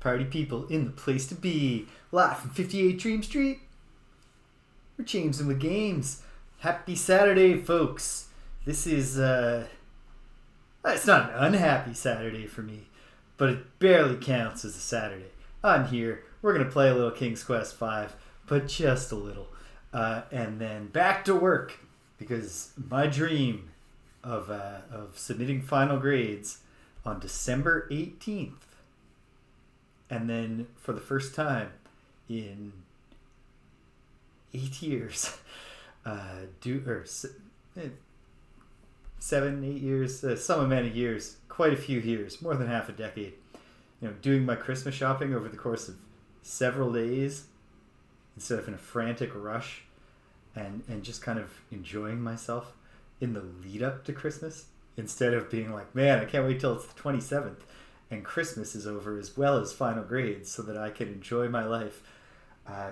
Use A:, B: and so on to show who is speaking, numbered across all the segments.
A: Party people in the place to be. Live from 58 Dream Street. We're Jamesing with Games. Happy Saturday, folks. This is, it's not an unhappy Saturday for me, but it barely counts as a Saturday. I'm here. We're going to play a little King's Quest V, but just a little. And then back to work, because my dream of submitting final grades on December 18th, and then for the first time in 8 years, 7, 8 years, some amount of years, quite a few years, more than half a decade, doing my Christmas shopping over the course of several days instead of in a frantic rush, and just kind of enjoying myself in the lead up to Christmas instead of being like, man, I can't wait till it's the 27th and Christmas is over as well as final grades so that I can enjoy my life,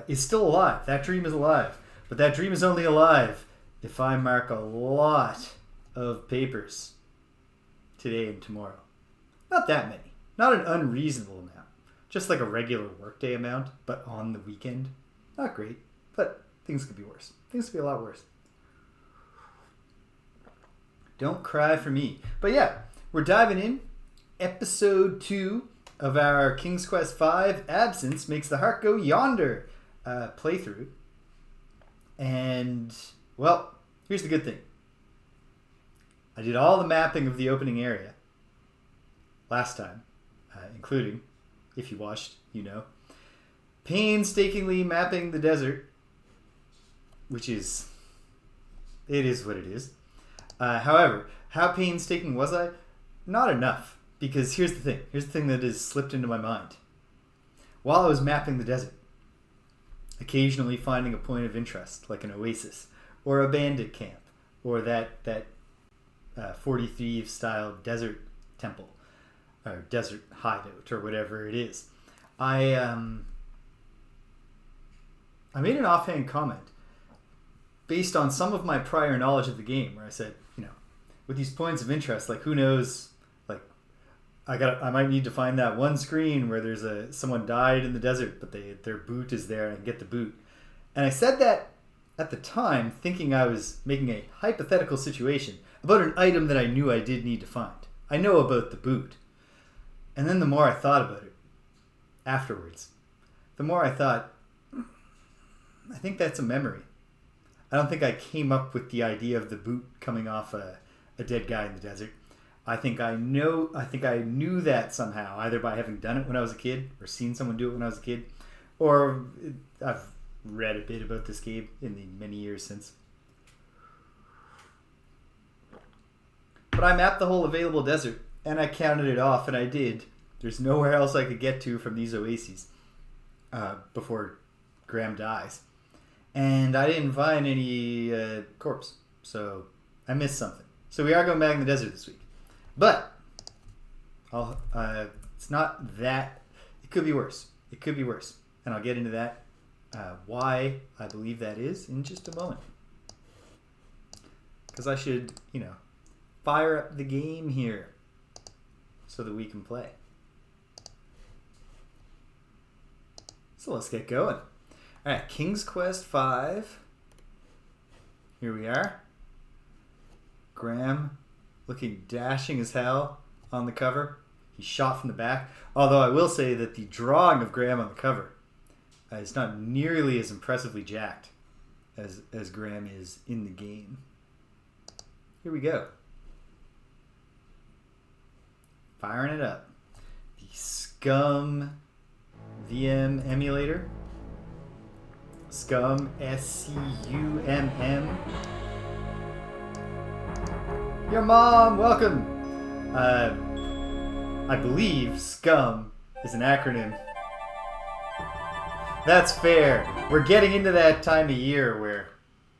A: is still alive. That dream is alive. But that dream is only alive if I mark a lot of papers today and tomorrow. Not that many. Not an unreasonable amount. Just like a regular workday amount, but on the weekend. Not great, but things could be worse. Things could be a lot worse. Don't cry for me. But yeah, we're diving in. Episode 2 of our King's Quest V Absence Makes the Heart Go Yonder playthrough. And, well, here's the good thing. I did all the mapping of the opening area last time, including, if you watched, painstakingly mapping the desert, which is, it is what it is. However, how painstaking was I? Not enough, because here's the thing that has slipped into my mind. While I was mapping the desert, occasionally finding a point of interest, like an oasis, or a bandit camp, or that 40 Thieves style desert temple, or desert hideout, or whatever it is, I made an offhand comment based on some of my prior knowledge of the game, where I said, with these points of interest, like, who knows, like, I might need to find that one screen where there's someone died in the desert, but their boot is there and I can get the boot. And I said that at the time thinking I was making a hypothetical situation about an item that I knew I did need to find. I know about the boot. And then the more I thought about it afterwards, the more I thought, I think that's a memory. I don't think I came up with the idea of the boot coming off a dead guy in the desert. I think I knew that somehow, either by having done it when I was a kid, or seen someone do it when I was a kid, or I've read a bit about this game in the many years since. But I mapped the whole available desert, and I counted it off, and I did. There's nowhere else I could get to from these oases before Graham dies. And I didn't find any corpse, so I missed something. So we are going back in the desert this week. But it's not that. It could be worse. It could be worse. And I'll get into that, why I believe that is, in just a moment. Because I should, fire up the game here so that we can play. So let's get going. All right, King's Quest V. Here we are. Graham looking dashing as hell on the cover. He's shot from the back. Although I will say that the drawing of Graham on the cover is not nearly as impressively jacked as Graham is in the game. Here we go. Firing it up. The Scum VM emulator. Scum, SCUMM. Your mom, welcome. I believe Scum is an acronym. That's fair. We're getting into that time of year where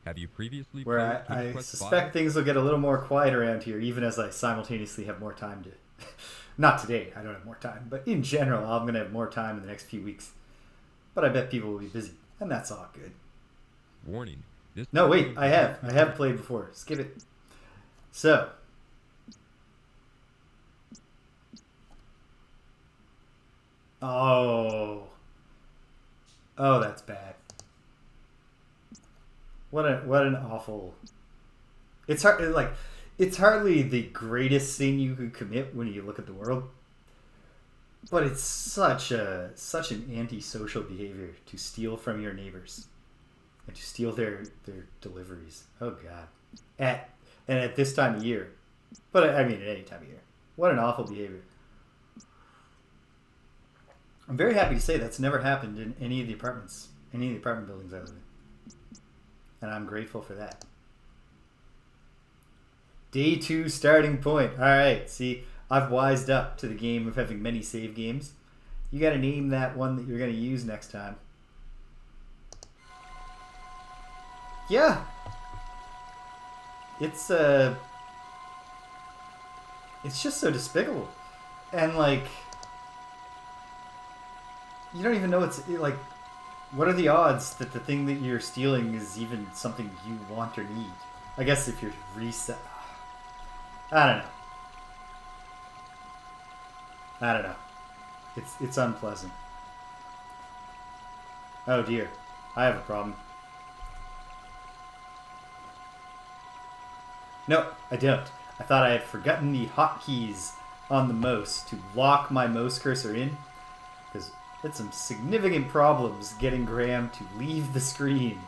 B: Have you previously
A: where I suspect things will get a little more quiet around here, even as I simultaneously have more time to... Not today, I don't have more time, but in general, I'm going to have more time in the next few weeks. But I bet people will be busy, and that's all good.
B: Warning.
A: No, wait, I have played before. Skip it. So, Oh. Oh, that's bad. What an awful. It's hard. Like, it's hardly the greatest sin you could commit when you look at the world, but it's such an antisocial behavior to steal from your neighbors and to steal their deliveries. Oh God. At this time of year, but I mean at any time of year. What an awful behavior. I'm very happy to say that's never happened in any of the apartment buildings I live in. And I'm grateful for that. Day 2 starting point. Alright, see, I've wised up to the game of having many save games. You gotta name that one that you're gonna use next time. Yeah. It's just so despicable. And like, you don't even know like, what are the odds that the thing that you're stealing is even something you want or need? I guess if you're reset, I don't know. It's unpleasant. Oh dear, I have a problem. No, I don't. I thought I had forgotten the hotkeys on the mouse to lock my mouse cursor in, because it's some significant problems getting Graham to leave the screen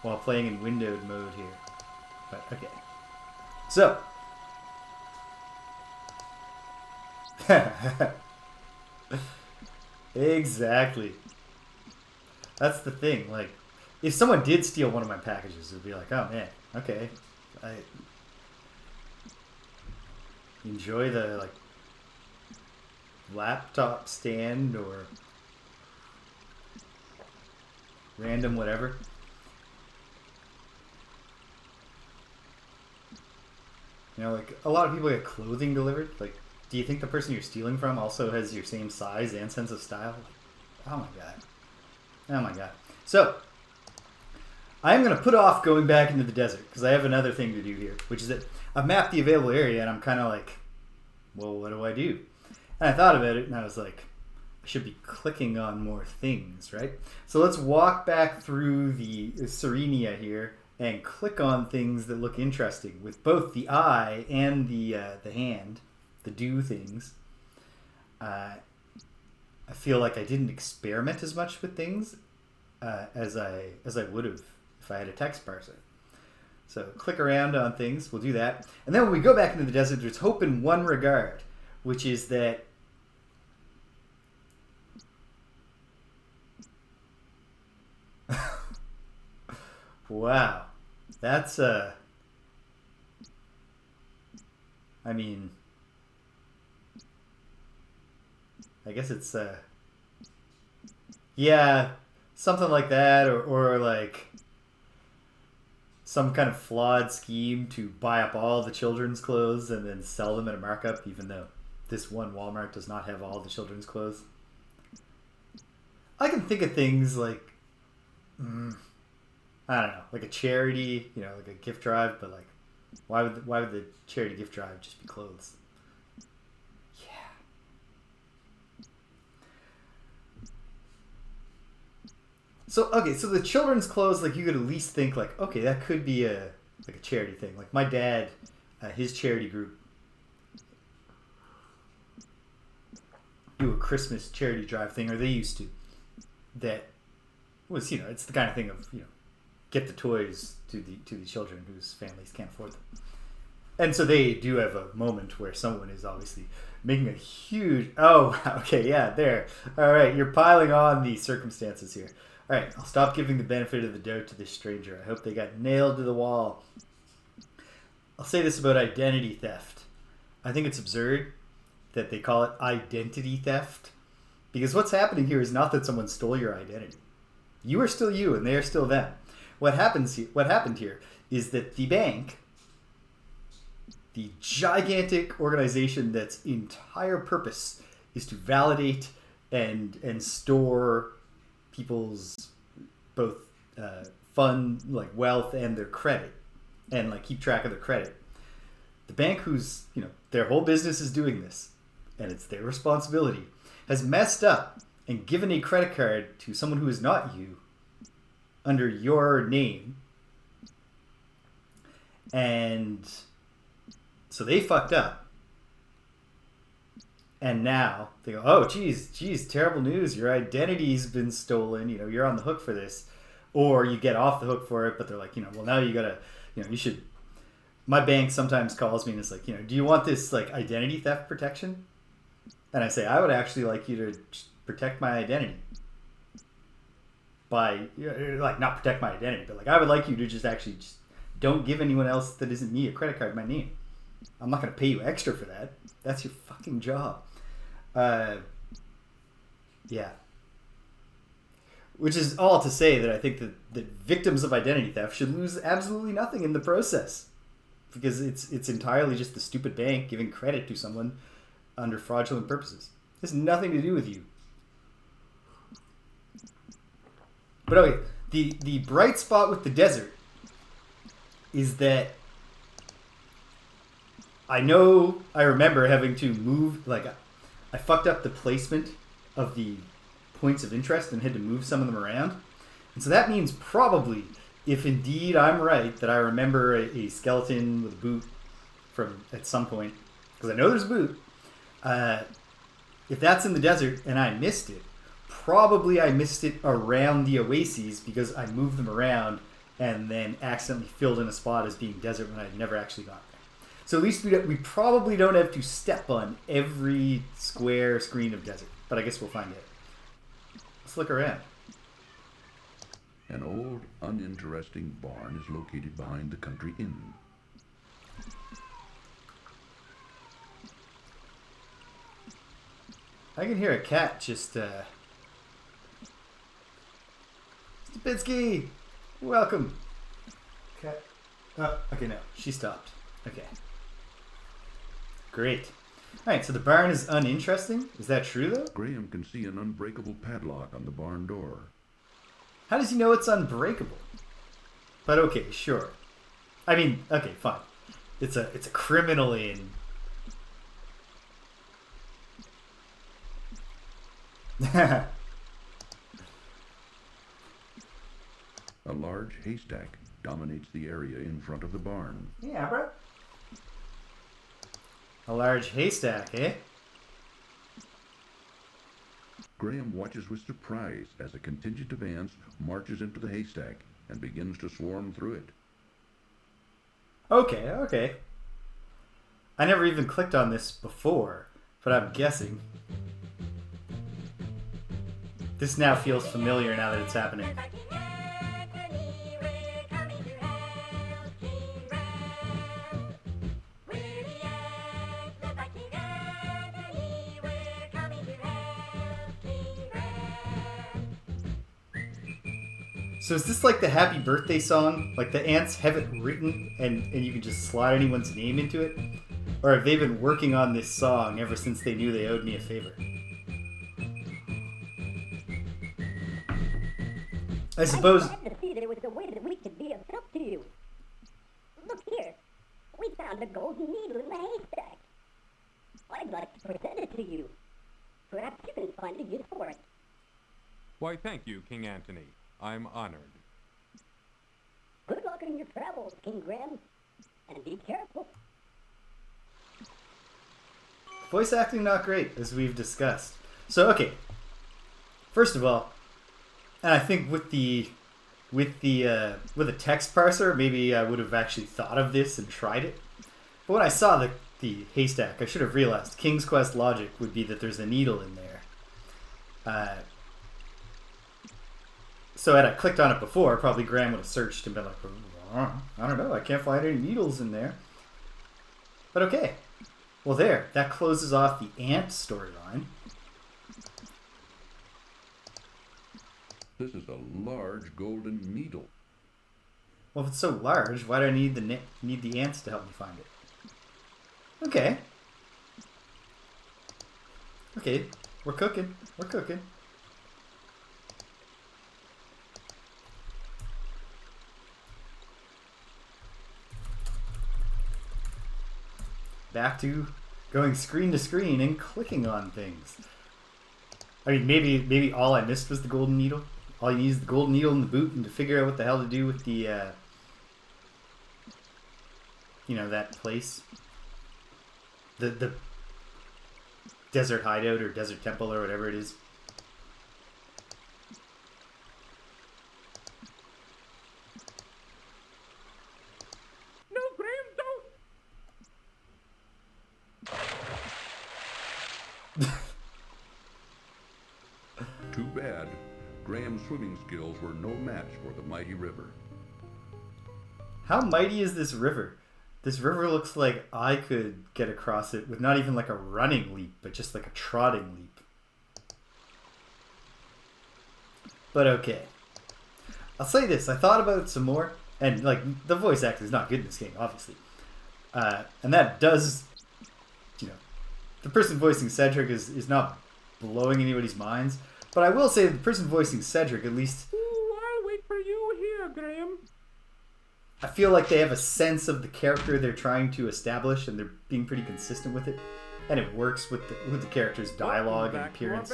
A: while playing in windowed mode here. But okay. So. Exactly. That's the thing. Like, if someone did steal one of my packages, it would be like, oh man, okay. I enjoy the, like, laptop stand or random whatever. You know, like, a lot of people get clothing delivered. Like, do you think the person you're stealing from also has your same size and sense of style? Oh my god. Oh my god. So, I'm going to put off going back into the desert, because I have another thing to do here, which is that I've mapped the available area, and I'm kind of like, well, what do I do? And I thought about it, and I was like, I should be clicking on more things, right? So let's walk back through the Serenia here and click on things that look interesting with both the eye and the hand, the do things. I feel like I didn't experiment as much with things as I would have if I had a text parser. So click around on things, we'll do that. And then when we go back into the desert, there's hope in one regard, which is that wow. That's I mean, I guess it's yeah, something like that, or like some kind of flawed scheme to buy up all the children's clothes and then sell them at a markup, even though this one Walmart does not have all the children's clothes. I can think of things like, I don't know, like a charity, you know, like a gift drive, but like, why would the charity gift drive just be clothes? Yeah. So okay, so the children's clothes, like, you could at least think like, okay, that could be a charity thing. Like my dad, his charity group do a Christmas charity drive thing, or they used to. That was, you know, it's the kind of thing of, you know, get the toys to the children whose families can't afford them. And so they do have a moment where someone is obviously making a huge, oh, okay, yeah, there. All right, you're piling on the circumstances here. All right, I'll stop giving the benefit of the doubt to this stranger. I hope they got nailed to the wall. I'll say this about identity theft. I think it's absurd that they call it identity theft, because what's happening here is not that someone stole your identity. You are still you, and they are still them. What happened here is that the bank, the gigantic organization that's entire purpose is to validate and store people's both fund, like, wealth and their credit, and like keep track of their credit. The bank, whose, you know, their whole business is doing this, and it's their responsibility, has messed up and given a credit card to someone who is not you under your name. And so they fucked up. And now they go, oh, geez, terrible news. Your identity's been stolen. You know, you're on the hook for this. Or you get off the hook for it, but they're like, you know, well, now you gotta, you know, you should. My bank sometimes calls me and it's like, you know, do you want this like identity theft protection? And I say, I would actually like you to protect my identity. By, like, not protect my identity, but like, I would like you to just don't give anyone else that isn't me a credit card in my name. I'm not going to pay you extra for that. That's your fucking job. Yeah. Which is all to say that I think that victims of identity theft should lose absolutely nothing in the process. Because it's entirely just the stupid bank giving credit to someone under fraudulent purposes. It has nothing to do with you. But okay, the bright spot with the desert is that I remember having to move, like, I fucked up the placement of the points of interest and had to move some of them around. And so that means probably, if indeed I'm right, that I remember a skeleton with a boot from at some point, because I know there's a boot. If that's in the desert and I missed it, probably I missed it around the oases because I moved them around and then accidentally filled in a spot as being desert when I'd never actually got there. So at least we probably don't have to step on every square screen of desert, but I guess we'll find it. Let's look around.
C: An old, uninteresting barn is located behind the country inn.
A: I can hear a cat just, Stupinski! Welcome! Cat. Oh, okay, no. She stopped. Okay. Great. Alright, so the barn is uninteresting? Is that true, though?
C: Graham can see an unbreakable padlock on the barn door.
A: How does he know it's unbreakable? But okay, sure. I mean, okay, fine. It's a criminal inn.
C: A large haystack dominates the area in front of the barn.
A: Yeah, bro. A large haystack, eh?
C: Graham watches with surprise as a contingent of ants marches into the haystack and begins to swarm through it.
A: Okay. I never even clicked on this before, but I'm guessing. This now feels familiar now that it's happening. So is this like the happy birthday song? Like the ants have it written and you can just slide anyone's name into it? Or have they been working on this song ever since they knew they owed me a favor? I suppose...
D: I'm glad to see there was a way that we could be of help to you. Look here. We found a golden needle in the haystack. I'd like to present it to you. Perhaps you can find a use for it.
E: Why, thank you, King Antony. I'm honored.
D: Good luck in your travels, King Graham. And be careful.
A: Voice acting not great, as we've discussed. So, okay. First of all, and I think with a text parser, maybe I would have actually thought of this and tried it. But when I saw the haystack, I should have realized King's Quest logic would be that there's a needle in there. So had I clicked on it before, probably Graham would have searched and been like, oh, I don't know, I can't find any needles in there. But okay. Well, there. That closes off the ant storyline.
C: This is a large golden needle.
A: Well, if it's so large, why do I need the ants to help me find it? Okay. Okay, we're cooking. We're cooking. Back to going screen to screen and clicking on things. I mean, maybe all I missed was the golden needle. All you need is the golden needle in the boot, and to figure out what the hell to do with the, that place. The desert hideout or desert temple or whatever it is.
E: No, Graham, don't!
C: Too bad. Graham's swimming skills were no match for the mighty river.
A: How mighty is this river? This river looks like I could get across it with not even like a running leap, but just like a trotting leap. But okay. I'll say this, I thought about it some more, and like the voice acting is not good in this game, obviously. And that does, the person voicing Cedric is not blowing anybody's minds. But I will say that the person voicing Cedric, at least...
E: Ooh, I'll wait for you here, Graham.
A: I feel like they have a sense of the character they're trying to establish, and they're being pretty consistent with it. And it works with the character's dialogue and appearance.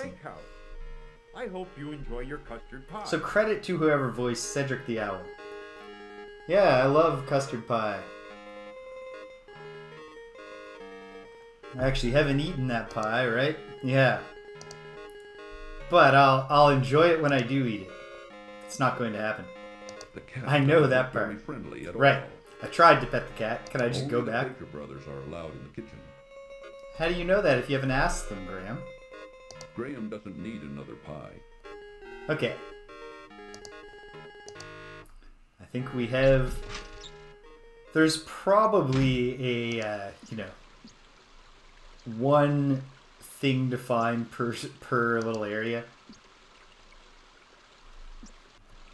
E: I hope you enjoy your custard pie.
A: So credit to whoever voiced Cedric the Owl. Yeah, I love custard pie. I actually haven't eaten that pie, right? Yeah. But I'll enjoy it when I do eat it. It's not going to happen.
C: The cat
A: I know that
C: isn't very
A: part.
C: friendly at
A: Right.
C: all.
A: I tried to pet the cat. Can I just
C: Only
A: go
C: the
A: back?
C: Baker brothers are allowed in the kitchen.
A: How do you know that if you haven't asked them, Graham?
C: Graham doesn't need another pie.
A: Okay. I think we have... There's probably a, one thing to find per little area.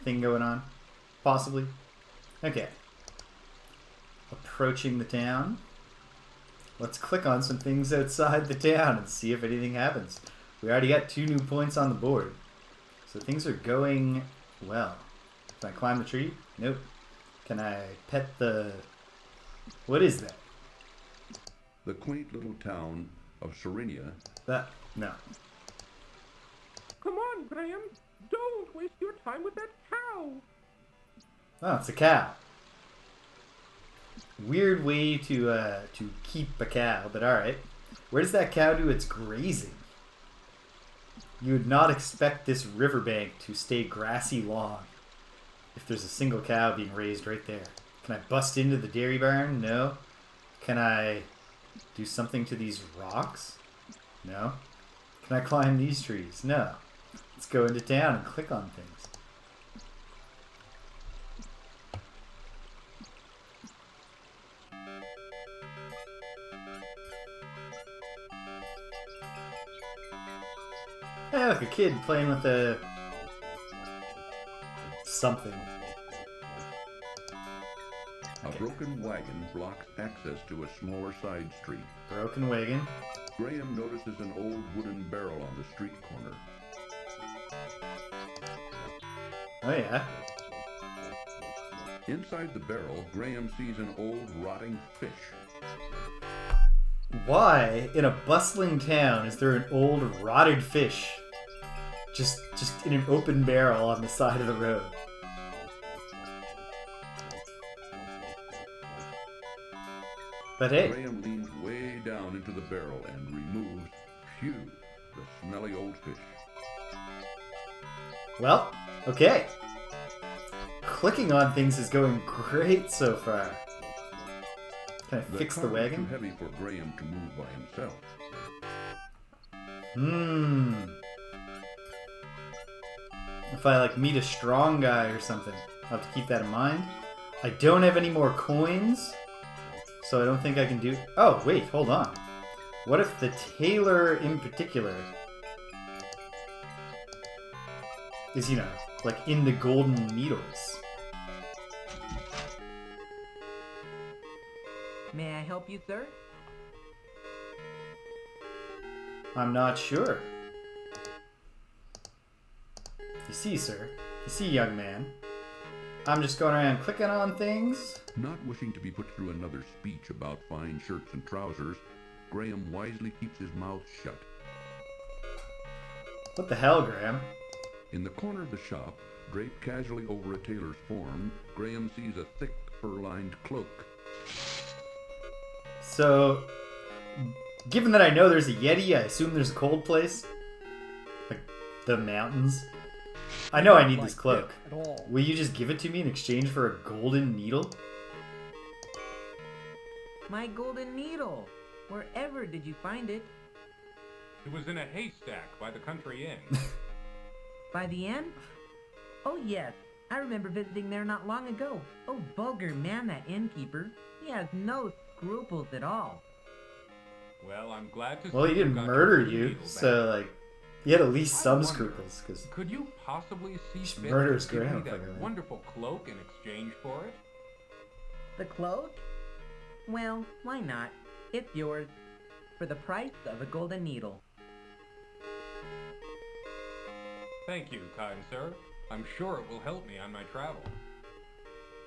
A: Thing going on. Possibly. Okay. Approaching the town. Let's click on some things outside the town and see if anything happens. We already got 2 new points on the board. So things are going well. Can I climb the tree? Nope. Can I pet the... What is that?
C: The quaint little town of Serenia.
A: That... No.
E: Come on, Graham. Don't waste your time with that cow.
A: Oh, it's a cow. Weird way to keep a cow, but alright. Where does that cow do its grazing? You would not expect this riverbank to stay grassy long if there's a single cow being raised right there. Can I bust into the dairy barn? No. Can I do something to these rocks? No. Can I climb these trees? No. Let's go into town and click on things. Hey, look, a kid playing with a... something.
C: A broken wagon blocks access to a smaller side street.
A: Broken wagon.
C: Graham notices an old wooden barrel on the street corner.
A: Oh yeah.
C: Inside the barrel, Graham sees an old rotting fish.
A: Why, in a bustling town, is there an old rotted fish just in an open barrel on the side of the road? But hey,
C: Graham leans way down into the barrel and removes, phew, the smelly old fish.
A: well, okay. Clicking on things is going great so far. Can I fix the
C: car was
A: wagon?
C: too heavy for Graham to move by himself.
A: If I meet a strong guy or something, I'll have to keep that in mind. I don't have any more coins, so I don't think I can do... Oh, wait, hold on. What if the tailor in particular is, in the golden needles?
F: May I help you, sir?
A: I'm not sure. You see, sir. You see, young man. I'm just going around clicking on things.
C: Not wishing to be put through another speech about fine shirts and trousers, Graham wisely keeps his mouth shut.
A: What the hell, Graham?
C: In the corner of the shop, draped casually over a tailor's form, Graham sees a thick, fur-lined cloak.
A: So, given that I know there's a Yeti, I assume there's a cold place? Like, the mountains? I know I need this cloak. Will you just give it to me in exchange for a golden needle?
F: My golden needle! Wherever did you find it?
G: It was in a haystack by the country inn.
F: By the inn? Oh yes, I remember visiting there not long ago. Oh, vulgar man, that innkeeper. He has no scruples at all.
G: Well, I'm glad to see
A: Well, he didn't
G: got
A: murder
G: your
A: you,
G: needle back.
A: so, like, he had at least
G: I
A: some
G: wonder,
A: scruples, because...
G: Could you possibly see
A: Just
G: fit
A: murders
G: to give me
A: Graham,
G: that
A: fucking-
G: wonderful cloak in exchange for it?
F: The cloak? Well, why not? It's yours. For the price of a golden needle.
G: Thank you, kind sir. I'm sure it will help me on my travel.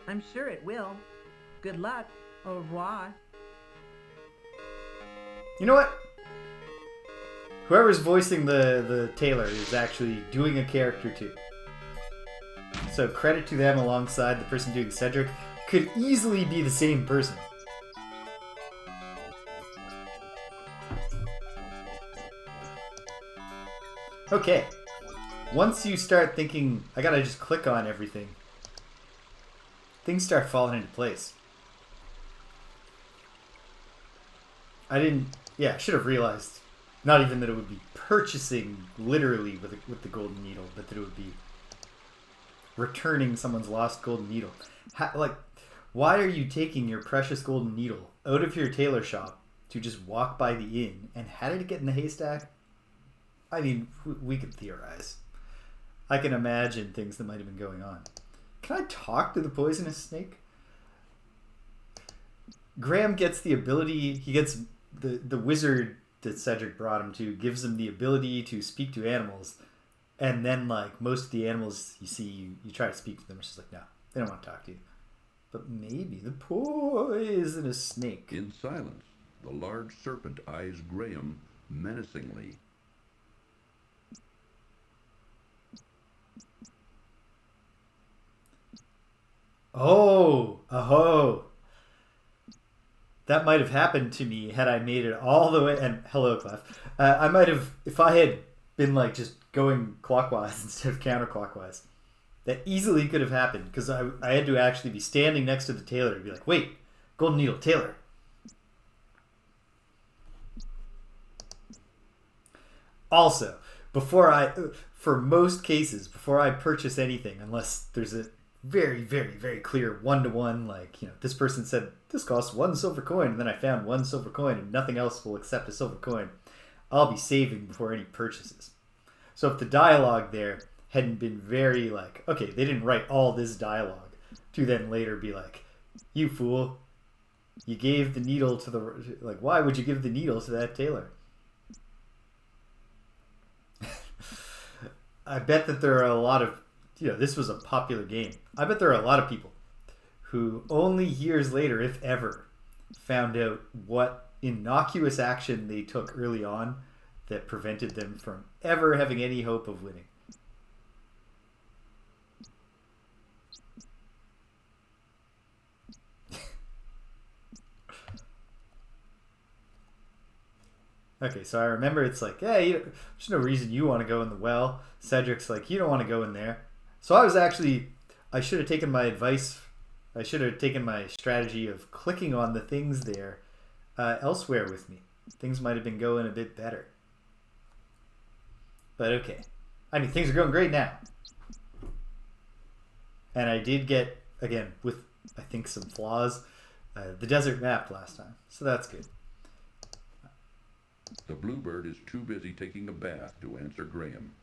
F: I'm sure it will. Good luck. Au revoir.
A: You know what? Whoever's voicing the tailor is actually doing a character too. So credit to them alongside the person doing Cedric. Could easily be the same person. Okay. Once you start thinking, I gotta just click on everything, things start falling into place. I should have realized, not even that it would be purchasing literally with the golden needle, but that it would be returning someone's lost golden needle. Why are you taking your precious golden needle out of your tailor shop to just walk by the inn, and how did it get in the haystack? I mean, we could theorize. I can imagine things that might have been going on. Can I talk to the poisonous snake? Graham gets the ability, he gets the wizard that Cedric brought him to, gives him the ability to speak to animals, and then, like, most of the animals you see, you try to speak to them, it's just like, no, they don't want to talk to you. But maybe the poisonous snake.
C: In silence, the large serpent eyes Graham menacingly.
A: Oh, aho. That might have happened to me had I made it all the way. And hello, Clef. I might have, if I had been like just going clockwise instead of counterclockwise, that easily could have happened because I had to actually be standing next to the tailor and be like, wait, golden needle, tailor. Also, for most cases, before I purchase anything, unless there's a very, very, very clear one-to-one, like, you know, this person said this costs 1 silver coin, and then I found 1 silver coin and nothing else will accept a silver coin, I'll be saving before any purchases. So if the dialogue there hadn't been very, like, okay, they didn't write all this dialogue to then later be like, you fool, you gave the needle to the, like, why would you give the needle to that tailor? I bet that there are a lot of, you know, this was a popular game. I bet there are a lot of people who only years later, if ever, found out what innocuous action they took early on that prevented them from ever having any hope of winning. Okay, so I remember it's like, hey, there's no reason you want to go in the well. Cedric's like, you don't want to go in there. So I should have taken my advice. I should have taken my strategy of clicking on the things there elsewhere with me. Things might have been going a bit better. But okay. I mean, things are going great now. And I did get, again, with, I think, some flaws, the desert map last time. So that's good.
C: The bluebird is too busy taking a bath to answer Graham.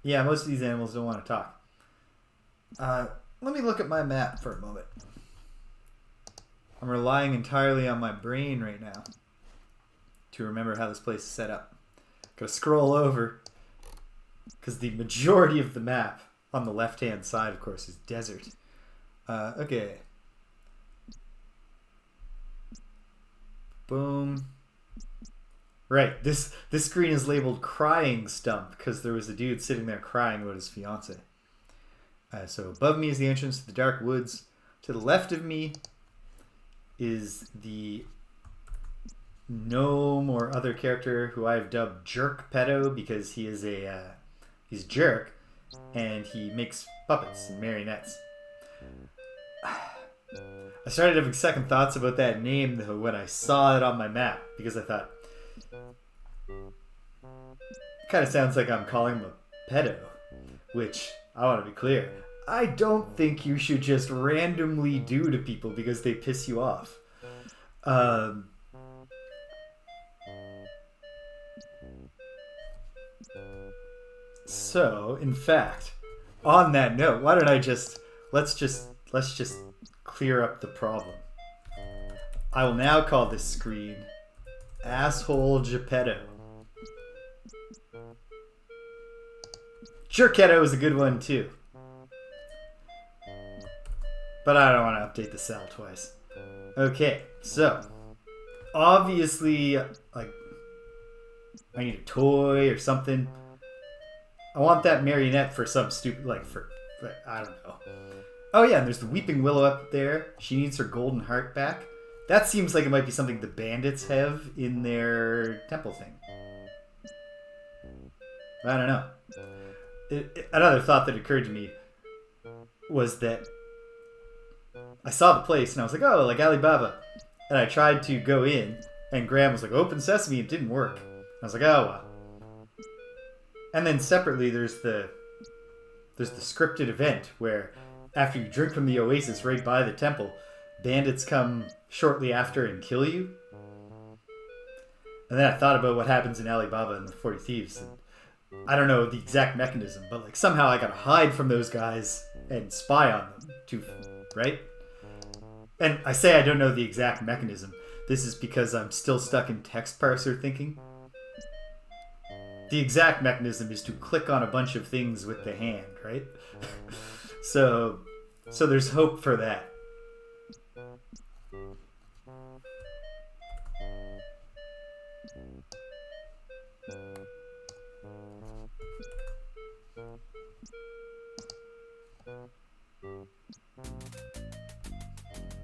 A: Yeah, most of these animals don't want to talk. Let me look at my map for a moment. I'm relying entirely on my brain right now to remember how this place is set up. Gotta scroll over, because the majority of the map on the left-hand side, of course, is desert. Okay. Boom. Right. This screen is labeled crying stump because there was a dude sitting there crying about his fiance. So above me is the entrance to the dark woods. To the left of me is the gnome or other character who I've dubbed Jerk Pedo because he is he's a jerk and he makes puppets and marionettes. I started having second thoughts about that name though when I saw it on my map because I thought it kind of sounds like I'm calling him a pedo, which I want to be clear. I don't think you should just randomly do to people because they piss you off. So, in fact, on that note, why don't I let's just clear up the problem. I will now call this screen Asshole Geppetto. Jerketto is a good one too. But I don't want to update the cell twice. Okay, so obviously, like, I need a toy or something. I want that marionette for some stupid, like, I don't know. Oh yeah, and there's the Weeping Willow up there. She needs her golden heart back. That seems like it might be something the bandits have in their temple thing. I don't know. Another thought that occurred to me was that I saw the place and I was like, oh, like Alibaba. And I tried to go in and Graham was like, open sesame. It didn't work. I was like, oh, well. And then separately, there's the scripted event where after you drink from the oasis right by the temple, bandits come shortly after and kill you. And then I thought about what happens in Alibaba and the 40 Thieves. And I don't know the exact mechanism, but like somehow I gotta hide from those guys and spy on them, right? And I say I don't know the exact mechanism. This is because I'm still stuck in text parser thinking. The exact mechanism is to click on a bunch of things with the hand, right? So there's hope for that.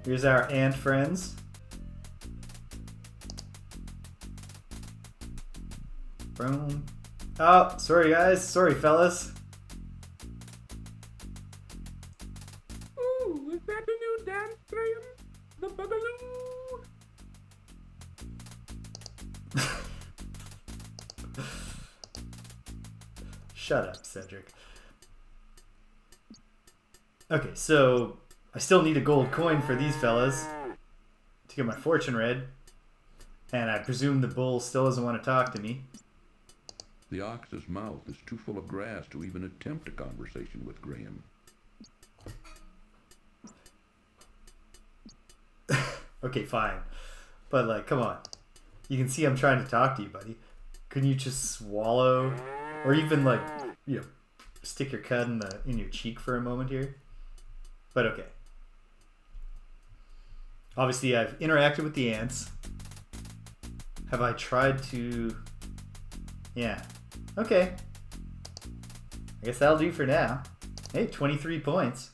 A: Here's our ant friends. Boom. Oh, sorry guys. Sorry fellas.
E: Ooh, is that a new dance, Graham? The Boogaloo?
A: Shut up, Cedric. Okay, so I still need a gold coin for these fellas to get my fortune read. And I presume the bull still doesn't want to talk to me.
C: The ox's mouth is too full of grass to even attempt a conversation with Graham.
A: Okay, fine. But, like, come on. You can see I'm trying to talk to you, buddy. Couldn't you just swallow? Or even, like, you know, stick your cud in your cheek for a moment here? But okay. Obviously, I've interacted with the ants. Have I tried to... Yeah. Okay. I guess that'll do for now. Hey, 23 points.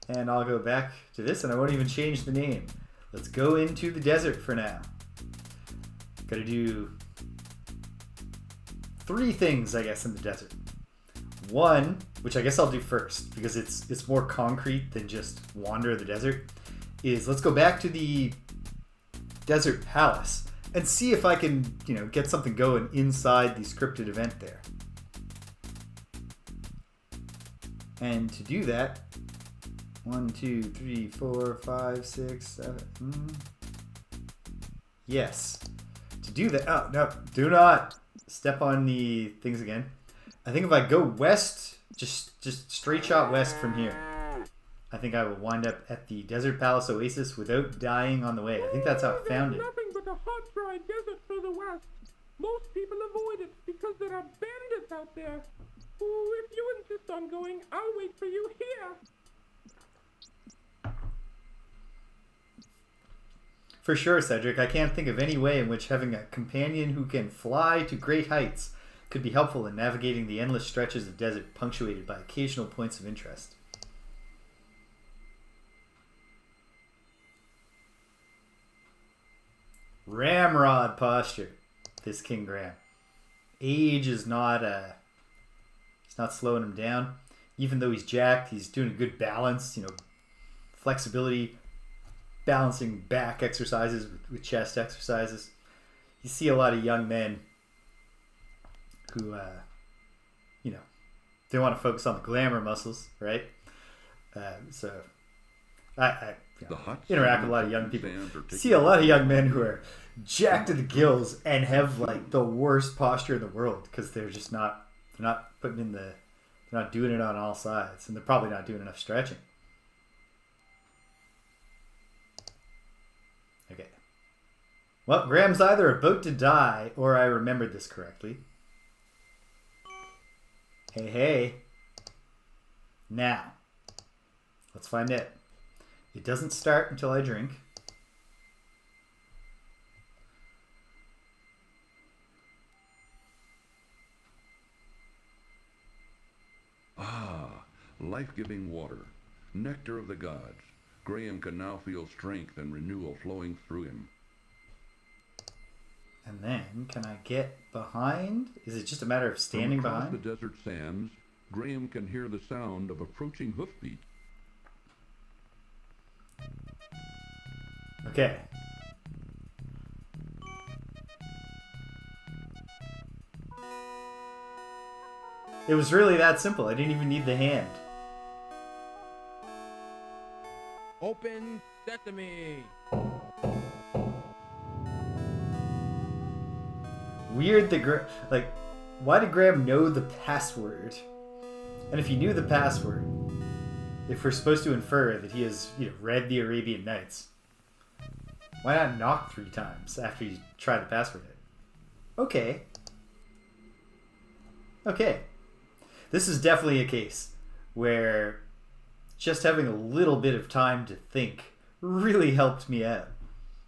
A: And I'll go back to this and I won't even change the name. Let's go into the desert for now. Gotta do 3 things, I guess, in the desert. One, which I guess I'll do first because it's more concrete than just wander the desert, is let's go back to the desert palace and see if I can, you know, get something going inside the scripted event there. And to do that, 1, 2, 3, 4, 5, 6, 7. Yes. To do that, oh no, do not step on the things again. I think if I go west, just straight shot west from here, I think I will wind up at the Desert Palace Oasis without dying on the way. I think that's how I found it.
E: Nothing but a hot, dry desert further west. Most people avoid it because there are bandits out there. Ooh, if you insist on going, I'll wait for you here.
A: For sure, Cedric. I can't think of any way in which having a companion who can fly to great heights could be helpful in navigating the endless stretches of desert punctuated by occasional points of interest. Ramrod posture, this King Graham. Age is not it's not slowing him down. Even though he's jacked, he's doing a good balance, flexibility, balancing back exercises with chest exercises. You see a lot of young men who, they want to focus on the glamour muscles, right? So I interact with a lot of young people. See a lot of young men who are jacked to the gills and have like the worst posture in the world because they're just not putting in they're not doing it on all sides, and they're probably not doing enough stretching. Okay. Well, Graham's either about to die or I remembered this correctly. Hey. Now, let's find it. It doesn't start until I drink.
C: Life-giving water, nectar of the gods. Graham can now feel strength and renewal flowing through him.
A: And then, can I get behind? Is it just a matter of standing
C: From across
A: behind?
C: the desert sands, Graham can hear the sound of approaching hoofbeats.
A: Okay. It was really that simple. I didn't even need the hand.
G: Open sesame!
A: Weird that why did Graham know the password? And if he knew the password, if we're supposed to infer that he has, read the Arabian Nights, why not knock 3 times after you try the password? Okay. This is definitely a case where just having a little bit of time to think really helped me out.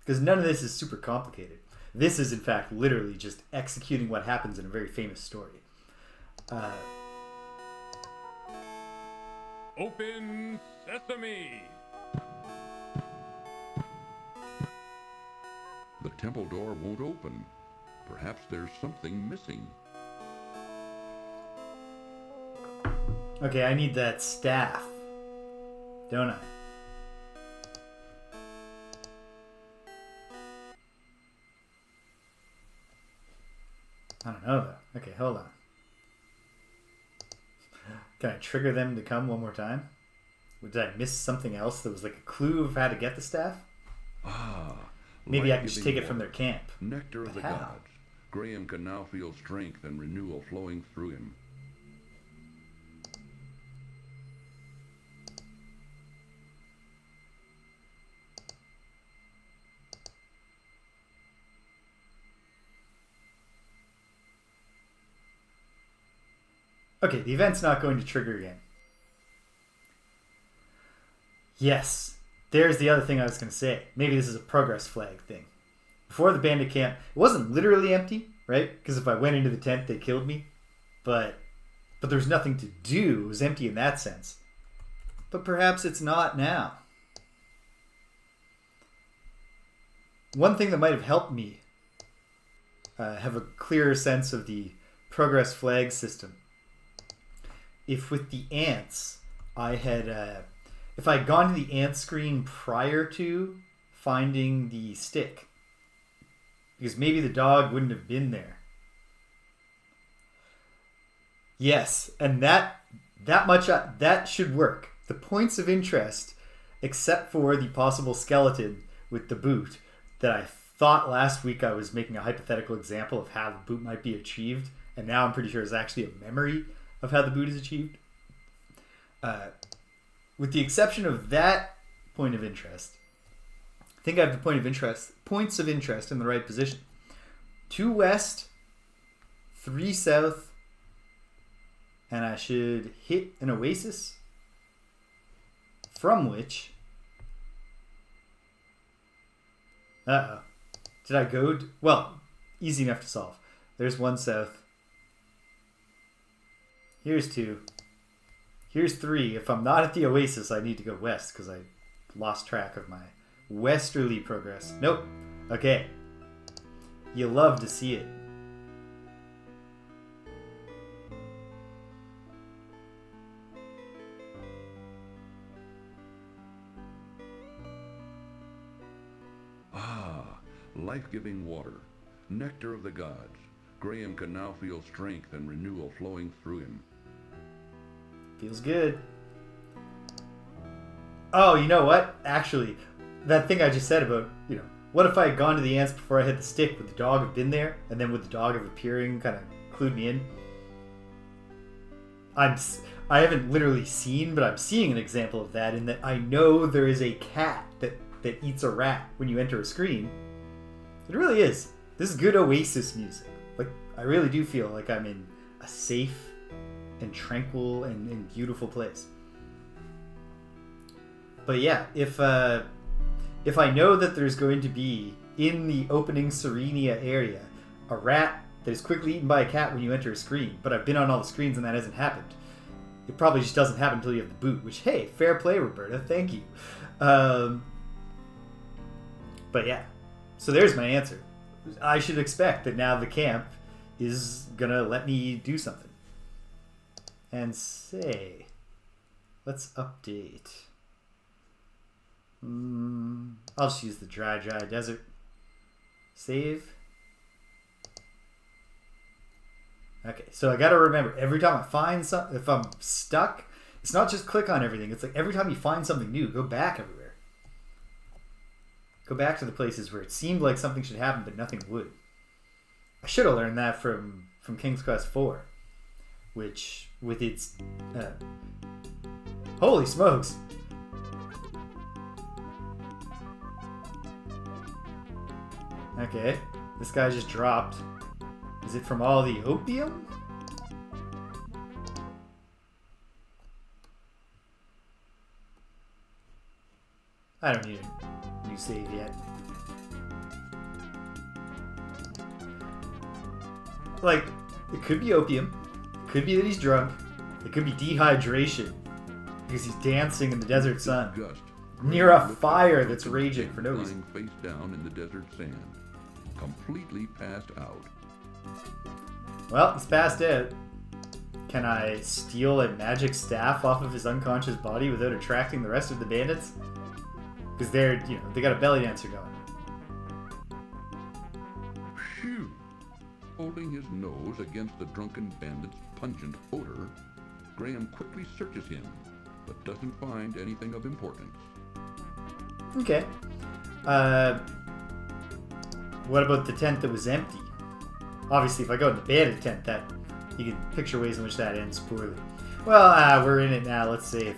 A: Because none of this is super complicated. This is, in fact, literally just executing what happens in a very famous story.
G: Open sesame!
C: The temple door won't open. Perhaps there's something missing.
A: Okay, I need that staff. Don't I? I don't know though. Okay, hold on. Can I trigger them to come one more time? Did I miss something else that was like a clue of how to get the staff? Maybe I can just take it from their camp.
C: Nectar of the
A: how?
C: gods. Graham can now feel strength and renewal flowing through him.
A: Okay, the event's not going to trigger again. Yes, there's the other thing I was going to say. Maybe this is a progress flag thing. Before the bandit camp, it wasn't literally empty, right? Because if I went into the tent, they killed me. But there's nothing to do. It was empty in that sense. But perhaps it's not now. One thing that might have helped me have a clearer sense of the progress flag system. If with the ants, I had, if I had gone to the ant screen prior to finding the stick, because maybe the dog wouldn't have been there. Yes, and that should work. The points of interest, except for the possible skeleton with the boot, that I thought last week I was making a hypothetical example of how the boot might be achieved, and now I'm pretty sure it's actually a memory of how the boot is achieved. With the exception of that point of interest, I think I have the points of interest in the right position. 2 west, 3 south, and I should hit an oasis from which Uh-oh. Did I go... Well, easy enough to solve. There's one south. Here's 2. Here's 3. If I'm not at the oasis, I need to go west because I lost track of my westerly progress. Nope. Okay. You love to see it.
C: Life-giving water, nectar of the gods. Graham can now feel strength and renewal flowing through him.
A: Feels good. Oh, you know what? Actually, that thing I just said about, what if I had gone to the ants before I hit the stick? Would the dog have been there? And then would the dog have appearing kind of clued me in? I haven't literally seen, but I'm seeing an example of that in that I know there is a cat that eats a rat when you enter a screen. It really is. This is good Oasis music. Like, I really do feel like I'm in a safe and tranquil and beautiful place. But yeah, if I know that there's going to be, in the opening Serenia area, a rat that is quickly eaten by a cat when you enter a screen, but I've been on all the screens and that hasn't happened, it probably just doesn't happen until you have the boot, which, hey, fair play, Roberta, thank you. But yeah, so there's my answer. I should expect that now the camp is gonna let me do something. And say, let's update. I'll just use the dry desert. Save. Okay, so I gotta remember, every time I find something, if I'm stuck, it's not just click on everything. It's like every time you find something new, go back everywhere. Go back to the places where it seemed like something should happen, but nothing would. I should have learned that from King's Quest IV, which, with its... holy smokes! Okay, this guy just dropped. Is it from all the opium? I don't need a new save yet. Like, it could be opium. It could be that he's drunk. It could be dehydration. Because he's dancing in the desert sun.
C: Gust.
A: Near a fire that's raging for no reason.
C: Lying face down in the desert sand. Completely passed out.
A: Well, he's passed out. Can I steal a magic staff off of his unconscious body without attracting the rest of the bandits? Because they're, they got a belly dancer going.
C: Phew! Holding his nose against the drunken bandit's pungent odor, Graham quickly searches him, but doesn't find anything of importance.
A: Okay. What about the tent that was empty? Obviously, if I go in the bandit tent, that you can picture ways in which that ends poorly. Well, we're in it now. Let's save.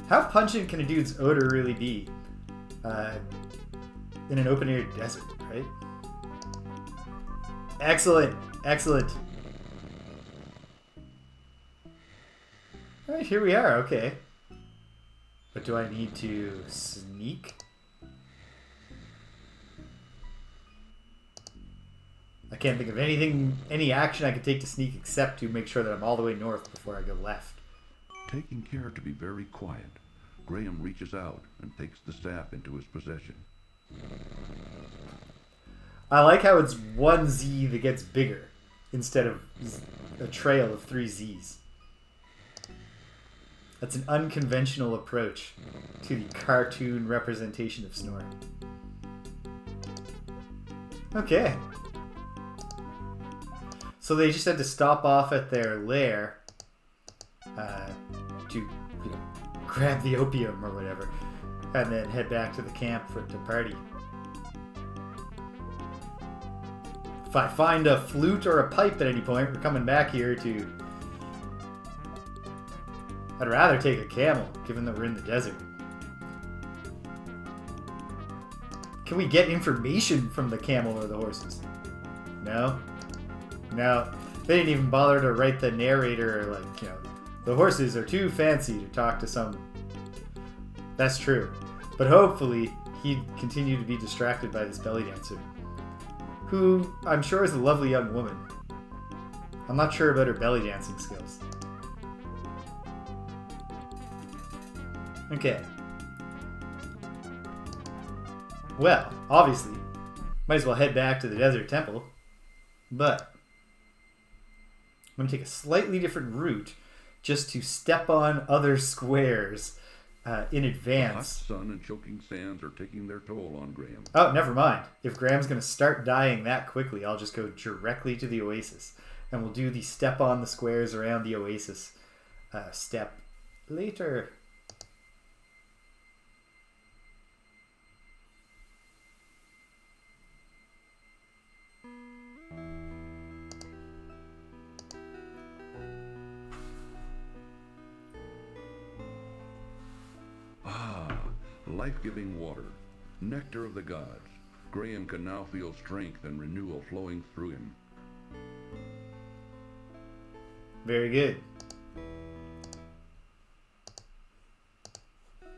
A: How pungent can a dude's odor really be in an open-air desert, right? Excellent. Excellent. All right, here we are. Okay. But do I need to sneak? I can't think of any action I could take to sneak except to make sure that I'm all the way north before I go left.
C: Taking care to be very quiet, Graham reaches out and takes the staff into his possession.
A: I like how it's one Z that gets bigger instead of a trail of 3 Zs. That's an unconventional approach to the cartoon representation of Snore. Okay. So they just had to stop off at their lair to grab the opium or whatever, and then head back to the camp to party. If I find a flute or a pipe at any point, we're coming back here to... I'd rather take a camel, given that we're in the desert. Can we get information from the camel or the horses? No? No. They didn't even bother to write the narrator, or The horses are too fancy to talk to some... That's true. But hopefully, he'd continue to be distracted by this belly dancer, who I'm sure is a lovely young woman. I'm not sure about her belly dancing skills. Okay. Well, obviously, might as well head back to the desert temple, but I'm going to take a slightly different route just to step on other squares in
C: The hot
A: advance.
C: sun and choking sands are taking their toll on Graham.
A: Oh, never mind. If Graham's going to start dying that quickly, I'll just go directly to the oasis. And we'll do the step on the squares around the oasis step later.
C: Life-giving water, nectar of the gods. Graham can now feel strength and renewal flowing through him.
A: Very good.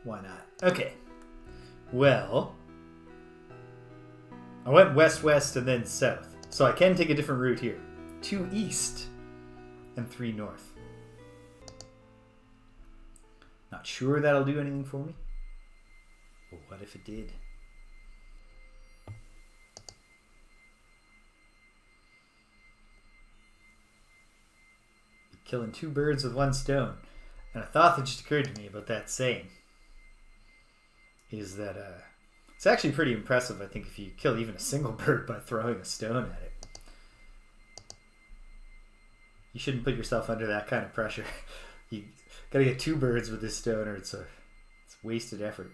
A: Why not? Okay. Well, I went west-west and then south. So I can take a different route here. 2 east and 3 north. Not sure that'll do anything for me. But what if it did? Killing 2 birds with 1 stone. And a thought that just occurred to me about that saying is that it's actually pretty impressive, I think, if you kill even a single bird by throwing a stone at it. You shouldn't put yourself under that kind of pressure. You gotta get 2 birds with this stone or it's wasted effort.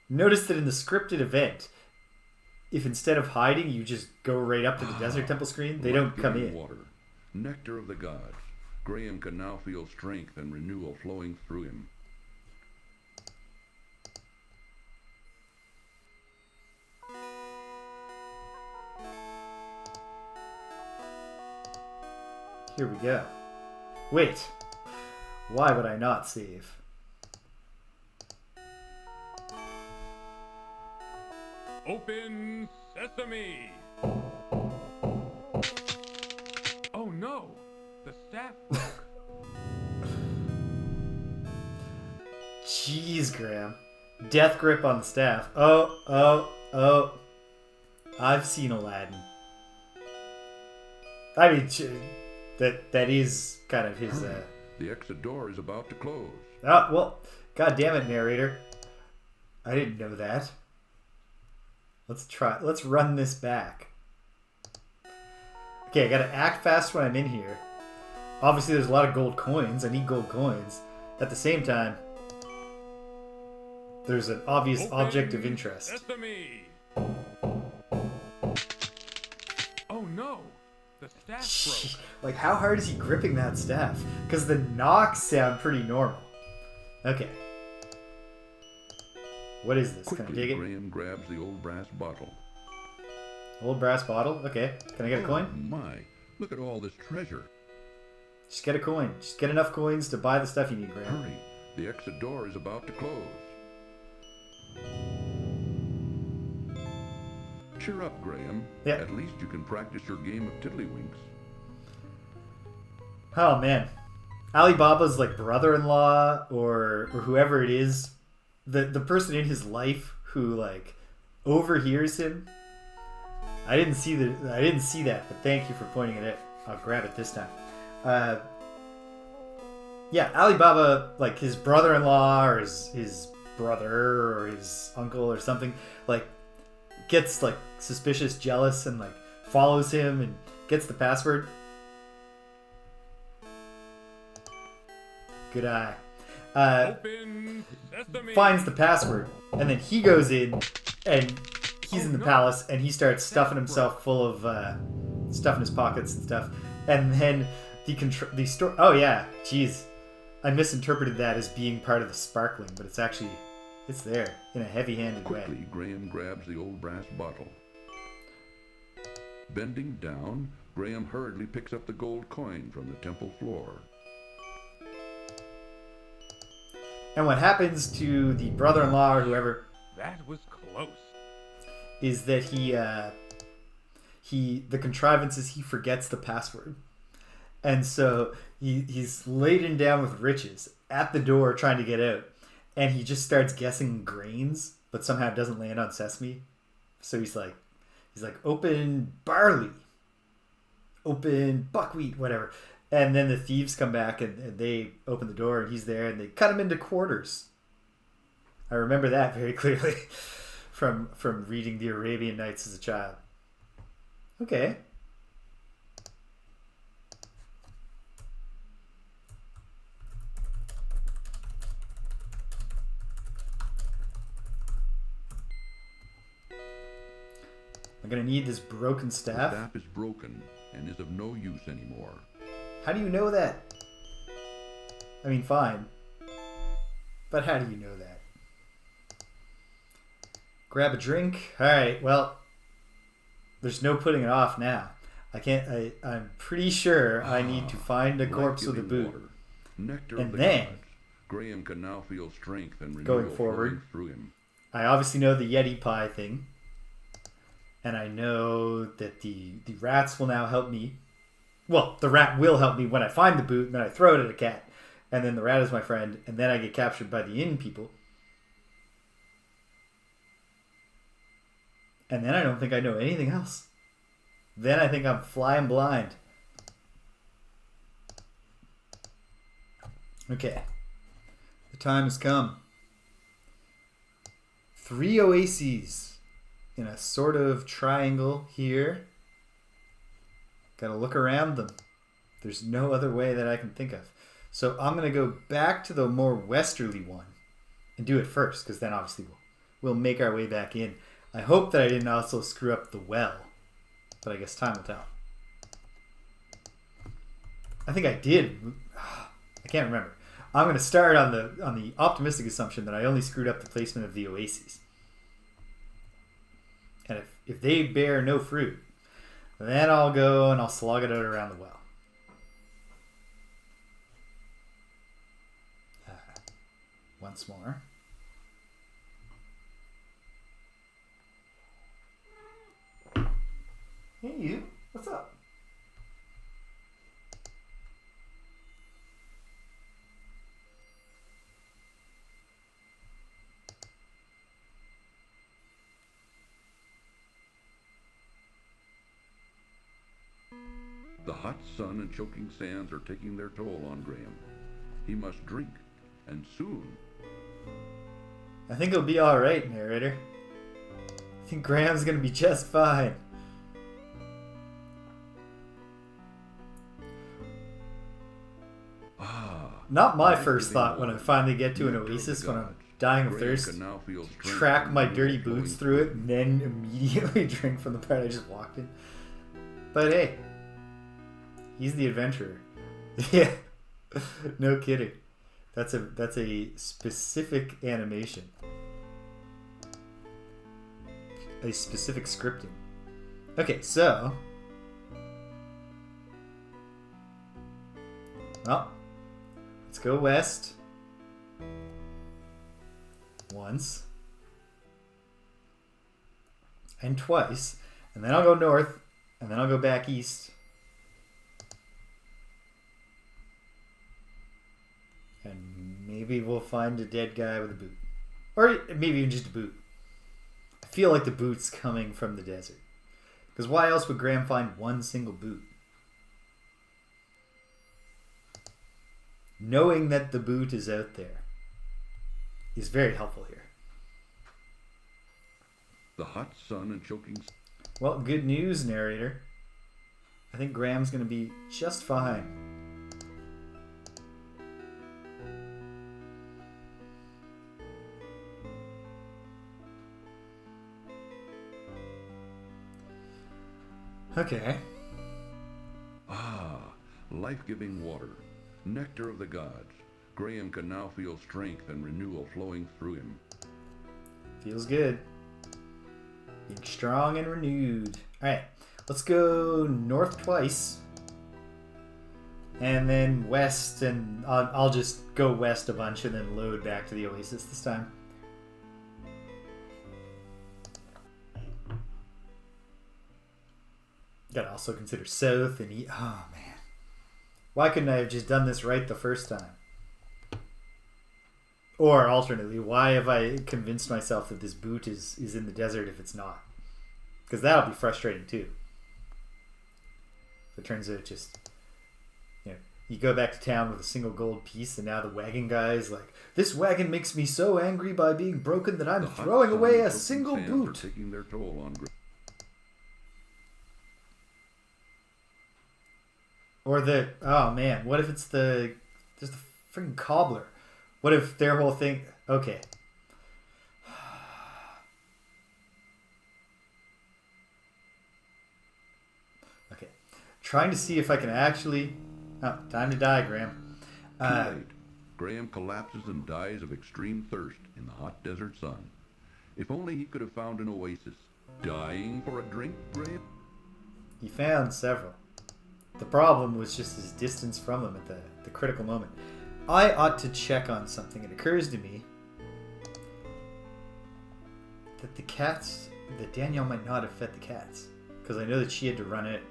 A: Notice that in the scripted event, if instead of hiding you just go right up to the desert temple screen, they don't come in.
C: Water, nectar of the gods. Graham can now feel strength and renewal flowing through him.
A: Here we go. Wait. Why would I not save?
G: Open sesame! Oh no! The staff broke.
A: Jeez, Graham. Death grip on the staff. Oh. I've seen Aladdin. I mean, that is kind of his...
C: The exit door is about to close.
A: Oh, well, god damn it, narrator. I didn't know that. Let's run this back. Okay, I gotta act fast when I'm in here. Obviously, there's a lot of gold coins. I need gold coins. At the same time, there's an obvious
G: Open
A: object of interest.
G: Sesame! Oh no! The staff broke.
A: Like, how hard is he gripping that staff? Because the knocks sound pretty normal. Okay. What is this? Can I
C: Quickly,
A: take it?
C: Graham grabs the old brass bottle.
A: Old brass bottle? Okay. Can I get a coin?
C: Oh my, look at all this treasure.
A: Just get a coin. Just get enough coins to buy the stuff you need, Graham.
C: Hurry, the exit door is about to close. Cheer up, Graham.
A: Yeah.
C: At least you can practice your game of tiddlywinks.
A: Oh, man. Alibaba's, like, brother-in-law or whoever it is, the person in his life who, like, overhears him. I didn't see that, but thank you for pointing it out. I'll grab it this time. Yeah, Alibaba, like, his brother-in-law or his brother or his uncle or something, like, gets, like, suspicious, jealous, and, like, follows him and gets the password. Good eye.
G: Open sesame!
A: Finds the password, and then he goes in, and he's in the palace, and he starts stuffing himself full of stuff in his pockets and stuff. And then the store. Oh yeah, jeez, I misinterpreted that as being part of the sparkling, but it's there in a heavy-handed way.
C: Quickly, Graham grabs the old brass bottle. Bending down, Graham hurriedly picks up the gold coin from the temple floor.
A: And what happens to the brother-in-law or whoever
G: That was close.
A: is that the contrivance is he forgets the password. And so he's laden down with riches at the door trying to get out. And he just starts guessing grains, but somehow doesn't land on sesame. So he's like, open barley, open buckwheat, whatever. And then the thieves come back and they open the door and he's there and they cut him into quarters. I remember that very clearly from reading the Arabian Nights as a child. Okay. I'm gonna need this broken
C: The
A: staff.
C: staff is broken and is of no use anymore.
A: How do you know that? I mean, fine. But how do you know that? Grab a drink. Alright, well, there's no putting it off now. I'm pretty sure I need to find a corpse with a
C: Life-giving
A: boot.
C: water, nectar
A: And
C: of the
A: then,
C: gods. Graham can now feel strength and
A: going
C: renewal
A: forward,
C: flowing through him.
A: I obviously know the Yeti pie thing. And I know that the rats will now help me. Well, the rat will help me when I find the boot, and then I throw it at a cat. And then the rat is my friend, and then I get captured by the inn people. And then I don't think I know anything else. Then I think I'm flying blind. Okay. The time has come. 3 oases in a sort of triangle here. Gotta look around them. There's no other way that I can think of. So I'm gonna go back to the more westerly one and do it first, because then obviously we'll make our way back in. I hope that I didn't also screw up the well, but I guess time will tell. I think I did. I can't remember. I'm gonna start on the optimistic assumption that I only screwed up the placement of the oases. And if they bear no fruit, then I'll go and I'll slog it out around the well. Once more. Hey you, what's up?
C: The hot sun and choking sands are taking their toll on Graham. He must drink, and soon.
A: I think it'll be alright, narrator. I think Graham's gonna be just fine. Not my first thought when I finally get to an oasis when I'm dying of thirst. Track my dirty boots through it and then immediately drink from the part I just walked in. But hey, he's the adventurer. Yeah, no kidding. That's a specific animation, a specific scripting. Okay, so well, let's go west once and twice, and then I'll go north, and then I'll go back east. And maybe we'll find a dead guy with a boot. Or maybe even just a boot. I feel like the boot's coming from the desert. Because why else would Graham find one single boot? Knowing that the boot is out there is very helpful here.
C: The hot sun and choking.
A: Well, good news, narrator. I think Graham's going to be just fine. Okay.
C: Life-giving water, nectar of the gods. Graham can now feel strength and renewal flowing through him.
A: Feels good. Being strong and renewed. Alright. Let's go north twice. And then west, and I'll just go west a bunch and then load back to the Oasis this time. Gotta also consider south and east. Oh, man. Why couldn't I have just done this right the first time? Or alternately, why have I convinced myself that this boot is in the desert if it's not? Because that'll be frustrating too. If it turns out just, you go back to town with a single gold piece, and now the wagon guy is like, this wagon makes me so angry by being broken that I'm throwing away a single boot.
C: Taking their toll on
A: Or oh man, what if it's there's the freaking cobbler? What if their whole thing, okay. Okay. Trying to see if I can actually, time to die, Graham.
C: Too late. Graham collapses and dies of extreme thirst in the hot desert sun. If only he could have found an oasis. Dying for a drink, Graham?
A: He found several. The problem was just his distance from them at the critical moment. I ought to check on something. It occurs to me that Danielle might not have fed the cats. Because I know that she had to run it.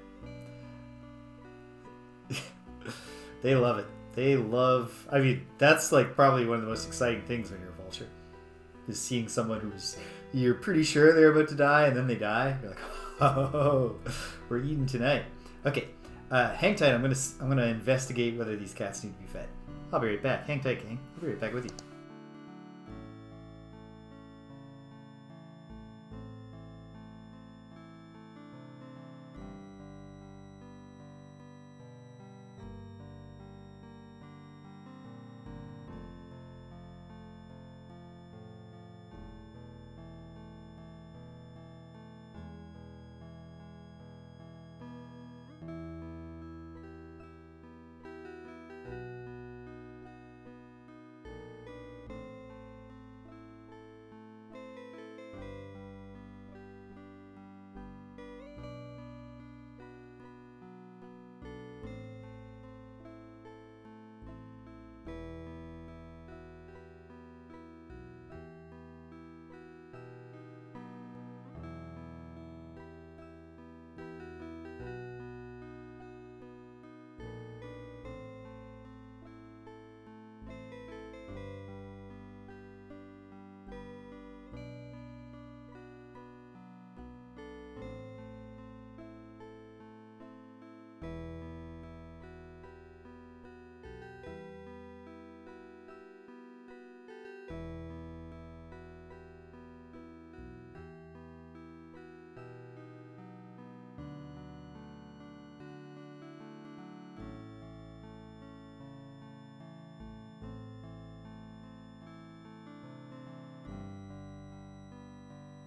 A: They love it. That's like probably one of the most exciting things when you're a vulture. Is seeing someone you're pretty sure they're about to die and then they die. You're like, oh, we're eating tonight. Okay. Hang tight. I'm gonna investigate whether these cats need to be fed. I'll be right back. Hang tight, gang. I'll be right back with you.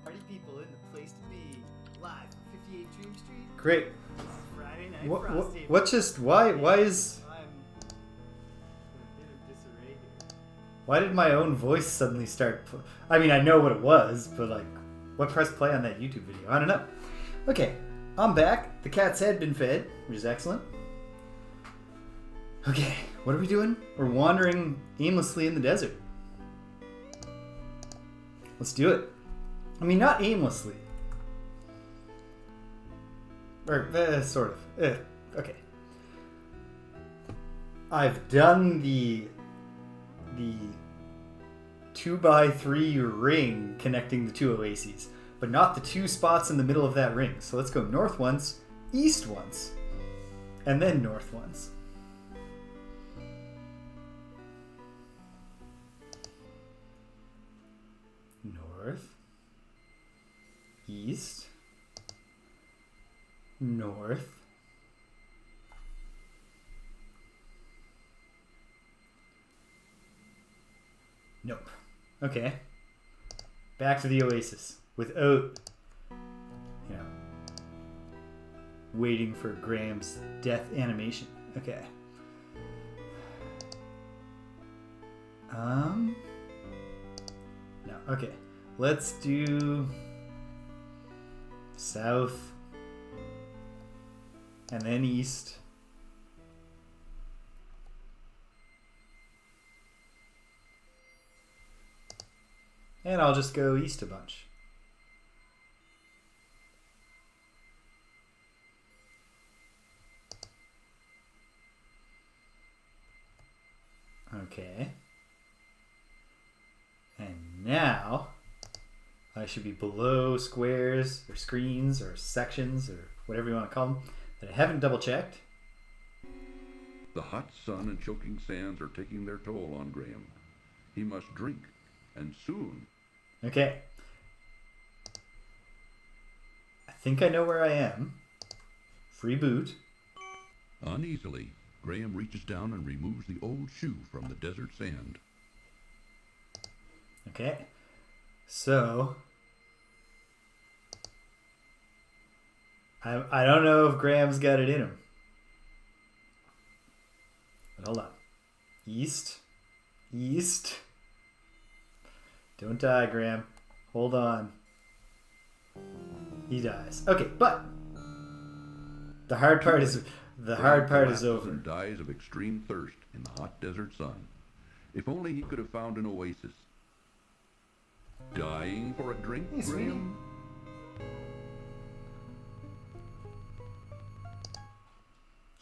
A: Party people in the place to be, live on 58 Dream Street. Great. Friday night why did my own voice suddenly start? I mean, I know what it was, but like, what pressed play on that YouTube video? I don't know. Okay, I'm back. The cats had been fed, which is excellent. Okay, what are we doing? We're wandering aimlessly in the desert. Let's do it. I mean, not aimlessly. Or, sort of. Okay. I've done the 2x3 ring connecting the two oases, but not the two spots in the middle of that ring. So let's go north once, east once, and then north once. North, east, north, nope. Okay. Back to the oasis without, waiting for Graham's death animation. Okay. No. Okay. Let's do south, and then east. And I'll just go east a bunch. Okay. And now I should be below squares or screens or sections or whatever you want to call them that I haven't double checked.
C: The hot sun and choking sands are taking their toll on Graham. He must drink, and soon.
A: Okay. I think I know where I am. Free boot.
C: Uneasily, Graham reaches down and removes the old shoe from the desert sand.
A: Okay. So I don't know if Graham's got it in him. But hold on. East. East. Don't die, Graham. Hold on. He dies. Okay, but the hard part is over.
C: And dies of extreme thirst in the hot desert sun. If only he could have found an oasis. Dying for a drink,
A: Hey, sweetie.
C: Graham?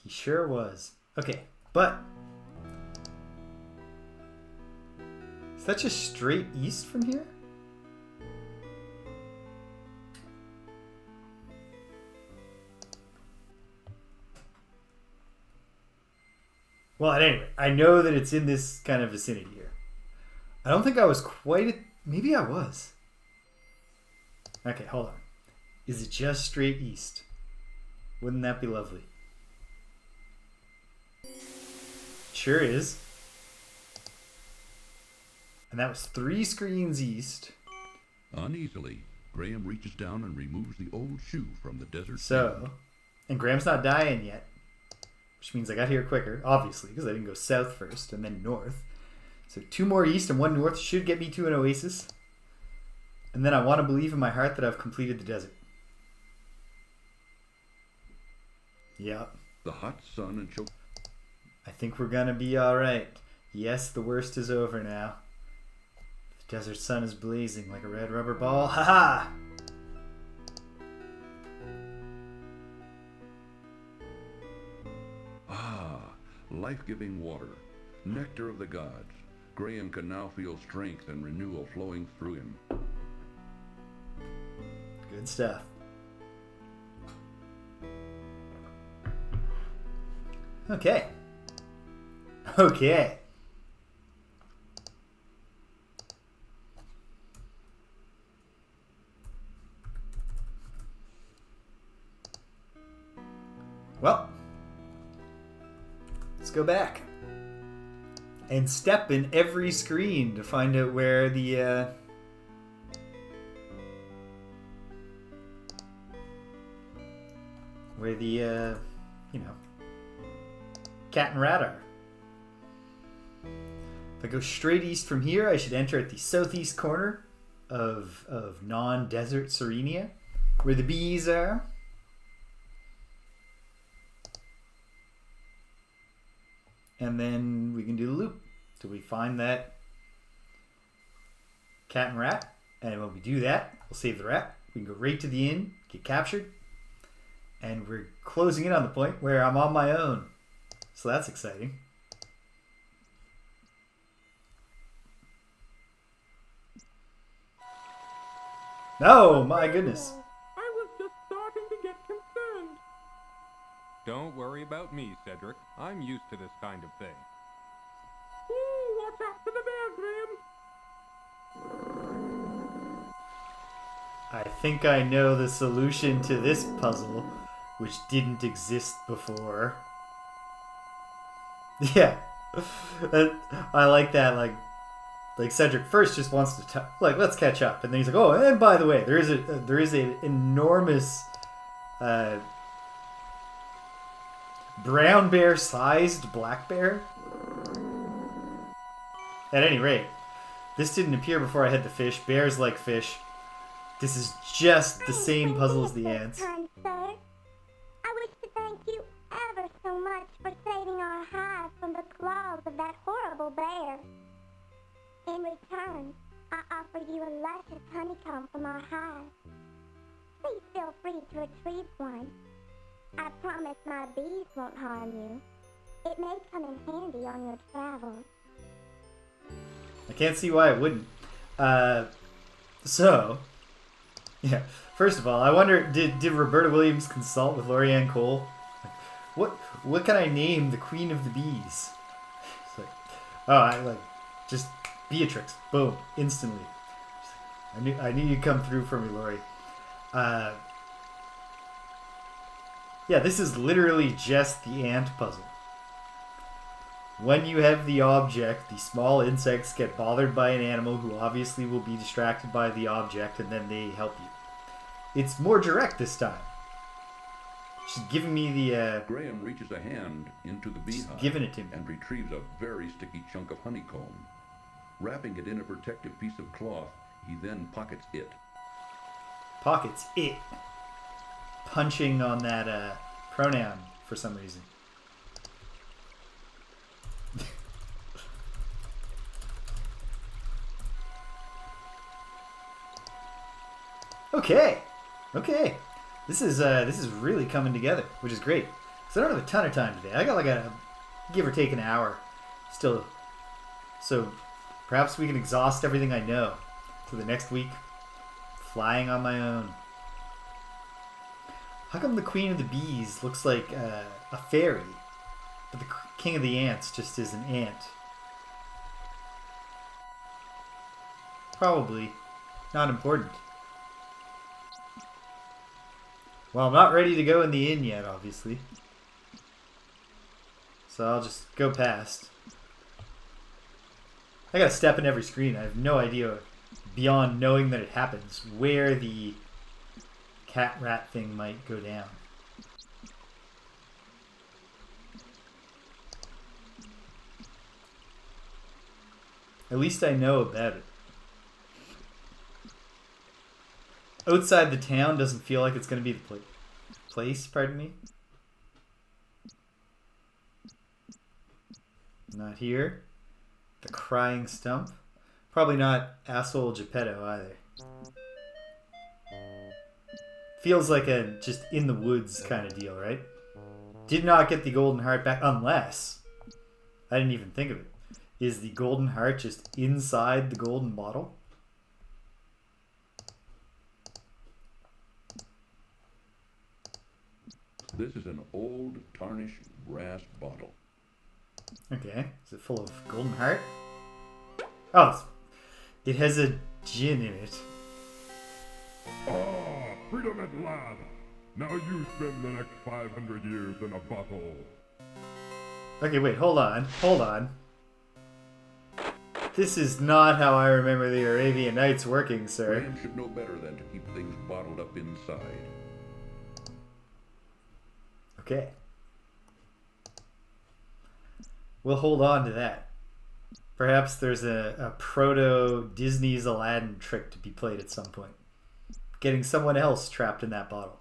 A: He sure was. Okay, but is that just straight east from here? Well, at any rate, I know that it's in this kind of vicinity here. I don't think I was quite at... Maybe I was. Okay, hold on. Is it just straight east? Wouldn't that be lovely? Sure is. And that was 3 screens east.
C: Uneasily, Graham reaches down and removes the old shoe from the desert sand.
A: So, and Graham's not dying yet. Which means I got here quicker, obviously, because I didn't go south first and then north. So 2 more east and 1 north should get me to an oasis. And then I want to believe in my heart that I've completed the desert. Yep.
C: The hot sun and choke.
A: I think we're gonna be alright. Yes, the worst is over now. The desert sun is blazing like a red rubber ball. Ha-ha!
C: Ah, life-giving water, nectar of the gods. Graham can now feel strength and renewal flowing through him.
A: Good stuff. Okay. Okay. Well, let's go back and step in every screen to find out where the you know, cat and rat are. If I go straight east from here, I should enter at the southeast corner of non-desert Serenia, where the bees are. And then we can do the loop till we find that cat and rat. And when we do that, we'll save the rat. We can go right to the inn, get captured. And we're closing in on the point where I'm on my own. So that's exciting. Oh my goodness.
E: I was just starting to get concerned.
G: Don't worry about me, Cedric. I'm used to this kind of thing.
E: Ooh, watch out for the bear, Graham.
A: I think I know the solution to this puzzle, which didn't exist before. Yeah. I like that, like Cedric first just wants to let's catch up, and then he's like, oh, and by the way, there is an enormous brown bear sized black bear. At any rate, this didn't appear before I had the fish. Bears like fish. This is just the same puzzle as the ants.
D: Time, sir. I wish to thank you retrieved one. I promise my bees won't harm you. It may come in handy on your travels.
A: I can't see why it wouldn't. So, yeah. First of all, I wonder, did Roberta Williams consult with Lorianne Cole? What can I name the Queen of the Bees? It's like, just Beatrix. Boom, instantly. I knew you'd come through for me, Lori. Yeah, this is literally just the ant puzzle. When you have the object, the small insects get bothered by an animal who obviously will be distracted by the object, and then they help you. It's more direct this time. She's giving me the...
C: Graham reaches a hand into the beehive
A: giving it to me.
C: and retrieves a very sticky chunk of honeycomb. Wrapping it in a protective piece of cloth, he then pockets it.
A: Pockets it. Punching on that pronoun for some reason. Okay. This is really coming together, which is great. So I don't have a ton of time today. I got like a give or take an hour still. So perhaps we can exhaust everything I know for the next week. Flying on my own. How come the Queen of the Bees looks like a fairy, but the King of the Ants just is an ant? Probably not important. Well, I'm not ready to go in the inn yet, obviously. So I'll just go past. I gotta step in every screen. I have no idea, beyond knowing that it happens, where the cat-rat thing might go down. At least I know about it. Outside the town doesn't feel like it's going to be the place, pardon me. Not here. The crying stump. Probably not asshole Geppetto either. Feels like a just in the woods kind of deal, right? Did not get the golden heart back unless, I didn't even think of it. Is the golden heart just inside the golden bottle?
C: This is an old, tarnished brass bottle.
A: Okay. Is it full of golden heart? Oh, it has a gin in it.
H: Ah, freedom at last! Now you spend the next 500 years in a bottle.
A: Okay, wait, hold on. This is not how I remember the Arabian Nights working, sir.
C: Graham should know better than to keep things bottled up inside.
A: Okay. We'll hold on to that. Perhaps there's a proto-Disney's Aladdin trick to be played at some point. Getting someone else trapped in that bottle.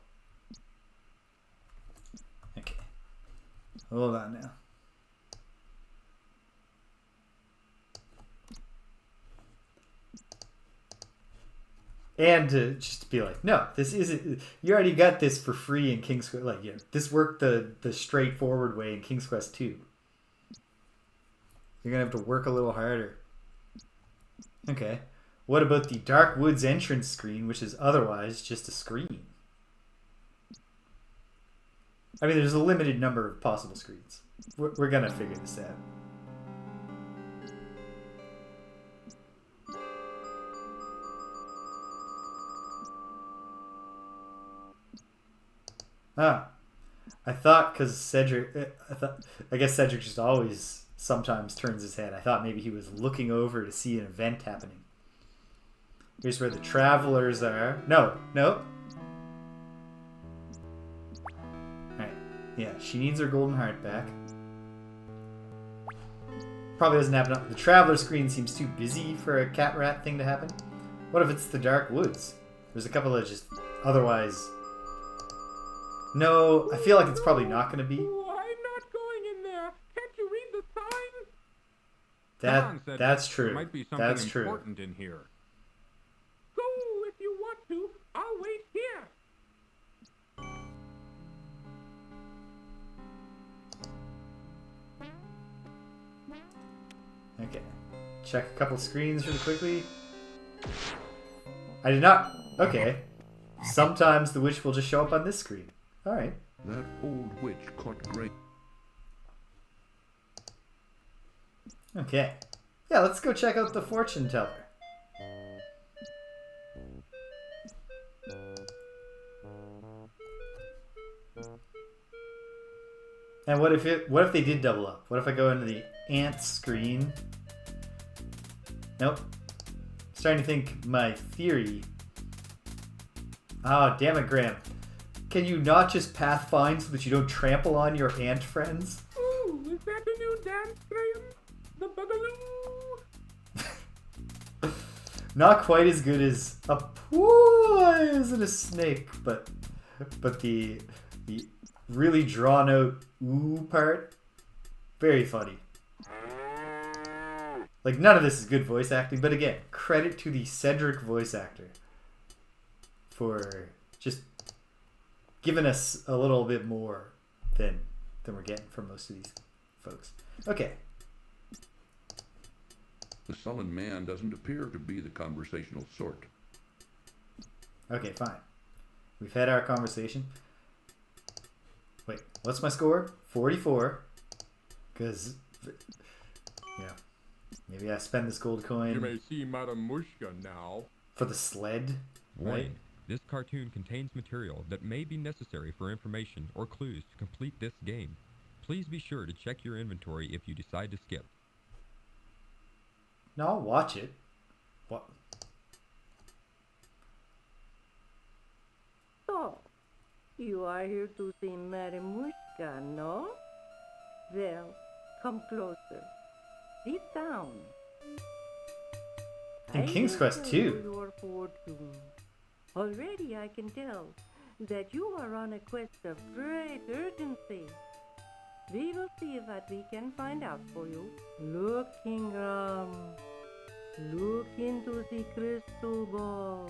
A: Okay. Hold on now. And to just be like, no, this isn't. You already got this for free in King's Quest. Like, yeah, this worked the straightforward way in King's Quest 2. You're gonna have to work a little harder. Okay. What about the Dark Woods entrance screen, which is otherwise just a screen? I mean, there's a limited number of possible screens. We're gonna figure this out. Ah, I thought because Cedric, I guess Cedric just always sometimes turns his head. I thought maybe he was looking over to see an event happening. Here's where the travelers are. No. Alright, yeah, she needs her golden heart back. Probably doesn't happen. The traveler screen seems too busy for a cat rat thing to happen. What if it's the Dark Woods? There's a couple of just otherwise... No, I feel like it's probably not going to be.
E: Oh, I'm not going in there. Can't you read the sign?
G: Come on, Cedric.
A: That's true.
G: There might be something
A: That's true.
G: important in here.
E: Go if you want to. I'll wait here.
A: Okay. Check a couple screens really quickly. I did not... Okay. Sometimes the witch will just show up on this screen. Alright.
C: That old witch caught Gray.
A: Okay. Yeah, let's go check out the fortune teller. And what if they did double up? What if I go into the ant screen? Nope. Starting to think my theory. Oh, damn it, Graham. Can you not just pathfind so that you don't trample on your ant friends?
E: Ooh, is that the new dance, Graham? The boogaloo?
A: Not quite as good as a poison a snake, but the really drawn out ooh part, very funny. Like, none of this is good voice acting, but again, credit to the Cedric voice actor for just giving us a little bit more than we're getting from most of these folks. Okay.
C: The sullen man doesn't appear to be the conversational sort.
A: Okay, fine. We've had our conversation. Wait, what's my score? 44. Because, yeah, maybe I spend this gold coin.
H: You may see Madame Mushka now.
A: For the sled,
B: Warning.
A: right?
B: This cartoon contains material that may be necessary for information or clues to complete this game. Please be sure to check your inventory if you decide to skip.
A: No, I'll watch it. What?
I: So, you are here to see Madame Mushka, no? Well, come closer. Sit down.
A: In King's Quest
I: tell
A: 2.
I: you your fortune. Already I can tell that you are on a quest of great urgency. We will see what we can find out for you. Look, Ingram. Look into the crystal ball.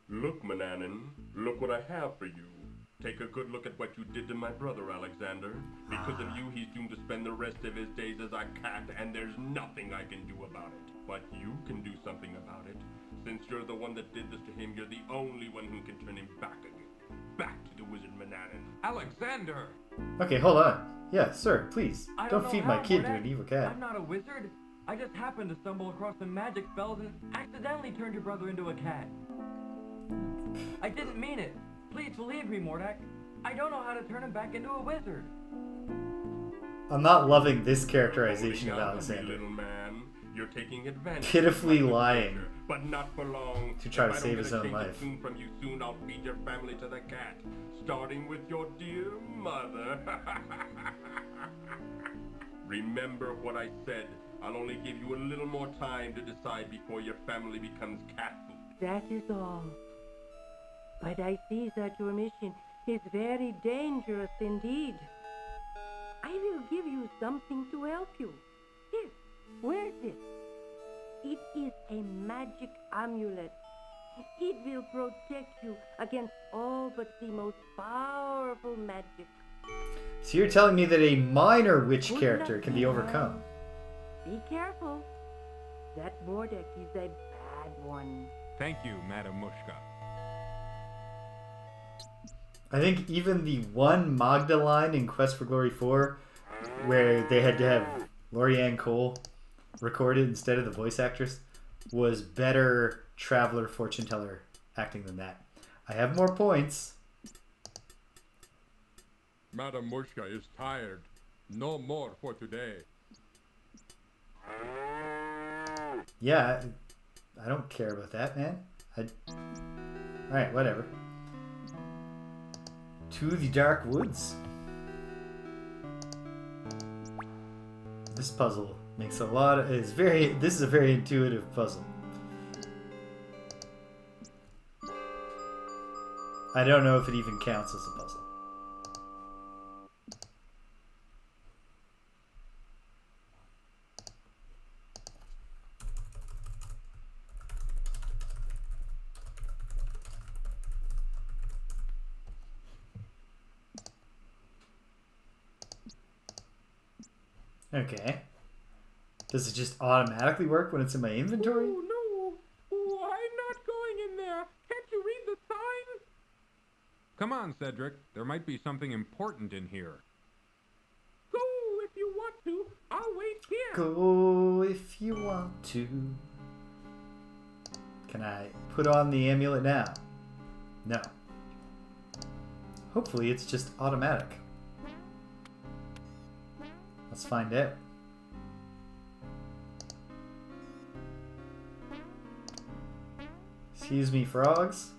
J: Look, Mananan, look what I have for you. Take a good look at what you did to my brother, Alexander. Because of you, he's doomed to spend the rest of his days as a cat, and there's nothing I can do about it. But you can do something about it. Since you're the one that did this to him, you're the only one who can turn him back again. Back to the wizard Mananan.
G: Alexander!
A: Okay, hold on. Yeah, sir, please.
G: I
A: Don't
G: know
A: feed
G: how,
A: my kid to
G: Mordak.
A: an evil cat.
G: I'm not a wizard. I just happened to stumble across some magic spells and accidentally turned your brother into a cat. I didn't mean it. Please believe me, Mordak. I don't know how to turn him back into a wizard.
A: I'm not loving this characterization of
J: Holding out on me,
A: Alexander.
J: little man. You're taking advantage.
A: Pitifully
J: of my
A: lying.
J: pleasure, but not for long.
A: To try to
J: If I
A: save
J: don't
A: his
J: get a
A: own
J: change of
A: life.
J: tune from you soon, I'll feed your family to the cat, starting with your dear mother. Remember what I said. I'll only give you a little more time to decide before your family becomes cat food.
I: That is all. But I see that your mission is very dangerous indeed. I will give you something to help you. Here, wear this. It is a magic amulet. It will protect you against all but the most powerful magic.
A: So you're telling me that a minor witch
I: Good
A: character
I: luck,
A: can be
I: Nina.
A: overcome?
I: Be careful. That Mordek is a bad one.
G: Thank you, Madame Mushka.
A: I think even the one Magda line in Quest for Glory 4, where they had to have Lorianne Cole recorded instead of the voice actress, was better Traveler Fortune Teller acting than that. I have more points.
H: Madame Mushka is tired. No more for today.
A: Yeah, I don't care about that, man. Alright, whatever. To the Dark Woods. This puzzle makes a lot of... this is a very intuitive puzzle. I don't know if it even counts as a puzzle. Okay. Does it just automatically work when it's in my inventory?
E: Oh, no. Oh, I'm not going in there. Can't you read the sign?
B: Come on, Cedric. There might be something important in here.
E: Go if you want to. I'll wait here.
A: Go if you want to. Can I put on the amulet now? No. Hopefully it's just automatic. Let's find out. Excuse me, frogs.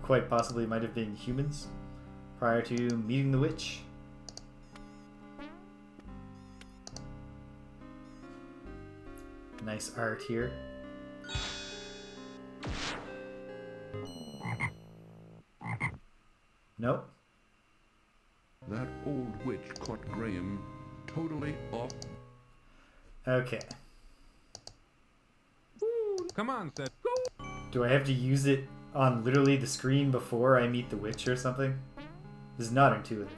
A: Quite possibly might have been humans prior to meeting the witch. Nice art here. Nope.
C: That old witch caught Graham totally off.
A: Okay.
B: Come on, Cedric.
A: Do I have to use it on literally the screen before I meet the witch or something? This is not intuitive.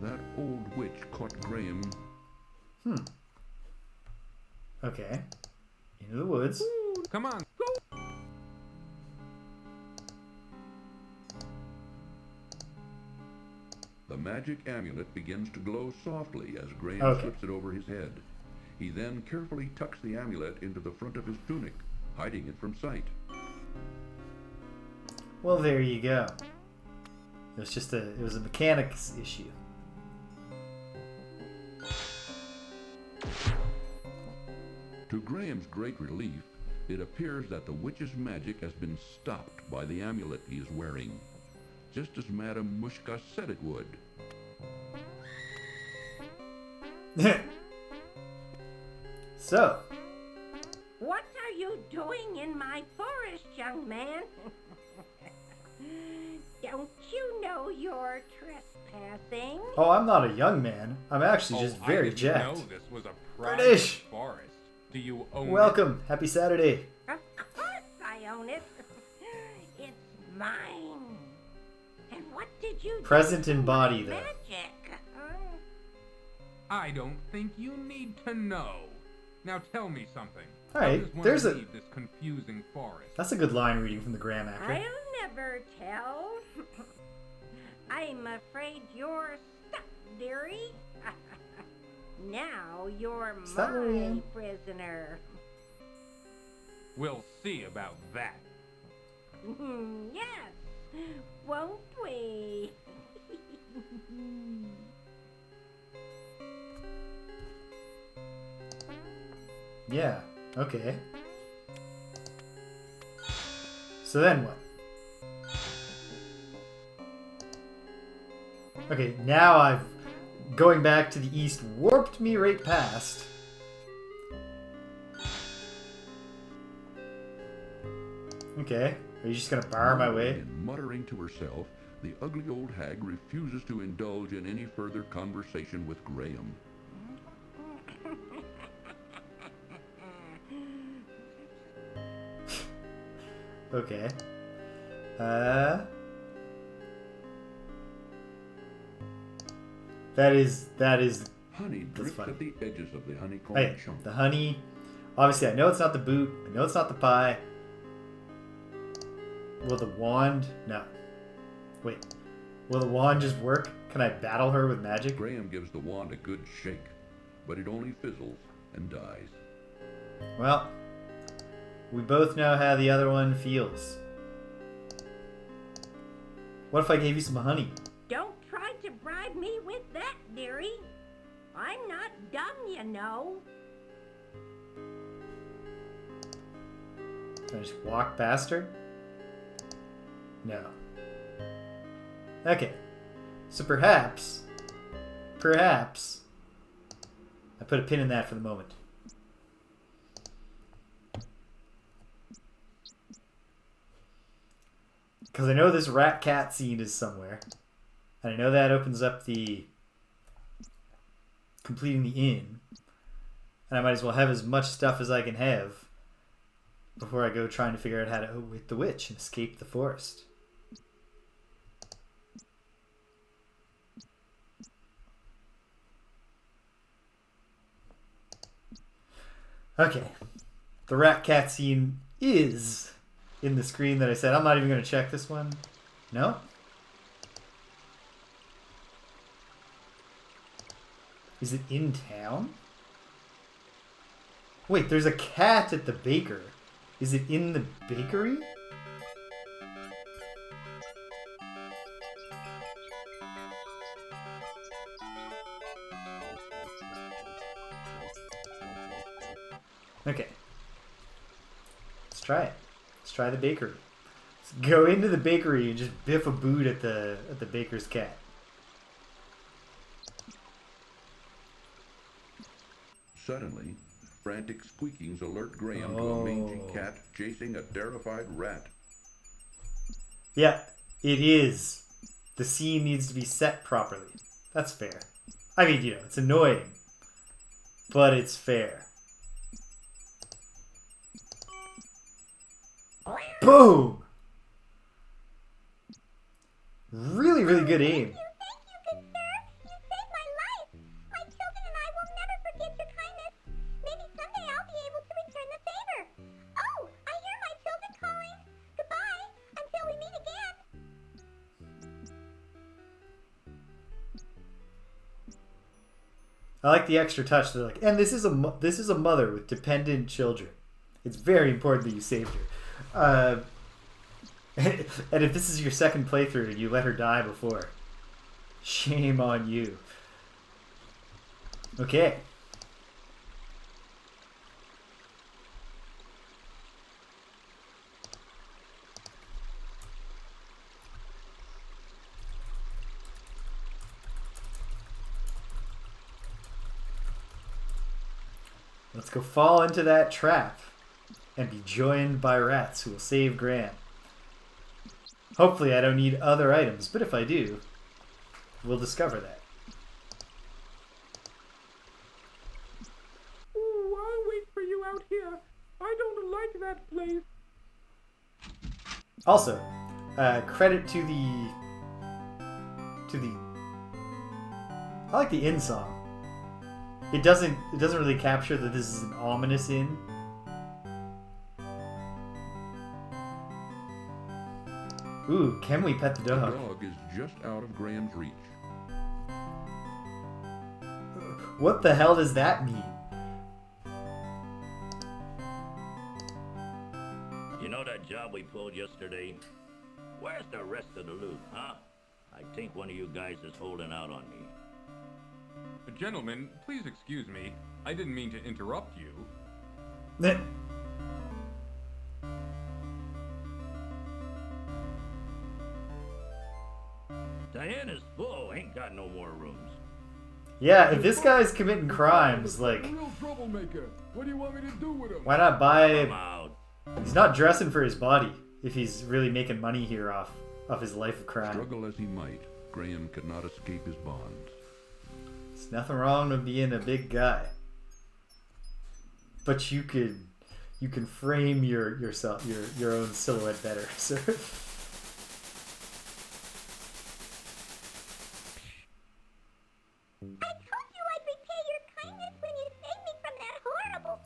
C: That old witch caught Graham.
A: Okay. Into the woods.
B: Come on.
C: The magic amulet begins to glow softly as Graham
A: Okay.
C: slips it over his head. He then carefully tucks the amulet into the front of his tunic, hiding it from sight.
A: Well, there you go. It was a mechanics issue.
C: To Graham's great relief, it appears that the witch's magic has been stopped by the amulet he is wearing, just as Madame Mushka said it would.
A: So,
I: What are you doing in my forest, young man? Don't you know you're trespassing?
A: oh, I'm not a young man. I'm actually just very
B: I didn't
A: jacked.
B: know this was a private
A: British.
B: forest. Do you own
A: Welcome. Happy Saturday.
I: Of course I own it. It's mine. And what did you
A: Present
I: do
A: in
I: to
A: body,
I: my
A: though.
I: magic?
B: I don't think you need to know. Now tell me something.
A: All right,
B: How does one
A: there's a-
B: leave this confusing forest?
A: That's a good line reading from the Graham actor.
I: I'll never tell. I'm afraid you're stuck, dearie. Now you're
A: Is that where I
I: my
A: am?
I: prisoner.
B: We'll see about that.
I: Yes, won't we?
A: Yeah, okay. So then what? Okay, now I've, going back to the east, warped me right past. Okay, are you just gonna bar my way?
C: And muttering to herself, the ugly old hag refuses to indulge in any further conversation with Graham.
A: Okay. That is
C: Honey drips
A: funny.
C: at the edges of the honeycomb
A: Hey,
C: chunk.
A: the honey. Obviously, I know it's not the boot. I know it's not the pie. Will the wand? No. Wait. Will the wand just work? Can I battle her with magic?
C: Graham gives the wand a good shake, but it only fizzles and dies.
A: Well, we both know how the other one feels. What if I gave you some honey?
I: Don't try to bribe me with that, dearie. I'm not dumb, you know.
A: Can I just walk past her? No. Okay. So perhaps, I put a pin in that for the moment. Because I know this rat cat scene is somewhere. And I know that opens up the completing the inn. And I might as well have as much stuff as I can have before I go trying to figure out how to outwit the witch and escape the forest. Okay. The rat cat scene is in the screen that I said. I'm not even going to check this one. No? Is it in town? Wait, there's a cat at the baker. Is it in the bakery? Okay. Let's try it. Let's try the bakery. Let's go into the bakery and just biff a boot at the baker's cat.
C: Suddenly, frantic squeakings alert Graham to a mangy cat chasing a terrified rat.
A: Yeah, it is. The scene needs to be set properly. That's fair. I mean, you know, it's annoying, but it's fair. Boom! Really, really good aim. I like the extra touch. They're like, and this is a mother with dependent children. It's very important that you saved her. And if this is your second playthrough and you let her die before, shame on you. Okay. Let's go fall into that trap and be joined by rats who will save Graham. Hopefully I don't need other items, but if I do, we'll discover that.
E: Ooh, I'll wait for you out here. I don't like that place.
A: Also, credit to the I like the inn song. It doesn't really capture that this is an ominous inn. Ooh, can we pet the dog?
C: The dog is just out of Graham's reach.
A: What the hell does that mean?
K: You know that job we pulled yesterday? Where's the rest of the loot, huh? I think one of you guys is holding out on me.
B: Gentlemen, please excuse me. I didn't mean to interrupt you.
K: Diana's full, ain't got no more rooms.
A: Yeah, if this guy's committing crimes, like,
H: Real troublemaker. What do you want me to do with him?
A: why not buy?
K: I'm out.
A: He's not dressing for his body if he's really making money here off his life of crime.
C: Struggle as he might, Graham could not escape his bonds.
A: There's nothing wrong with being a big guy, but you can frame yourself your own silhouette better. So.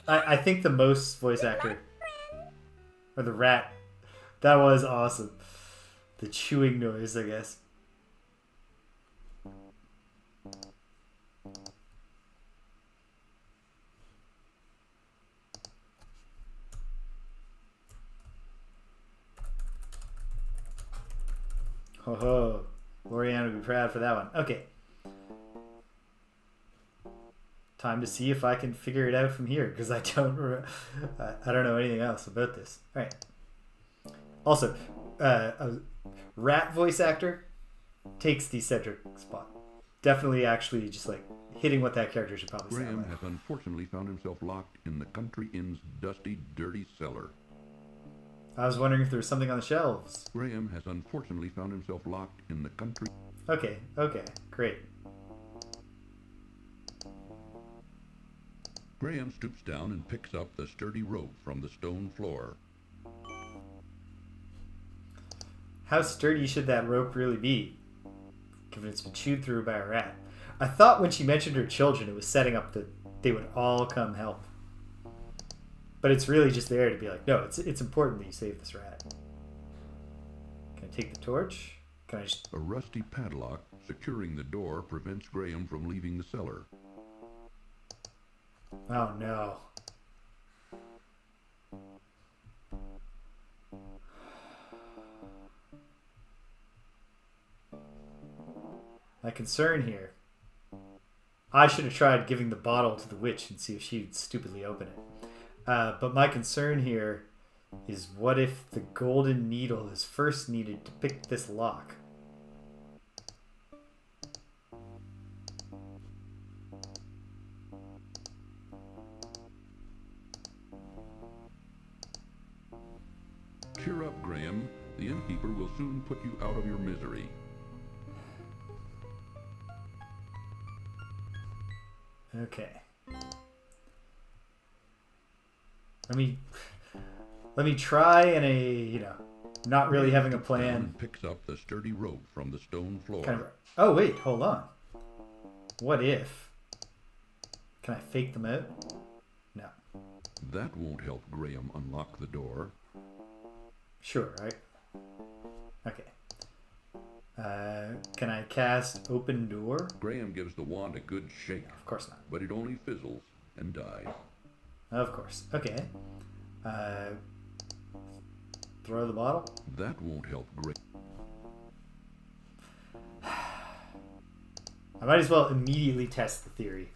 A: I think the most voice actor, or the rat, that was awesome. The chewing noise, I guess. Ho ho. Lorianne would be proud for that one. Okay. Time to see if I can figure it out from here, because I don't know anything else about this. All right. Also, a rat voice actor takes the Cedric spot. Definitely, actually, just like hitting what that character should probably sound
C: Graham
A: like.
C: has unfortunately found himself locked in the country inn's dusty, dirty cellar.
A: I was wondering if there was something on the shelves.
C: Graham has unfortunately found himself locked in the country.
A: Okay, great.
C: Graham stoops down and picks up the sturdy rope from the stone floor.
A: How sturdy should that rope really be, given it's been chewed through by a rat? I thought when she mentioned her children, it was setting up that they would all come help. But it's really just there to be like, no, it's important that you save this rat. Can I take the torch? Can I just...
C: A rusty padlock securing the door prevents Graham from leaving the cellar.
A: Oh no. My concern here. I should have tried giving the bottle to the witch and see if she'd stupidly open it. But my concern here is what if the golden needle is first needed to pick this lock?
C: Cheer up, Graham. The innkeeper will soon put you out of your misery.
A: Okay. Let me try and not really having a plan.
C: Picks up the sturdy rope from the stone floor.
A: Oh wait, hold on. What if? Can I fake them out? No.
C: That won't help Graham unlock the door.
A: Sure, right? Okay. Can I cast Open Door?
C: Graham gives the wand a good shake.
A: Of course not.
C: But it only fizzles and dies.
A: Of course. Okay. Throw the bottle?
C: That won't help Graham.
A: I might as well immediately test the theory.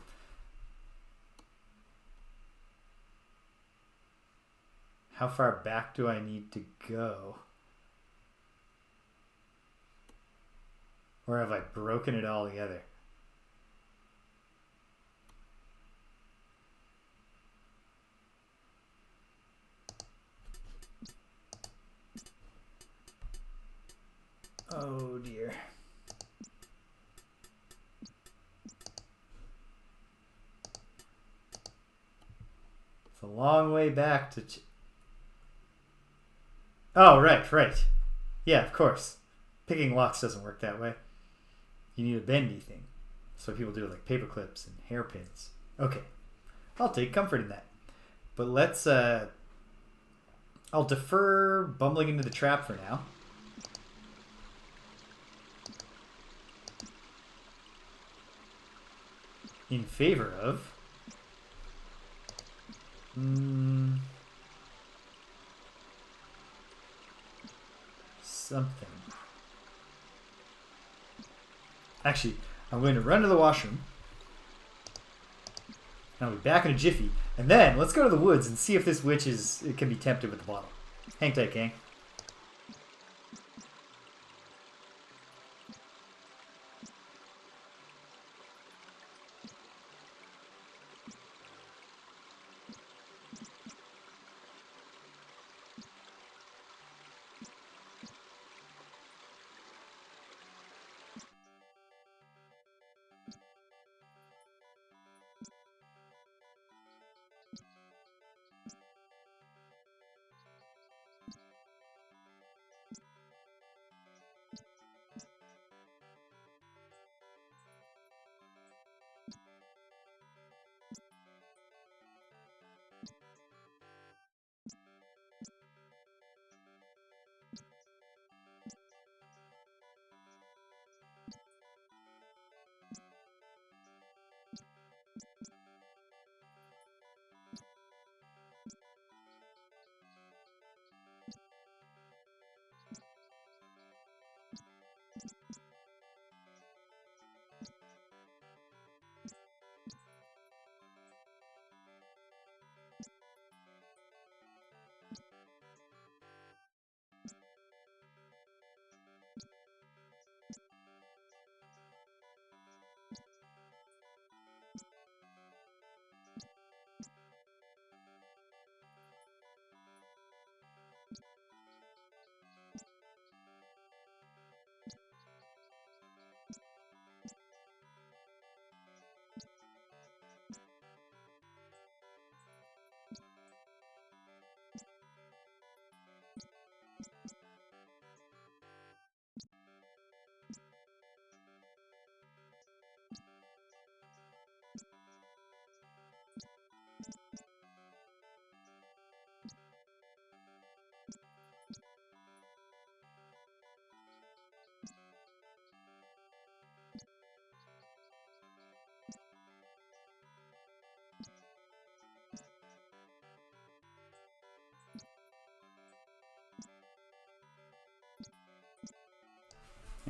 A: How far back do I need to go? Or have I broken it all together? Oh dear. It's a long way back to... Oh, right. Yeah, of course. Picking locks doesn't work that way. You need a bendy thing. So people do like paper clips and hairpins. Okay. I'll take comfort in that. But let's... I'll defer bumbling into the trap for now. In favor of... something. Actually, I'm going to run to the washroom. And I'll be back in a jiffy. And then, let's go to the woods and see if this witch can be tempted with the bottle. Hang tight, gang.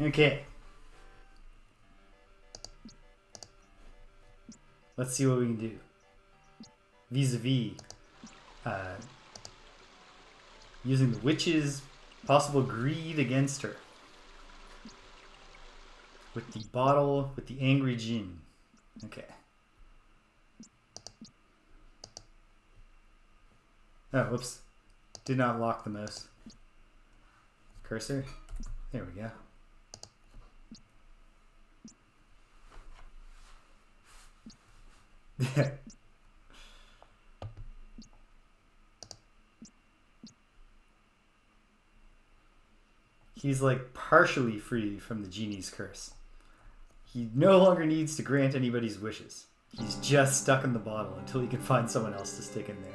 A: Okay. Let's see what we can do. Vis-a-vis. Using the witch's possible greed against her. With the bottle, with the angry djinn. Okay. Oh, whoops. Did not lock the mouse. Cursor. There we go. He's like partially free from the genie's curse. He no longer needs to grant anybody's wishes. He's just stuck in the bottle until he can find someone else to stick in there.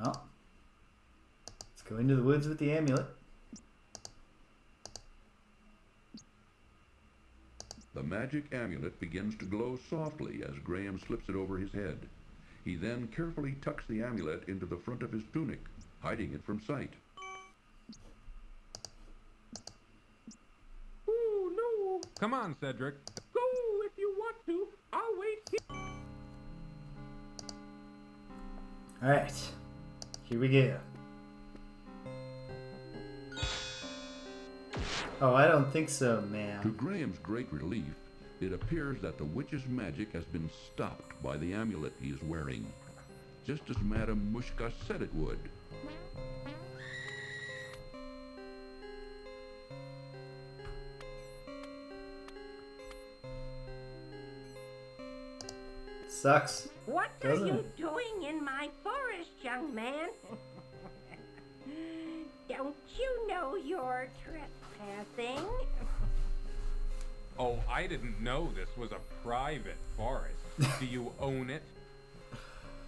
A: Well, let's go into the woods with the amulet.
C: The magic amulet begins to glow softly as Graham slips it over his head. He then carefully tucks the amulet into the front of his tunic, hiding it from sight.
E: Oh, no.
B: Come on, Cedric.
E: Go if you want to. I'll wait here.
A: Alright. Here we go. Oh, I don't think so,
C: To
A: ma'am.
C: Graham's great relief, it appears that the witch's magic has been stopped by the amulet he is wearing, just as Madame Mushka said it would.
A: Sucks.
I: What
A: Doesn't
I: are you
A: it?
I: doing in my forest, young man? Don't you know you're trespassing?
B: Oh, I didn't know this was a private forest. Do you own it?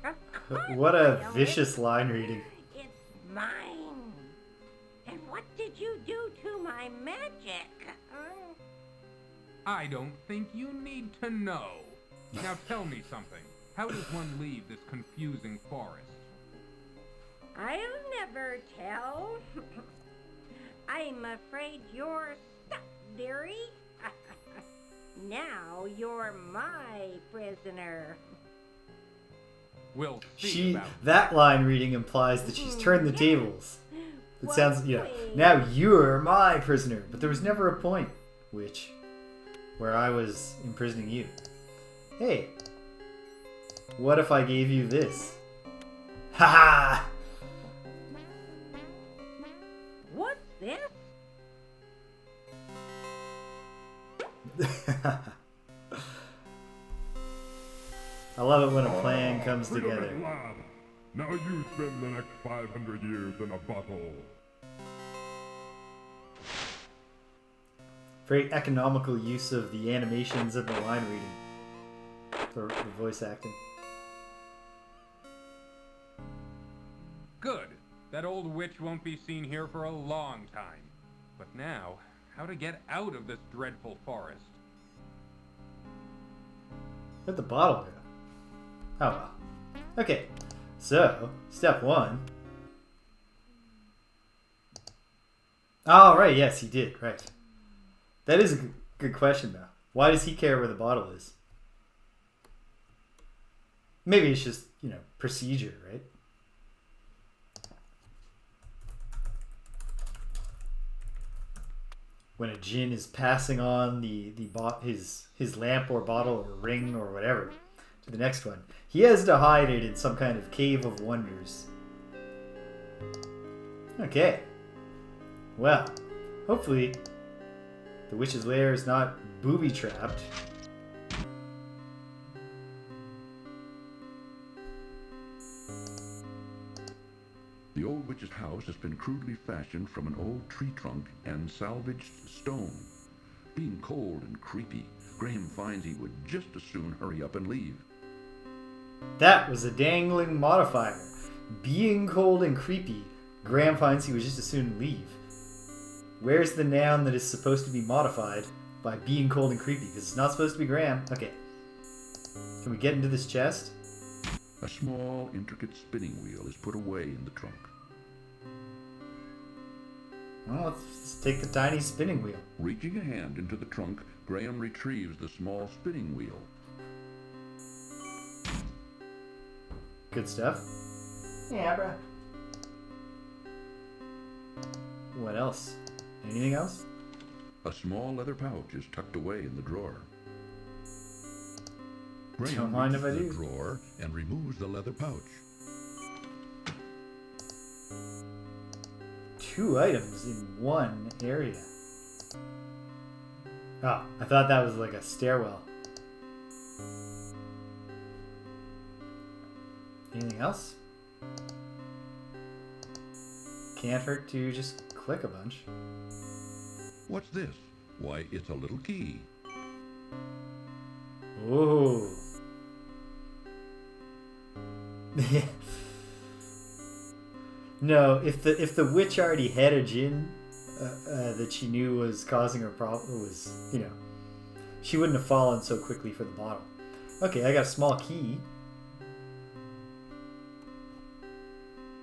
I: Of course
A: What a
I: I own
A: vicious line reading.
I: It's mine. And what did you do to my magic? Huh?
B: I don't think you need to know. Now tell me something. How does one leave this confusing forest?
I: I'll never tell. I'm afraid you're stuck, dearie. Now you're my prisoner.
B: We'll see about
A: That line reading implies that she's turned the tables. It
I: What
A: sounds, now you're my prisoner. But there was never a point, where I was imprisoning you. Hey, what if I gave you this? Ha ha!
I: What's this?
A: I love it when a plan comes
H: Freedom
A: together.
H: at last. Now you spend the next 500 years in a bottle.
A: Very economical use of the animations and the line reading. For the voice acting.
B: Good. That old witch won't be seen here for a long time. But now, how to get out of this dreadful forest?
A: Where'd the bottle go? Oh well. Okay, so, step one. Oh, right, yes, he did, right. That is a good question, though. Why does he care where the bottle is? Maybe it's just, procedure, right? When a djinn is passing on his lamp or bottle or ring or whatever to the next one, he has to hide it in some kind of cave of wonders. Okay. Well, hopefully the witch's lair is not booby-trapped.
C: The old witch's house has been crudely fashioned from an old tree trunk and salvaged stone. Being cold and creepy, Graham finds he would just as soon hurry up and leave.
A: That was a dangling modifier. Being cold and creepy, Graham finds he would just as soon leave. Where's the noun that is supposed to be modified by being cold and creepy? Because it's not supposed to be Graham. Okay. Can we get into this chest?
C: A small, intricate spinning wheel is put away in the trunk.
A: Well, let's take the tiny spinning wheel.
C: Reaching a hand into the trunk, Graham retrieves the small spinning wheel.
A: Good stuff. Yeah, bro. What else? Anything else?
C: A small leather pouch is tucked away in the drawer.
A: Don't
C: Graham
A: mind if I
C: reaches
A: do.
C: the drawer and removes the leather pouch.
A: 2 items in one area. Oh, I thought that was like a stairwell. Anything else? Can't hurt to just click a bunch.
C: What's this? Why, it's a little key.
A: Ooh. No, if the witch already had a djinn that she knew was causing her problem, she wouldn't have fallen so quickly for the bottle. Okay, I got a small key.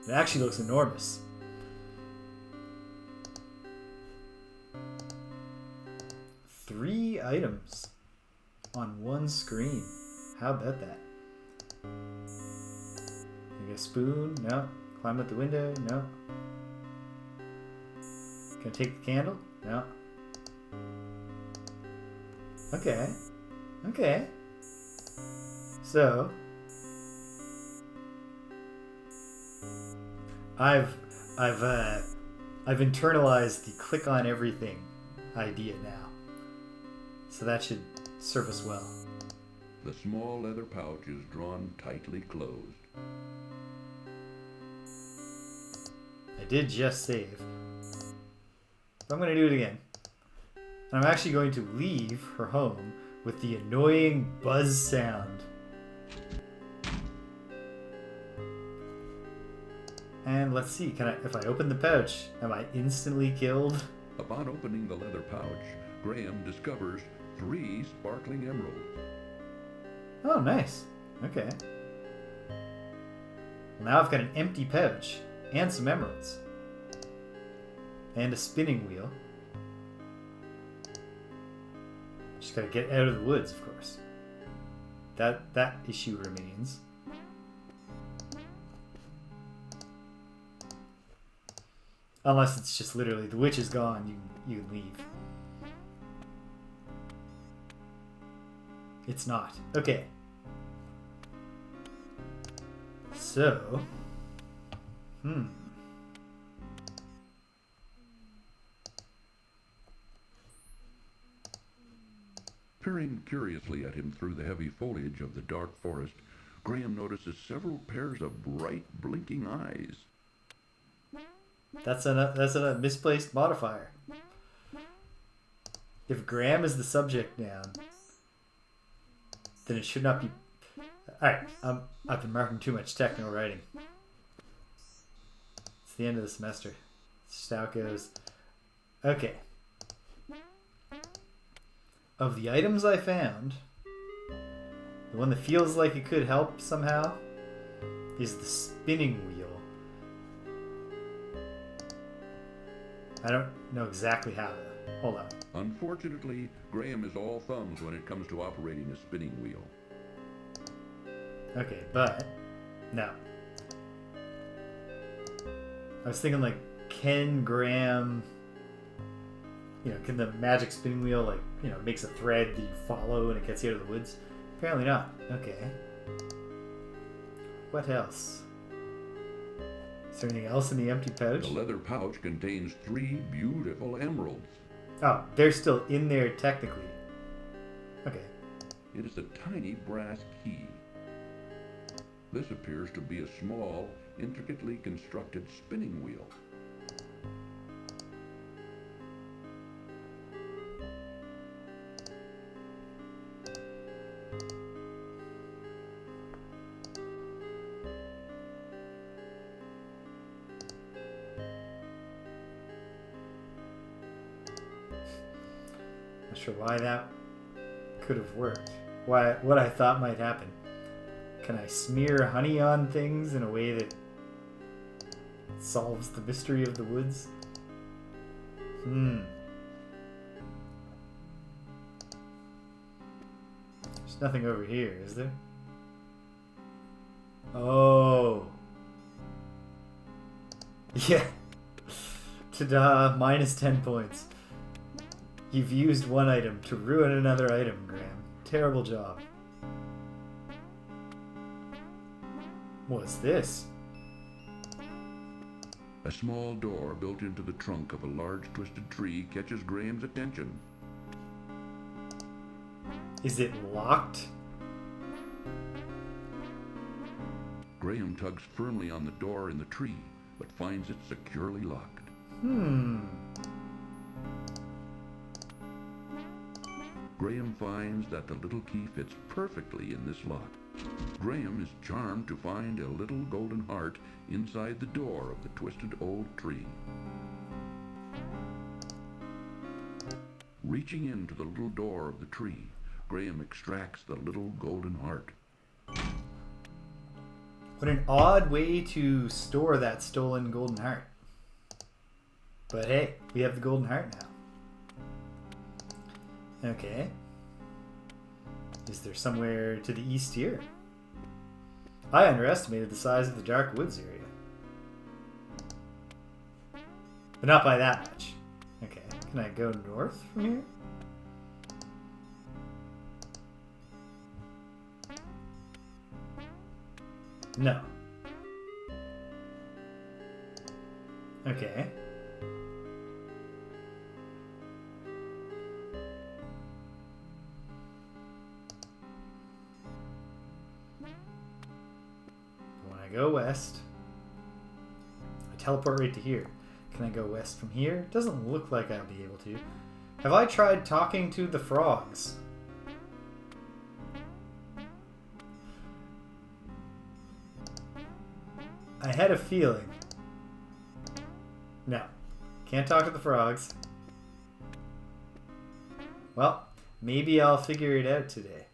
A: It actually looks enormous. Three items on one screen. How about that? Like a spoon? No. Climb out the window? No. Can I take the candle? No. Okay. Okay. So I've internalized the click on everything idea now. So that should serve us well.
C: The small leather pouch is drawn tightly closed.
A: I did just save. But I'm going to do it again. And I'm actually going to leave her home with the annoying buzz sound. And let's see, if I open the pouch, am I instantly killed?
C: Upon opening the leather pouch, Graham discovers 3 sparkling emeralds.
A: Oh, nice. Okay. Now I've got an empty pouch and some emeralds. And a spinning wheel. Just gotta get out of the woods, of course. That issue remains. Unless it's just literally the witch is gone, you can leave. It's not. Okay. So,
C: Peering curiously at him through the heavy foliage of the dark forest, Graham notices several pairs of bright, blinking eyes.
A: That's a misplaced modifier. If Graham is the subject noun, then it should not be. Alright, I've been marking too much techno writing. It's the end of the semester. It's just how it goes. Okay. Of the items I found, the one that feels like it could help somehow is the spinning wheel. I don't know exactly how. Hold on.
C: Unfortunately, Graham is all thumbs when it comes to operating a spinning wheel.
A: Okay, but no. I was thinking like, can Graham, can the magic spinning wheel makes a thread that you follow and it gets you out of the woods? Apparently not. Okay. What else? Is there anything else in the empty pouch?
C: The leather pouch contains 3 beautiful emeralds.
A: Oh, they're still in there technically. Okay.
C: It is a tiny brass key. This appears to be a small, intricately constructed spinning wheel.
A: Not sure why that could have worked. what I thought might happen. Can I smear honey on things in a way that solves the mystery of the woods? There's nothing over here, is there? Oh. Yeah. Ta-da, minus 10 points. You've used one item to ruin another item, Graham. Terrible job. What's this?
C: A small door built into the trunk of a large twisted tree catches Graham's attention.
A: Is it locked?
C: Graham tugs firmly on the door in the tree, but finds it securely locked. Graham finds that the little key fits perfectly in this lock. Graham is charmed to find a little golden heart inside the door of the twisted old tree. Reaching into the little door of the tree, Graham extracts the little golden heart.
A: What an odd way to store that stolen golden heart. But hey, we have the golden heart now. Okay. Is there somewhere to the east here? I underestimated the size of the dark woods area. But not by that much. Okay, can I go north from here? No. Okay. When I go west, I teleport right to here. Can I go west from here? Doesn't look like I'll be able to. Have I tried talking to the frogs? I had a feeling. No. Can't talk to the frogs. Well, maybe I'll figure it out today.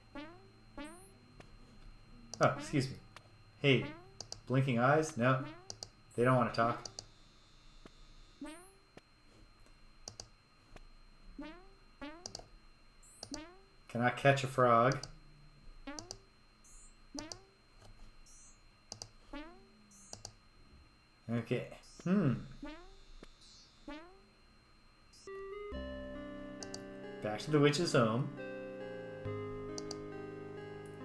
A: Oh, excuse me. Hey, blinking eyes? No. They don't want to talk. Can I catch a frog? Okay. Back to the witch's home.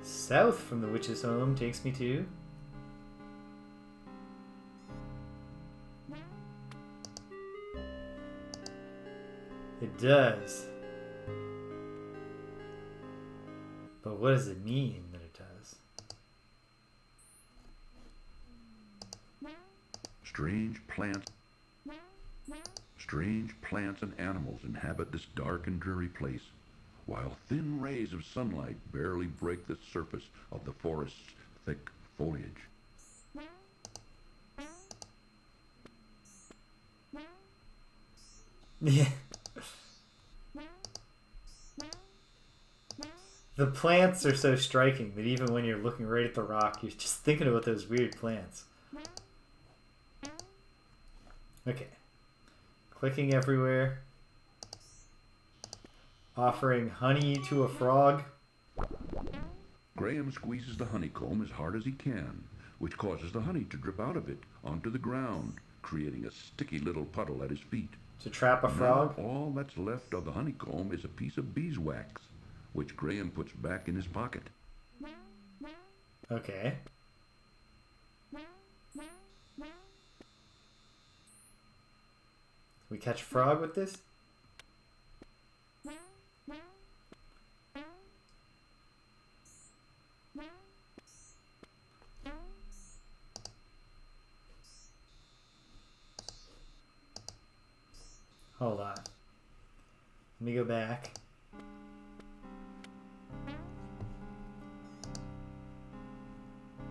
A: South from the witch's home takes me to... It does. But what does it mean that it does?
C: Strange plants and animals inhabit this dark and dreary place, while thin rays of sunlight barely break the surface of the forest's thick foliage.
A: Yeah. The plants are so striking that even when you're looking right at the rock, you're just thinking about those weird plants. Okay. Clicking everywhere. Offering honey to a frog.
C: Graham squeezes the honeycomb as hard as he can, which causes the honey to drip out of it onto the ground, creating a sticky little puddle at his feet.
A: To trap a frog?
C: Now, all that's left of the honeycomb is a piece of beeswax, which Graham puts back in his pocket.
A: Okay. Can we catch a frog with this? Hold on. Let me go back.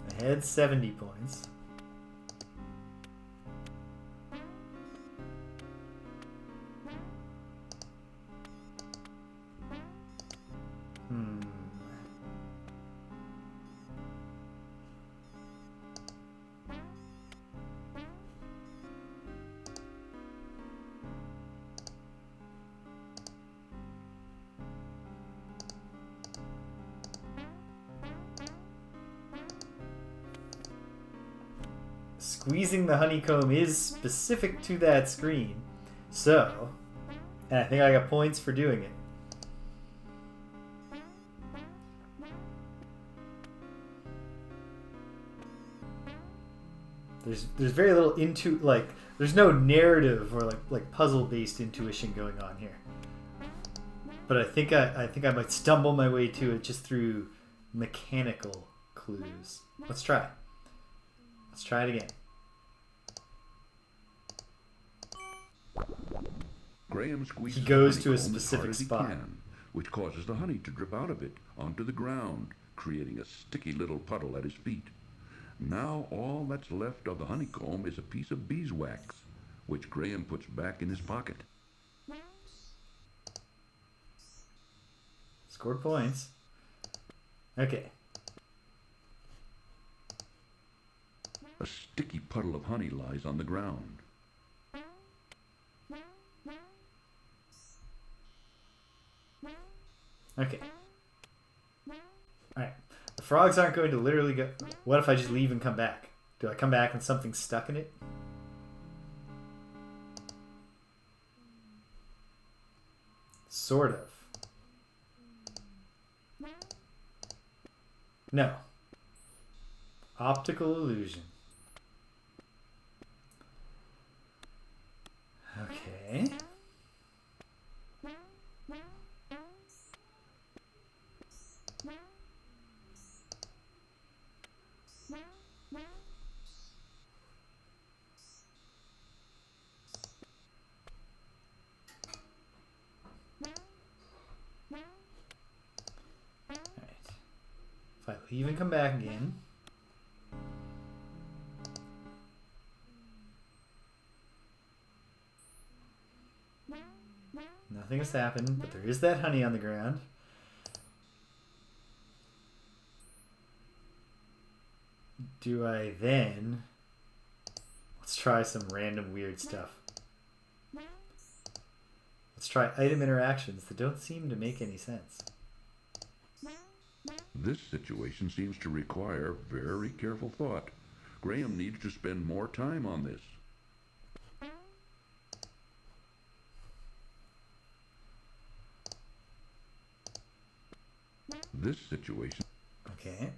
A: I had 70 points. squeezing the honeycomb is specific to that screen. So, and I think I got points for doing it. There's very little there's no narrative or like puzzle based intuition going on here. But I think I might stumble my way to it just through mechanical clues. Let's try. Let's try it again.
C: Graham squeezes
A: He goes
C: the
A: to a
C: honeycomb as hard
A: specific
C: as he
A: spot.
C: can, which causes the honey to drip out of it onto the ground, creating a sticky little puddle at his feet. Now all that's left of the honeycomb is a piece of beeswax, which Graham puts back in his pocket.
A: Scored points. Okay.
C: A sticky puddle of honey lies on the ground.
A: Okay. Alright. The frogs aren't going to literally go... What if I just leave and come back? Do I come back and something's stuck in it? Sort of. No. Optical illusion. Okay. If I leave and come back again. Nothing has happened, but there is that honey on the ground. Do I then... Let's try some random weird stuff. Let's try item interactions that don't seem to make any sense.
C: This situation seems to require very careful thought. Graham needs to spend more time on this. This situation...
A: Okay.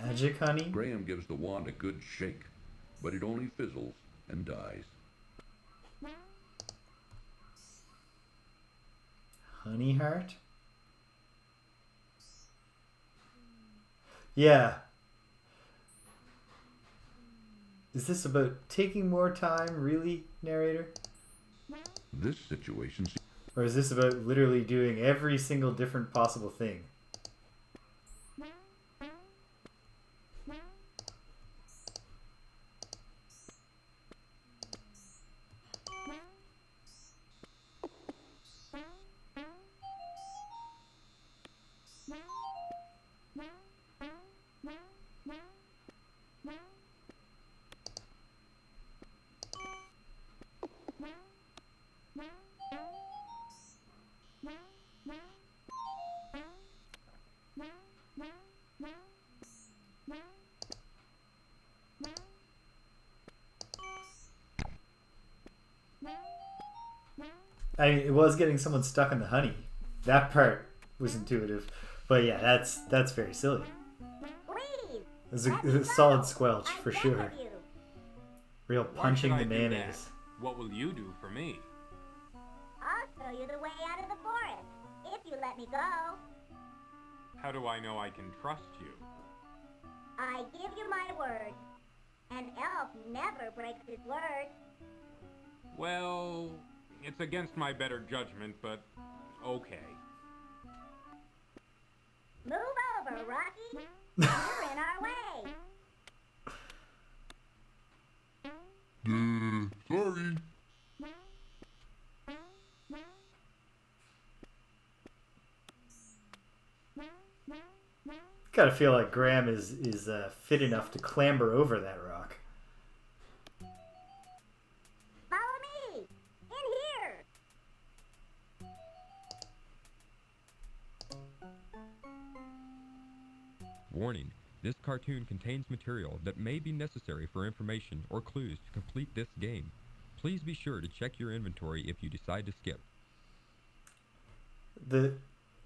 A: Magic honey.
C: Graham gives the wand a good shake, but it only fizzles and dies.
A: Honey heart? Yeah. Is this about taking more time, really, narrator?
C: This situation...
A: Or is this about literally doing every single different possible thing? I mean, it was getting someone stuck in the honey. That part was intuitive. But yeah, that's very silly. It's a solid squelch for sure. Real punching the mayonnaise.
L: What will you do for me?
D: I'll show you the way out of the forest, if you let me go.
L: How do I know I can trust you?
D: I give you my word. An elf never breaks his word.
L: Well, it's against my better judgment, but okay.
D: Move over, Rocky. You're in our way.
H: Sorry.
A: Gotta feel like Graham is fit enough to clamber over that rock.
D: Follow me. In here.
B: Warning. This cartoon contains material that may be necessary for information or clues to complete this game. Please be sure to check your inventory if you decide to skip.
A: The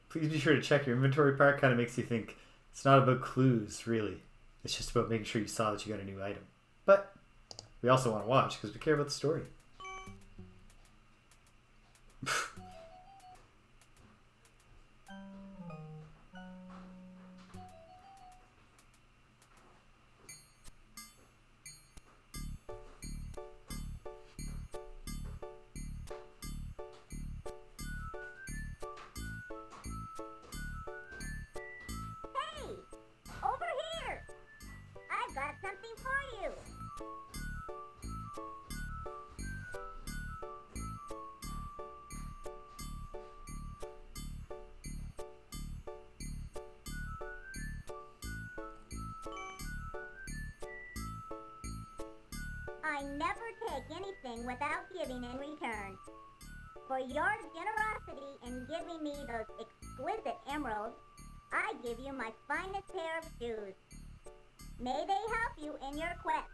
A: please be sure to check your inventory part kind of makes you think it's not about clues, really. It's just about making sure you saw that you got a new item. But we also want to watch because we care about the story.
D: Hey! Over here! I've got something for you! I never take anything without giving in return. For your generosity in giving me those exquisite emeralds, I give you my finest pair of shoes. May they help you in your quest.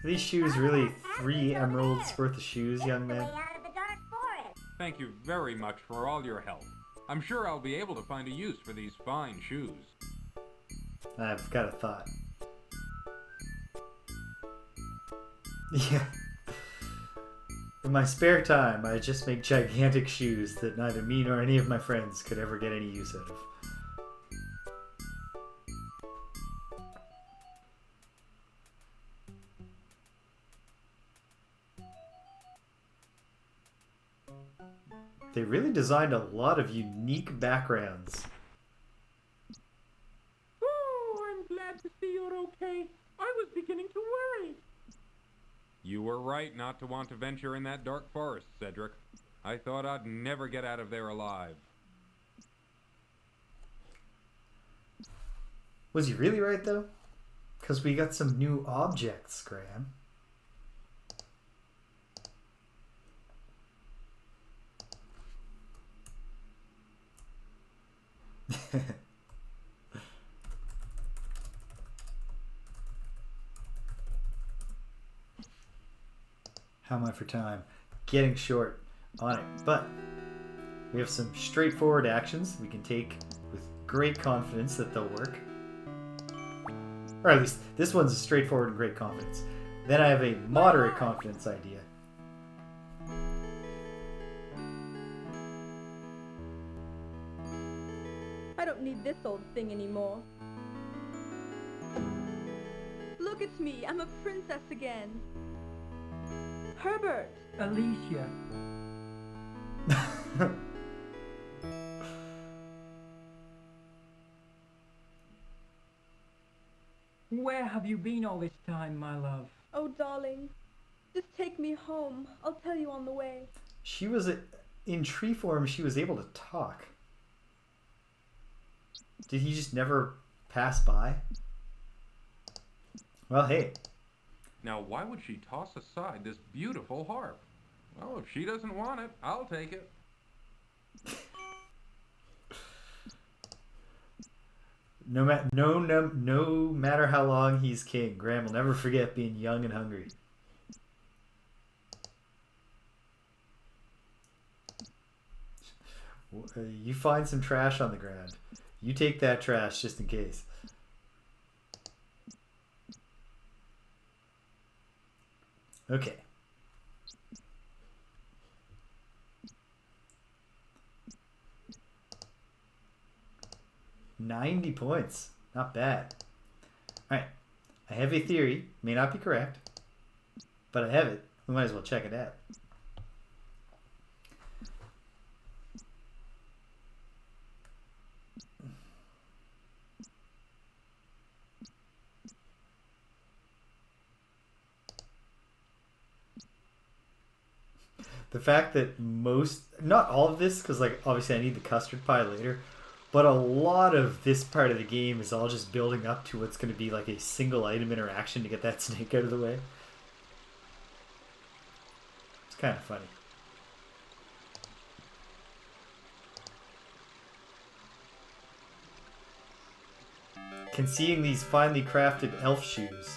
A: Are these shoes really 3 emeralds worth of shoes, young man?
D: Out of the dark forest.
L: Thank you very much for all your help. I'm sure I'll be able to find a use for these fine shoes.
A: I've got a thought. Yeah. In my spare time, I just make gigantic shoes that neither me nor any of my friends could ever get any use out of. They really designed a lot of unique backgrounds.
E: Oh, I'm glad to see you're okay. I was beginning to worry.
L: You were right not to want to venture in that dark forest, Cedric. I thought I'd never get out of there alive.
A: Was he really right, though? Because we got some new objects, Graham. How am I for time? Getting short on it. But we have some straightforward actions we can take with great confidence that they'll work. Or at least this one's straightforward and great confidence. Then I have a moderate confidence idea.
M: I don't need this old thing anymore. Look at me, I'm a princess again. Herbert!
F: Alicia. Where have you been all this time, my love?
M: Oh, darling, just take me home. I'll tell you on the way.
A: She was in tree form. She was able to talk. Did he just never pass by? Well, hey.
L: Now, why would she toss aside this beautiful harp? Well, if she doesn't want it, I'll take it.
A: No matter how long he's king, Graham will never forget being young and hungry. You find some trash on the ground. You take that trash just in case. Okay. $90 points. Not bad. Alright. I have a theory. May not be correct. But I have it. We might as well check it out. The fact that not all of this, because like obviously I need the custard pie later, but a lot of this part of the game is all just building up to what's going to be like a single item interaction to get that snake out of the way. It's kind of funny. Can seeing these finely crafted elf shoes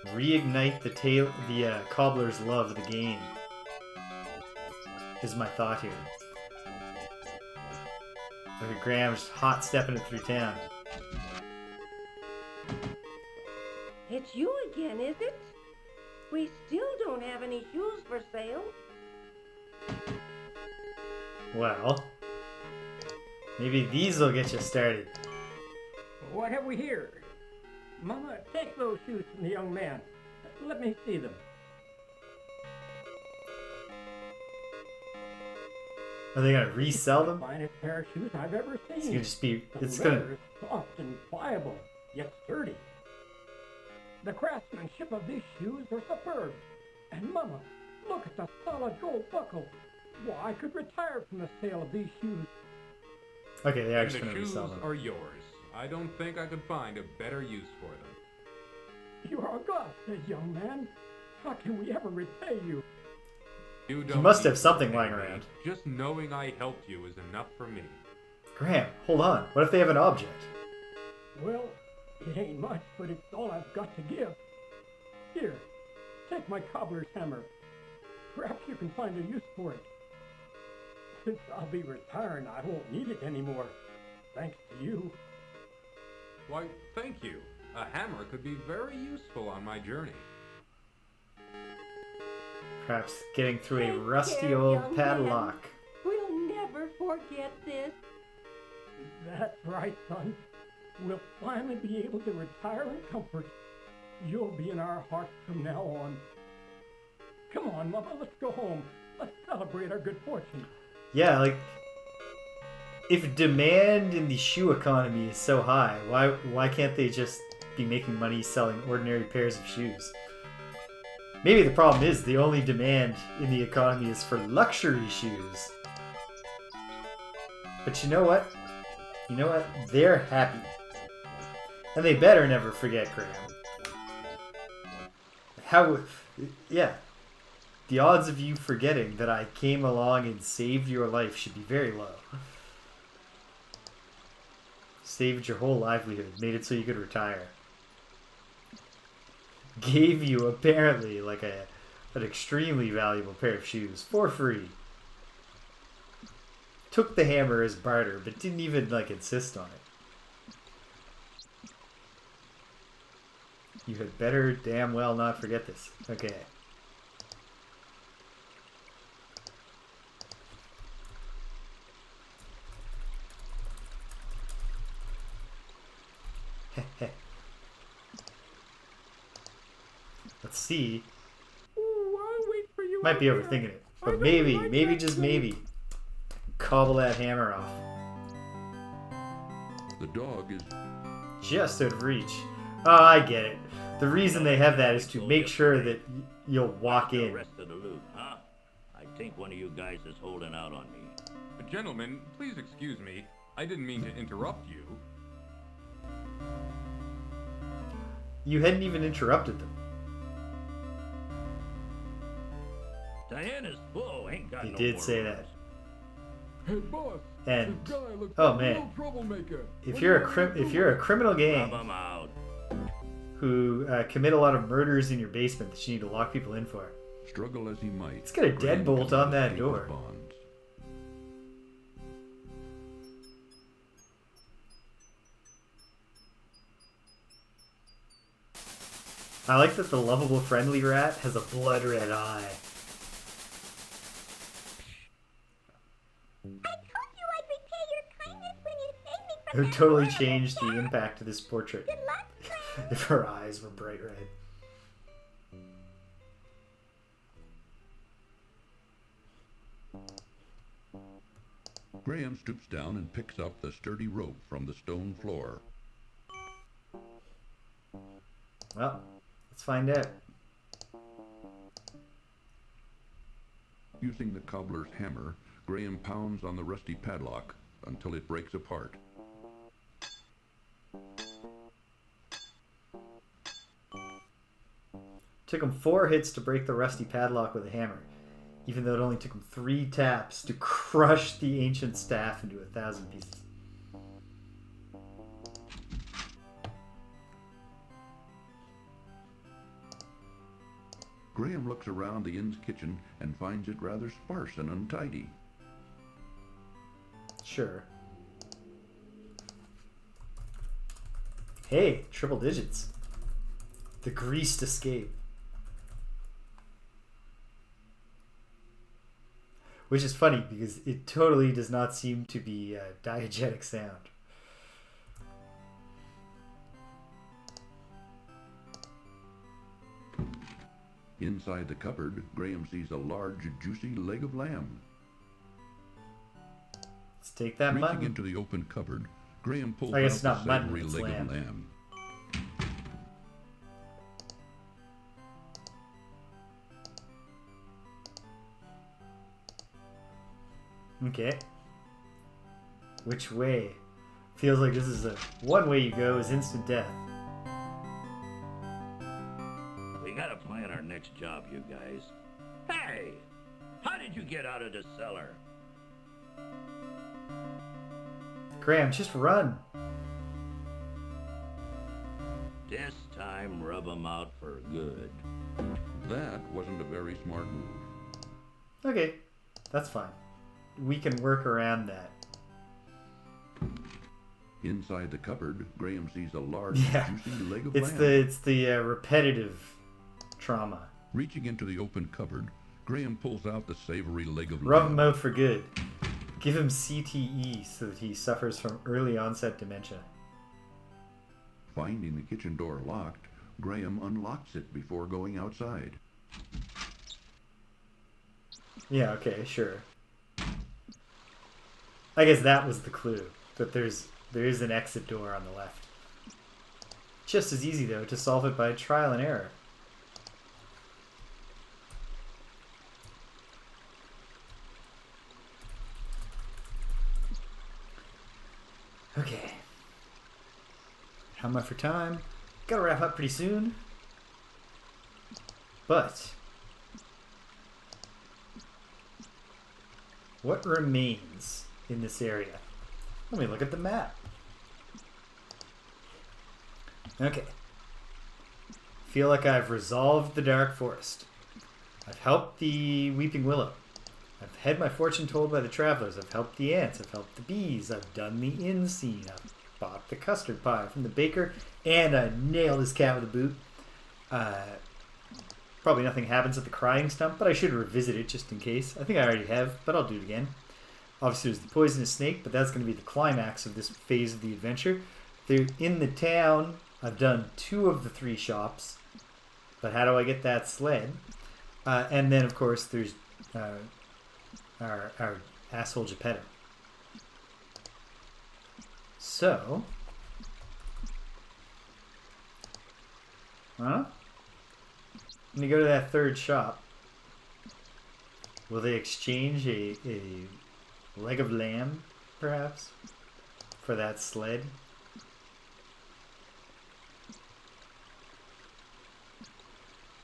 A: reignite the cobbler's love of the game? Is my thought here. Look at Graham just hot stepping it through town.
I: It's you again, is it? We still don't have any shoes for sale.
A: Well, maybe these will get you started.
N: What have we here? Mama, take those shoes from the young man. Let me see them.
A: Are they gonna resell them?
N: Finest pair of shoes I've ever seen.
A: It's gonna just be. It's
N: The
A: gonna.
N: leather is soft and pliable, yet sturdy. The craftsmanship of these shoes are superb. And Mama, look at the solid gold buckle. Why, I could retire from the sale of these shoes.
A: Okay, they are
L: And
A: just
L: the
A: gonna
L: shoes
A: resell them.
L: are yours. I don't think I could find a better use for them.
N: You are a godsend, young man. How can we ever repay you?
L: You
A: must
L: need
A: have something
L: to
A: lying
L: repay me.
A: around.
L: Just knowing I helped you is enough for me.
A: Graham, hold on. What if they have an object?
N: Well, it ain't much, but it's all I've got to give. Here, take my cobbler's hammer. Perhaps you can find a use for it. Since I'll be retiring, I won't need it anymore. Thanks to you.
L: Why, thank you. A hammer could be very useful on my journey.
A: Perhaps getting through a
I: Take
A: rusty
I: care,
A: old
I: young
A: padlock.
I: man. We'll never forget this.
N: That's right, son. We'll finally be able to retire in comfort. You'll be in our hearts from now on. Come on, Mama, let's go home. Let's celebrate our good fortune.
A: Yeah, like if demand in the shoe economy is so high, why can't they just be making money selling ordinary pairs of shoes? Maybe the problem is the only demand in the economy is for luxury shoes. But you know what? You know what? They're happy. And they better never forget Graham. Yeah. The odds of you forgetting that I came along and saved your life should be very low. Saved your whole livelihood, made it so you could retire. Gave you apparently like an extremely valuable pair of shoes for free. Took the hammer as barter, but didn't even like insist on it. You had better damn well not forget this. Okay. Let's see.
E: Ooh, I'll wait for you.
A: Might be
E: out
A: overthinking
E: there.
A: it. But maybe, maybe just maybe, cobble that hammer off.
C: The dog is
A: Just out of reach. Oh, I get it. The reason they have that is to make sure that you'll walk
K: The
A: in.
K: rest of the loot, huh? I think one of you guys is holding out on me.
L: Gentlemen, please excuse me. I didn't mean to interrupt you.
A: You hadn't even interrupted them.
K: Diana's full, ain't got
A: You
K: no
A: did
K: more
A: say
K: rooms.
A: that.
H: Hey, boss.
A: And
H: this guy looks
A: oh
H: like a
A: man,
H: real troublemaker.
A: if
H: What
A: you're
H: do
A: a
H: you want me to
A: if
H: do
A: you're a
H: with
A: criminal gang
K: Rub 'em out.
A: who commit a lot of murders in your basement that you need to lock people in for,
C: struggle as he might.
A: it's got a
C: Graham
A: deadbolt on
C: cannot
A: that
C: escape
A: door.
C: his bonds.
A: I like that the lovable friendly rat has a blood red eye. It would totally change the impact of this portrait if her eyes were bright red.
C: Graham stoops down and picks up the sturdy rope from the stone floor.
A: Well, let's find out.
C: Using the cobbler's hammer, Graham pounds on the rusty padlock until it breaks apart.
A: Took him 4 hits to break the rusty padlock with a hammer, even though it only took him 3 taps to crush the ancient staff into 1,000 pieces.
C: Graham looks around the inn's kitchen and finds it rather sparse and untidy.
A: Sure. Hey, triple digits. The greased escape. Which is funny because it totally does not seem to be a diegetic sound.
C: Inside the cupboard, Graham sees a large, juicy leg of lamb.
A: Let's take that
C: Reaching
A: mutton.
C: into the open cupboard, Graham pulls
A: I guess
C: out
A: it's
C: the
A: not mutton,
C: savory
A: it's
C: leg
A: lamb.
C: of lamb.
A: Okay. Which way? Feels like this is a one way you go is instant death.
K: We gotta plan our next job, you guys. Hey! How did you get out of the cellar?
A: Graham, just run.
K: This time, rub 'em out for good.
C: That wasn't a very smart move.
A: Okay, that's fine. We can work around that.
C: Inside the cupboard, Graham sees a large,
A: Yeah,
C: juicy leg of
A: it's
C: lamb.
A: the repetitive trauma.
C: Reaching into the open cupboard, Graham pulls out the savory leg of
A: Rub
C: lamb.
A: him out for good. Give him CTE so that he suffers from early onset dementia.
C: Finding the kitchen door locked, Graham unlocks it before going outside.
A: Yeah, okay, sure. I guess that was the clue, that there is an exit door on the left. Just as easy, though, to solve it by trial and error. Okay. How am I for time? Gotta wrap up pretty soon. But what remains in this area? Let me look at the map. Okay. Feel like I've resolved the Dark Forest. I've helped the Weeping Willow. I've had my fortune told by the travelers. I've helped the ants. I've helped the bees. I've done the inn scene. I've bought the custard pie from the baker. And I nailed his cat with a boot. Probably nothing happens at the crying stump, but I should revisit it just in case. I think I already have, but I'll do it again. Obviously, there's the poisonous snake, but that's going to be the climax of this phase of the adventure. They're in the town. I've done 2 of the 3 shops. But how do I get that sled? And then, of course, there's our asshole Geppetto. So, I'm gonna go to that 3rd shop. Will they exchange a leg of lamb, perhaps, for that sled?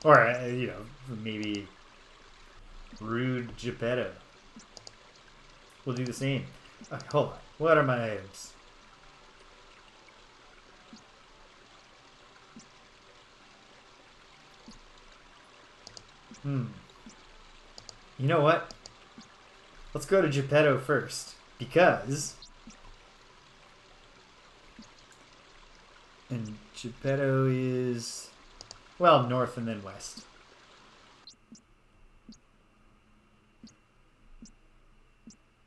A: Or, maybe rude Geppetto. We'll do the same. Okay, hold on. What are my items? You know what? Let's go to Geppetto first. Because... And Geppetto is... well, north and then west.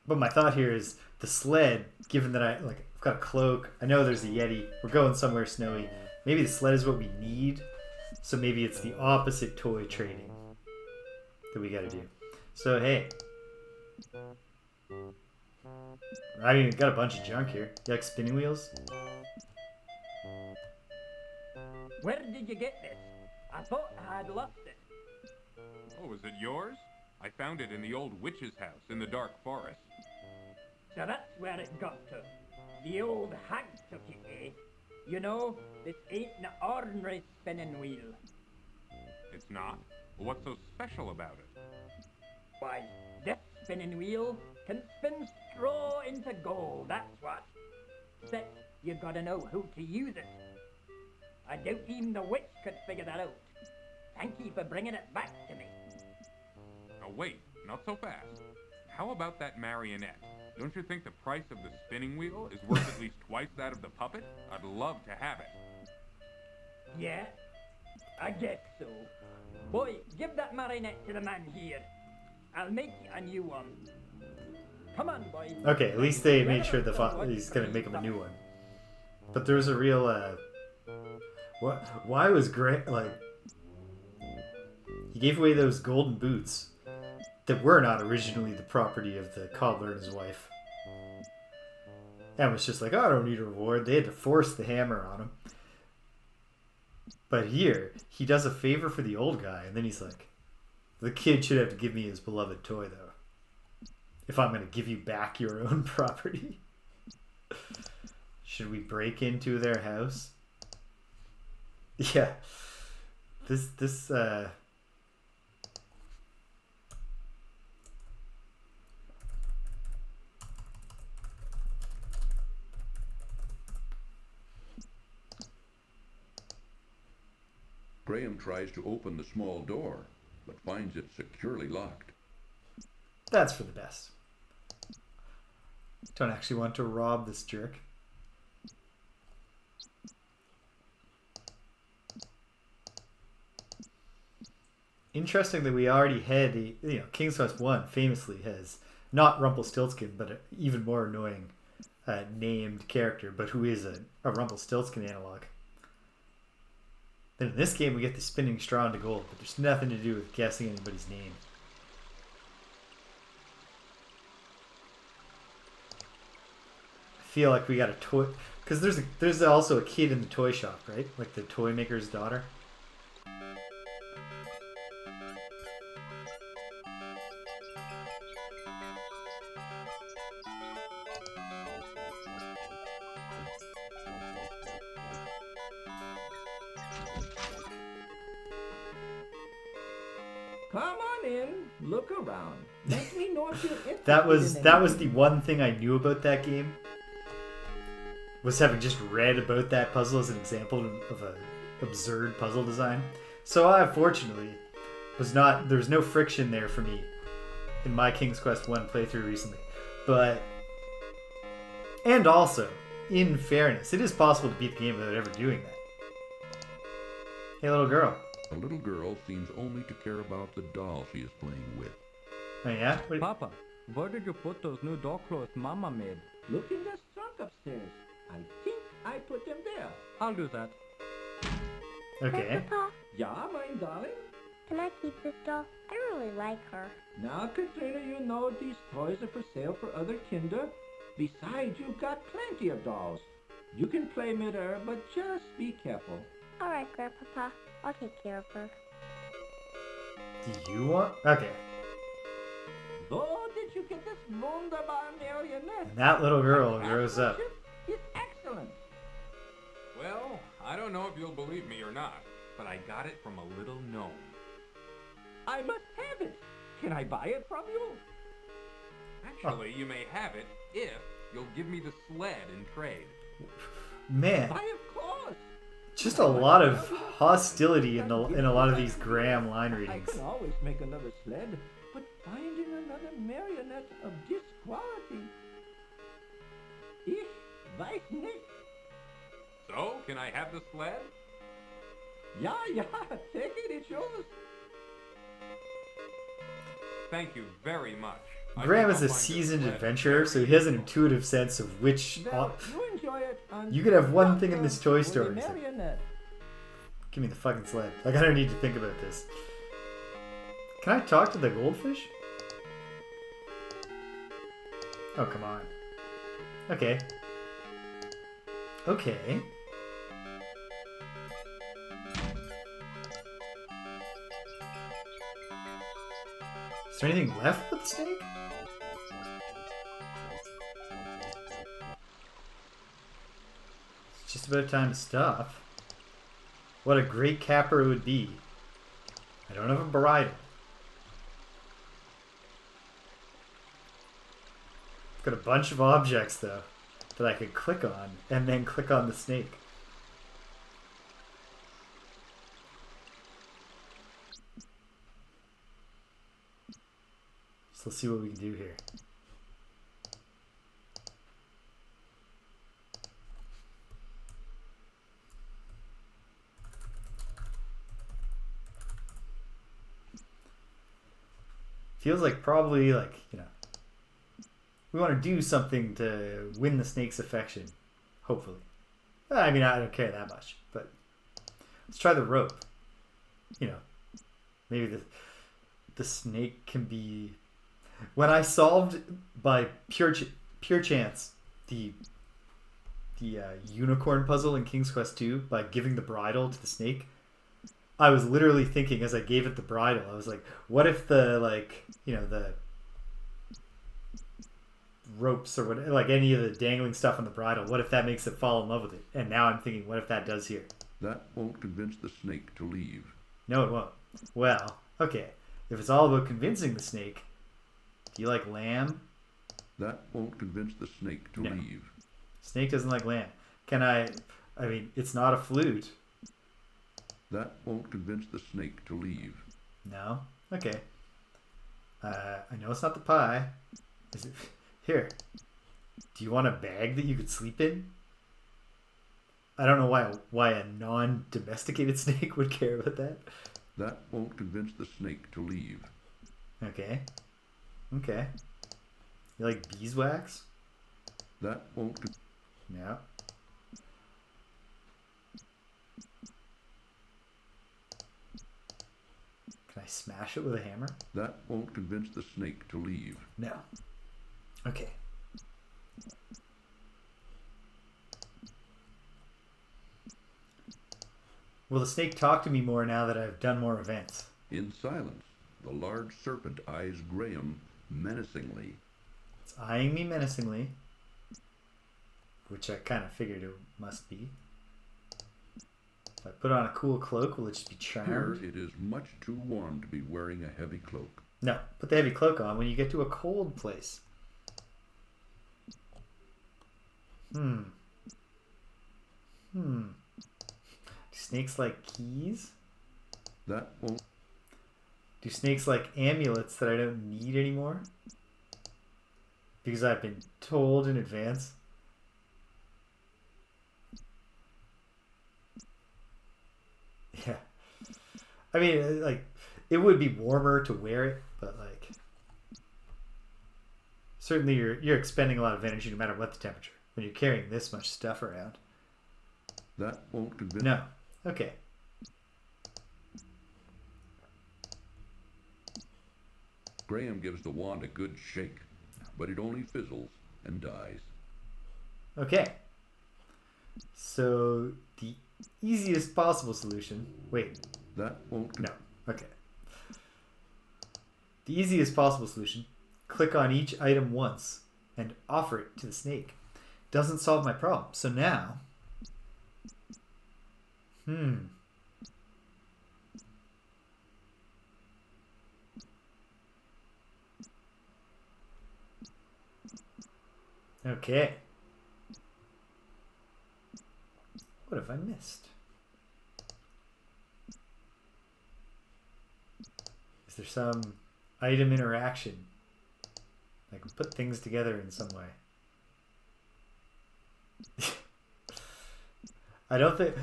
A: But my thought here is the sled, given that I've got a cloak, I know there's a Yeti, we're going somewhere snowy. Maybe the sled is what we need. So maybe it's the opposite toy trading that we gotta do. So hey. I mean, got a bunch of junk here. You like spinning wheels?
O: Where did you get this? I thought I had lost it.
L: Oh, is it yours? I found it in the old witch's house in the dark forest.
O: So that's where it got to. The old hag took it, eh? You know, this ain't an ordinary spinning wheel.
L: It's not? Well, what's so special about it?
O: Why, this spinning wheel can spin straw into gold, that's what. Except you gotta know who to use it. I doubt even the witch could figure that out. Thank you for bringing it back to me.
L: Oh, wait, not so fast. How about that marionette? Don't you think the price of the spinning wheel is worth at least twice that of the puppet? I'd love to have it.
O: Yeah, I guess so. Boy, give that marionette to the man here. I'll make you a new one. Come on, boy.
A: Okay, at least they made sure he's gonna make him a new one. But there's a real why was Grant like he gave away those golden boots that were not originally the property of the cobbler and his wife. And was just like, oh, I don't need a reward. They had to force the hammer on him. But here, he does a favor for the old guy, and then he's like, the kid should have to give me his beloved toy, though. If I'm going to give you back your own property. Should we break into their house? Yeah. This
C: Graham tries to open the small door, but finds it securely locked.
A: That's for the best. Don't actually want to rob this jerk. Interestingly, we already had King's Quest 1 famously has not Rumpelstiltskin, but an even more annoying named character, but who is a Rumpelstiltskin analog. Then in this game, we get the spinning straw into gold, but there's nothing to do with guessing anybody's name. I feel like we got a toy, because there's also a kid in the toy shop, right? Like the toy maker's daughter.
O: Come on in, look around. Let me know if you're interested.
A: That was the one thing I knew about that game. Was having just read about that puzzle as an example of an absurd puzzle design. So I fortunately there's no friction there for me in my King's Quest 1 playthrough recently. And also, in fairness, it is possible to beat the game without ever doing that. Hey, little girl.
C: The little girl seems only to care about the doll she is playing with.
A: Oh yeah?
G: Papa, where did you put those new doll clothes Mama made?
O: Look in the trunk upstairs. I think I put them there.
G: I'll do that.
A: Okay.
M: Papa,
O: Yeah, my darling?
M: can I keep this doll? I really like her.
O: Now, Katrina, you know these toys are for sale for other kinder. Besides, you've got plenty of dolls. You can play mid-air, but just be careful.
M: All right, Grandpapa. I'll take care of her.
A: Do you want? Okay.
O: Oh, did you get this wunderbar marionette?
A: And that little girl grows up.
O: It's excellent.
L: Well, I don't know if you'll believe me or not, but I got it from a little gnome.
O: I must have it. Can I buy it from you?
L: Actually, you may have it if you'll give me the sled in trade.
A: Man.
O: Why, of course.
A: Just a lot of hostility in a lot of these Graham line
O: I
A: readings.
O: can always make another sled, but finding another marionette of this quality. Ich weiß nicht.
L: So, can I have the sled?
O: Yeah, take it, it's yours.
L: Thank you very much.
A: Graham is a seasoned adventurer, so he has an intuitive sense of which.
O: Well, you enjoy it.
A: You could have one thing in this toy store.
O: With
A: He's
O: a
A: like,
O: marionette.
A: give me the fucking sled. Like, I don't need to think about this. Can I talk to the goldfish? Oh, come on. Okay. Okay. Is there anything left with the snake? It's just about time to stop. What a great capper it would be. I don't have a bridle. I've got a bunch of objects, though, that I could click on, and then click on the snake. let's see what we can do here. Feels like probably like, you know, we want to do something to win the snake's affection. Hopefully. I mean, I don't care that much, but let's try the rope. You know, maybe the snake can be... When I solved by pure chance the unicorn puzzle in King's Quest II by giving the bridle to the snake, I was literally thinking as I gave it the bridle, I was like, what if the, like, you know, the ropes or what, like any of the dangling stuff on the bridle, what if that makes it fall in love with it? And now I'm thinking, what if that does here?
C: That won't convince the snake to leave.
A: No, it won't. Well, okay. If it's all about convincing the snake, do you like lamb?
C: That won't convince the snake to leave.
A: Snake doesn't like lamb. Can I mean, it's not a flute.
C: That won't convince the snake to leave.
A: No? Okay. I know it's not the pie. Is it... Here. Do you want a bag that you could sleep in? I don't know why a non-domesticated snake would care about that.
C: That won't convince the snake to leave.
A: Okay. Okay. You like beeswax?
C: That won't...
A: No. Can I smash it with a hammer?
C: That won't convince the snake to leave.
A: No. Okay. Will the snake talk to me more now that I've done more events?
C: In silence, the large serpent eyes Graham menacingly.
A: It's eyeing me menacingly, which I kind of figured it must be. If I put on a cool cloak, will it just be charmed?
C: Here it is much too warm to be wearing a heavy cloak.
A: No, put the heavy cloak on when you get to a cold place. Do snakes like keys?
C: That won't...
A: Do snakes like amulets that I don't need anymore? Because I've been told in advance? Yeah. I mean, like, it would be warmer to wear it, but, like, certainly you're expending a lot of energy no matter what the temperature when you're carrying this much stuff around.
C: That won't convince...
A: No. Okay.
C: Graham gives the wand a good shake, but it only fizzles and dies.
A: Okay. So, the easiest possible solution... Wait.
C: That won't...
A: No. Okay. The easiest possible solution, click on each item once and offer it to the snake. Doesn't solve my problem. So now... Okay. What have I missed? Is there some item interaction? I can put things together in some way. I don't think...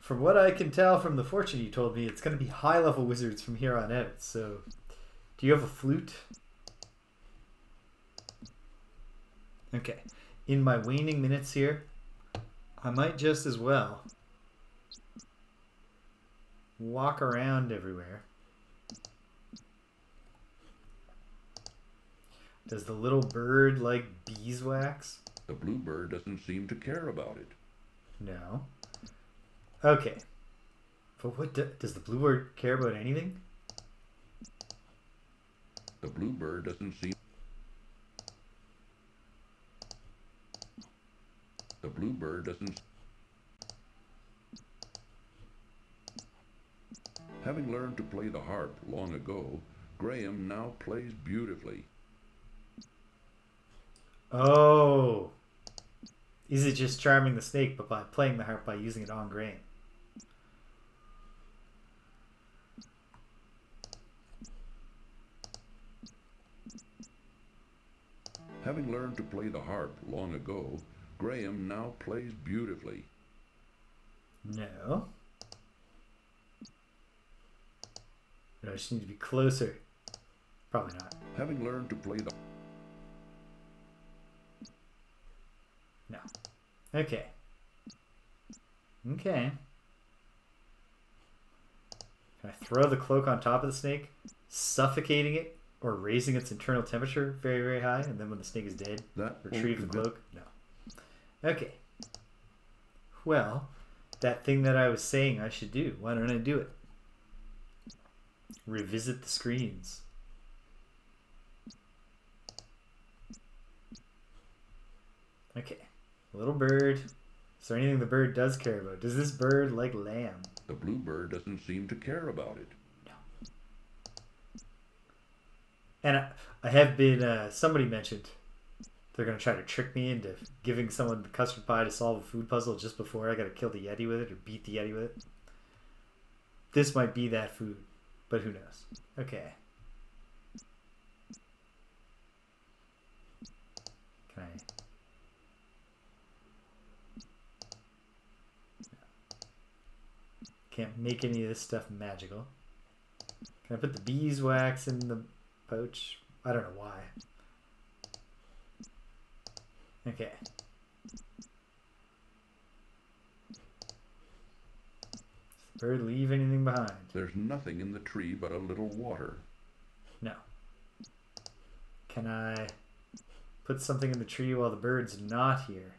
A: from what I can tell from the fortune you told me, it's going to be high-level wizards from here on out. So, do you have a flute? Okay. In my waning minutes here, I might just as well walk around everywhere. Does the little bird like beeswax?
C: The bluebird doesn't seem to care about it.
A: No. Okay. But what does the bluebird care about anything?
C: The bluebird doesn't seem... The bluebird doesn't... Having learned to play the harp long ago, Graham now plays beautifully.
A: Oh. Is it just charming the snake, but by playing the harp by using it on grain?
C: Having learned to play the harp long ago, Graham now plays beautifully.
A: No. I just need to be closer. Probably not.
C: Having learned to play the...
A: No. Okay. Okay. Can I throw the cloak on top of the snake, suffocating it or raising its internal temperature very, very high, and then when the snake is dead, retrieve the cloak? No. Okay. Well, that thing that I was saying I should do, why don't I do it? Revisit the screens. Okay. Little bird. Is there anything the bird does care about? Does this bird like lamb?
C: The blue bird doesn't seem to care about it.
A: And I have been, somebody mentioned they're going to try to trick me into giving someone the custard pie to solve a food puzzle just before I got to kill the Yeti with it or beat the Yeti with it. This might be that food, but who knows? Okay. Can I... Can't make any of this stuff magical. Can I put the beeswax in the pouch? I don't know why. Okay. Does the bird leave anything behind?
C: There's nothing in the tree but a little water.
A: No. Can I put something in the tree while the bird's not here?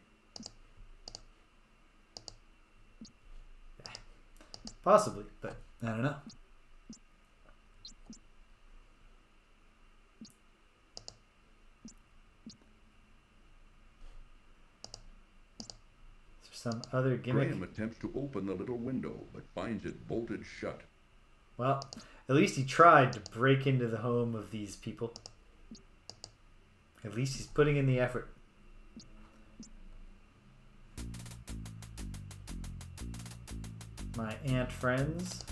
A: Possibly, but I don't know. Is there some other gimmick?
C: Graham attempts to open the little window, but finds it bolted shut.
A: Well, at least he tried to break into the home of these people. At least he's putting in the effort. My ant friends.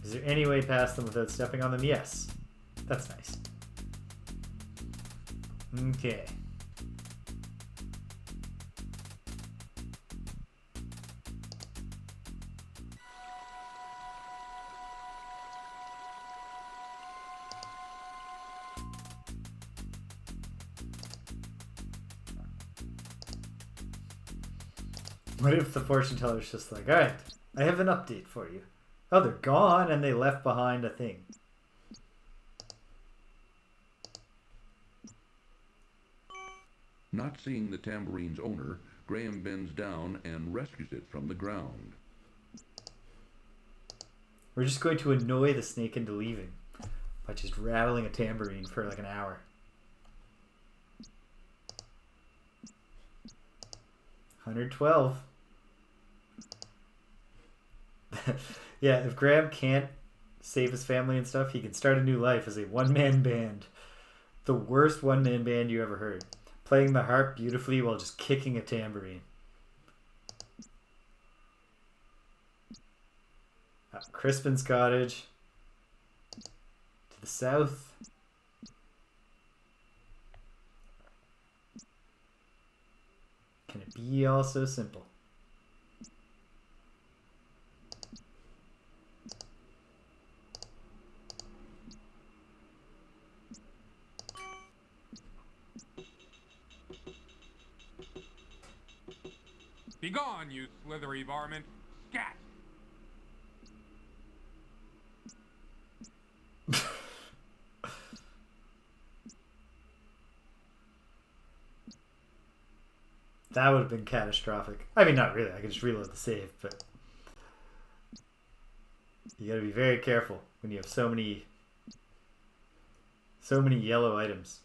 A: Is there any way past them without stepping on them? Yes. That's nice. Okay. What if the fortune teller's just like, alright, I have an update for you. Oh, they're gone and they left behind a thing.
C: Not seeing the tambourine's owner, Graham bends down and rescues it from the ground.
A: We're just going to annoy the snake into leaving by just rattling a tambourine for like an hour. $112. Yeah, if Graham can't save his family and stuff, he can start a new life as a one-man band. The worst one-man band you ever heard. Playing the harp beautifully while just kicking a tambourine. Crispin's cottage. To the south. Can it be all so simple?
L: Begone, you slithery varmint! Scat!
A: That would have been catastrophic. I mean, not really. I could just reload the save, but you gotta be very careful when you have so many yellow items.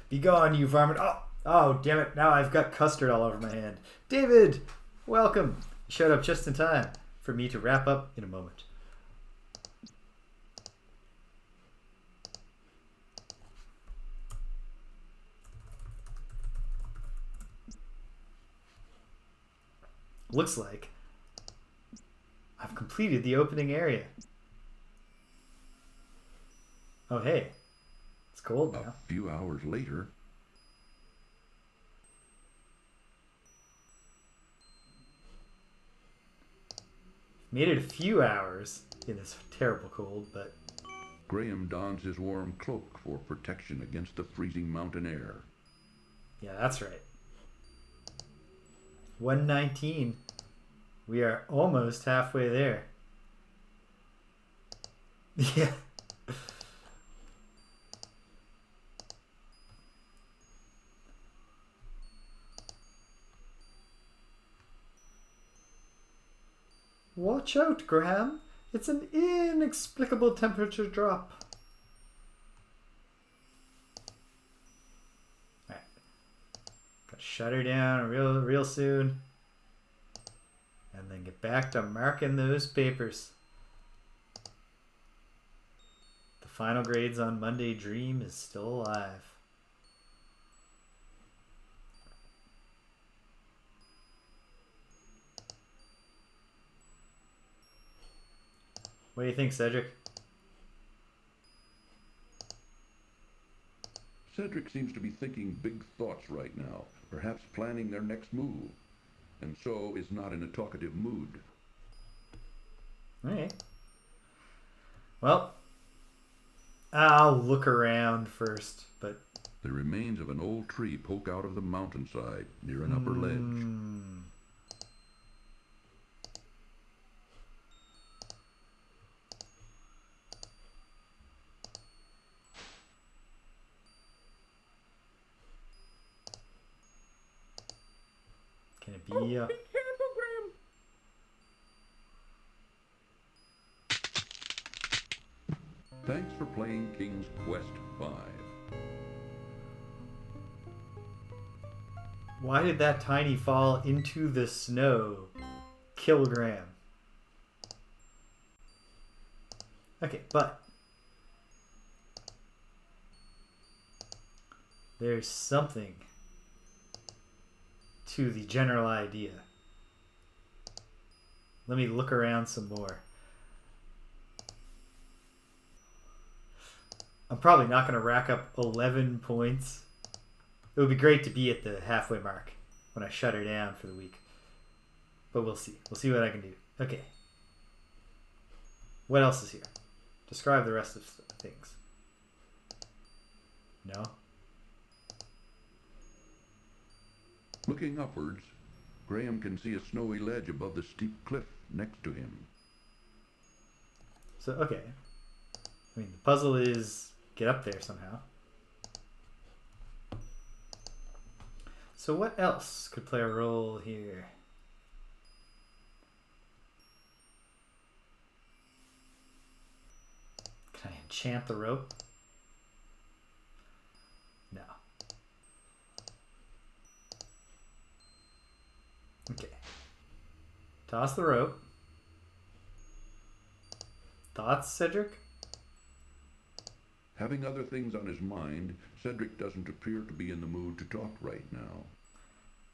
A: Be gone, you varmint. Oh, damn it. Now I've got custard all over my hand. David, welcome. You showed up just in time for me to wrap up in a moment. Looks like I've completed the opening area. Oh, hey. It's cold now.
C: A few hours later,
A: Made it a few hours in this terrible cold, but...
C: Graham dons his warm cloak for protection against the freezing mountain air.
A: Yeah, that's right. 119. We are almost halfway there. Yeah. Watch out, Graham. It's an inexplicable temperature drop. Alright. Gotta shut her down real soon. And then get back to marking those papers. The final grades on Monday Dream is still alive. What do you think, Cedric?
C: Cedric seems to be thinking big thoughts right now, perhaps planning their next move, and so is not in a talkative mood.
A: Alright. Well, I'll look around first, but...
C: The remains of an old tree poke out of the mountainside near an upper ledge.
A: Can it be...
E: Be careful, Graham.
C: Thanks for playing King's Quest V.
A: Why did that tiny fall into the snow kill Graham? Okay, but there's something to the general idea. Let me look around some more. I'm probably not going to rack up 11 points. It would be great to be at the halfway mark when I shut her down for the week. But we'll see. We'll see what I can do. Okay. What else is here? Describe the rest of things. No?
C: Looking upwards, Graham can see a snowy ledge above the steep cliff next to him.
A: So, okay. I mean, the puzzle is get up there somehow. So what else could play a role here? Can I enchant the rope? No. Okay. Toss the rope. Thoughts, Cedric?
C: Having other things on his mind, Cedric doesn't appear to be in the mood to talk right now.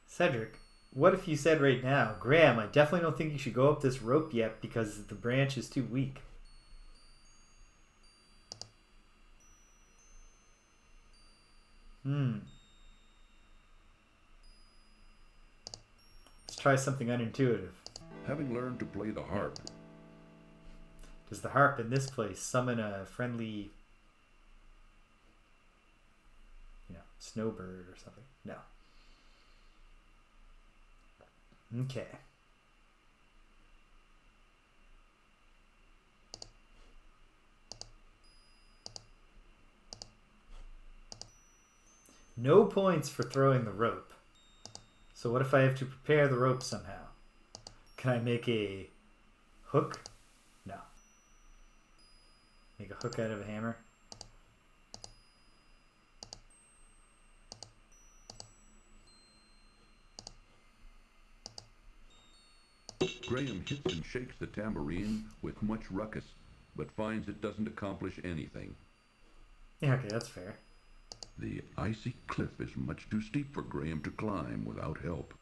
A: Cedric, what if you said right now, Graham, I definitely don't think you should go up this rope yet because the branch is too weak. Let's try something unintuitive.
C: Having learned to play the harp.
A: Does the harp in this place summon a friendly, snowbird or something? No. Okay. No points for throwing the rope. So what if I have to prepare the rope somehow? Can I make a hook? No. Make a hook out of a hammer?
C: Graham hits and shakes the tambourine with much ruckus, but finds it doesn't accomplish anything.
A: Yeah, okay, that's fair.
C: The icy cliff is much too steep for Graham to climb without help.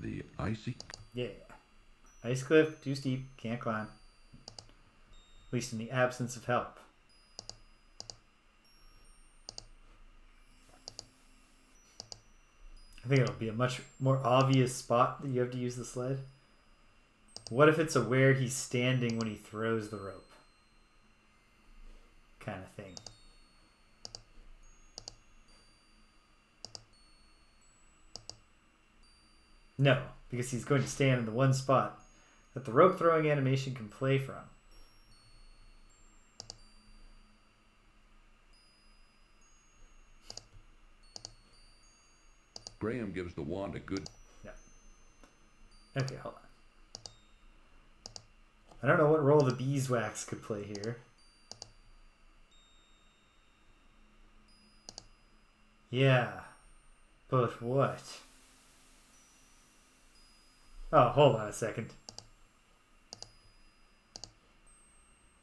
C: The icy...
A: Yeah. Ice cliff, too steep, can't climb. At least in the absence of help. I think it'll be a much more obvious spot that you have to use the sled. What if it's a where he's standing when he throws the rope? Kind of thing. No, because he's going to stand in the one spot that the rope throwing animation can play from.
C: Graham gives the wand a good...
A: Yeah. Okay, hold on. I don't know what role the beeswax could play here. Yeah. But what? Oh, hold on a second.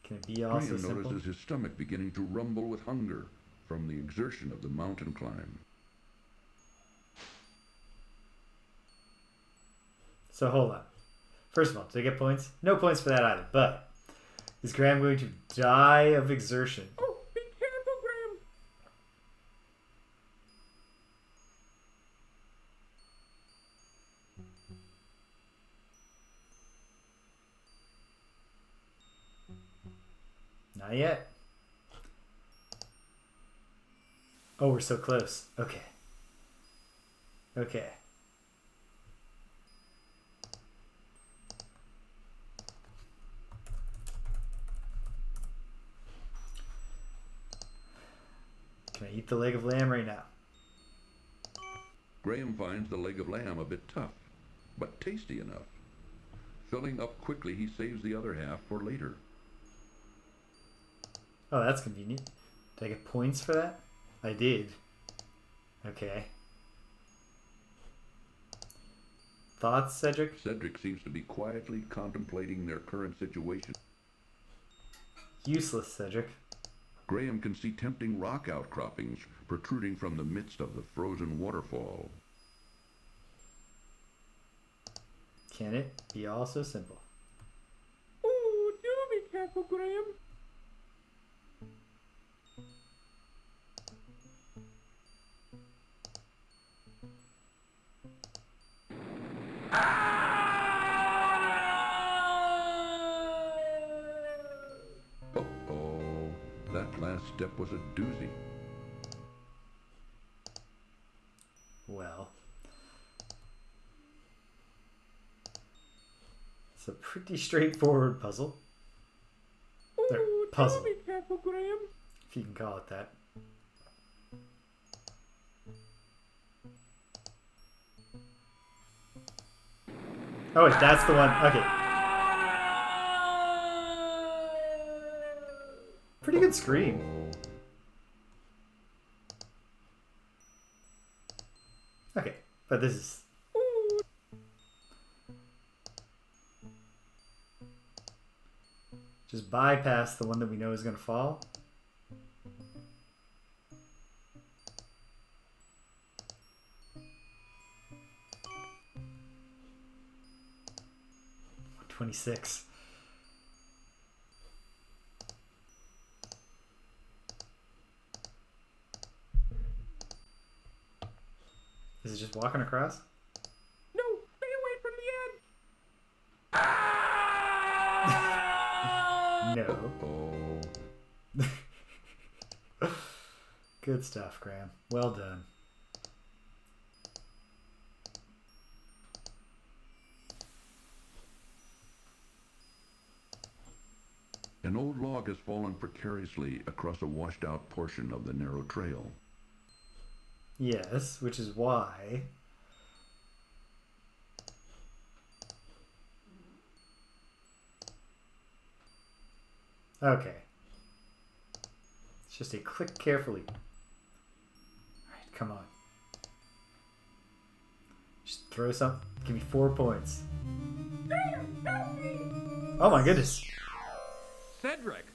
A: Can it be also
C: Graham
A: simple?
C: notices his stomach beginning to rumble with hunger from the exertion of the mountain climb.
A: So hold on. First of all, did I get points? No points for that either, but is Graham going to die of exertion?
E: Oh, be careful, Graham.
A: Not yet. Oh, we're so close. Okay. Okay. Can I eat the leg of lamb right now?
C: Graham finds the leg of lamb a bit tough, but tasty enough. Filling up quickly, he saves the other half for later.
A: Oh, that's convenient. Did I get points for that? I did. Okay. Thoughts, Cedric?
C: Cedric seems to be quietly contemplating their current situation.
A: Useless, Cedric.
C: Graham can see tempting rock outcroppings protruding from the midst of the frozen waterfall.
A: Can it be all so simple?
E: Oh, do be careful, Graham.
C: Uh-oh, that last step was a doozy.
A: Well. It's a pretty straightforward puzzle. Or
E: Oh,
A: puzzle,
E: do be careful, Graham.
A: if you can call it that. Oh wait, that's the one. Okay. Pretty good scream. Okay, but this is... Just bypass the one that we know is going to fall. $26. Is it just walking across?
E: No, stay away from the edge.
A: No. Good stuff, Graham. Well done.
C: An old log has fallen precariously across a washed-out portion of the narrow trail.
A: Yes, which is why... Okay. It's just a click carefully. Alright, come on. Just throw some. Give me 4 points. Oh my goodness.
L: Cedric!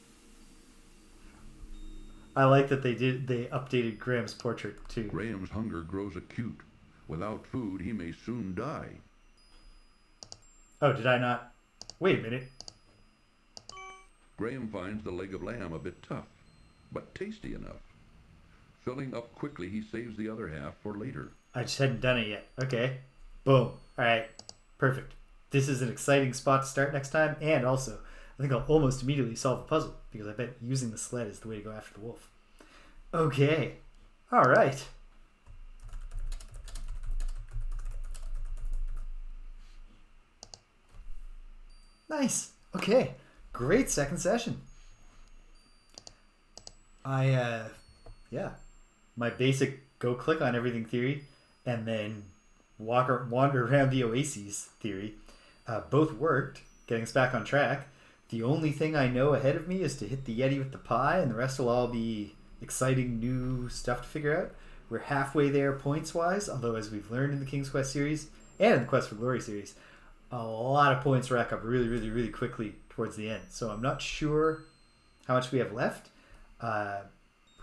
A: I like that they updated Graham's portrait too.
C: Graham's hunger grows acute. Without food, he may soon die.
A: Oh, did I not Wait a minute.
C: Graham finds the leg of lamb a bit tough, but tasty enough. Filling up quickly, he saves the other half for later.
A: I just hadn't done it yet. Okay. Boom. Alright. Perfect. This is an exciting spot to start next time, and also, I think I'll almost immediately solve a puzzle, because I bet using the sled is the way to go after the wolf. Okay. Alright. Nice. Okay. Great second session. Yeah. My basic go click on everything theory and then wander around the oases theory both worked, getting us back on track. The only thing I know ahead of me is to hit the Yeti with the pie, and the rest will all be exciting new stuff to figure out. We're halfway there points-wise, although as we've learned in the King's Quest series and in the Quest for Glory series, a lot of points rack up really, really, really quickly towards the end. So I'm not sure how much we have left. Got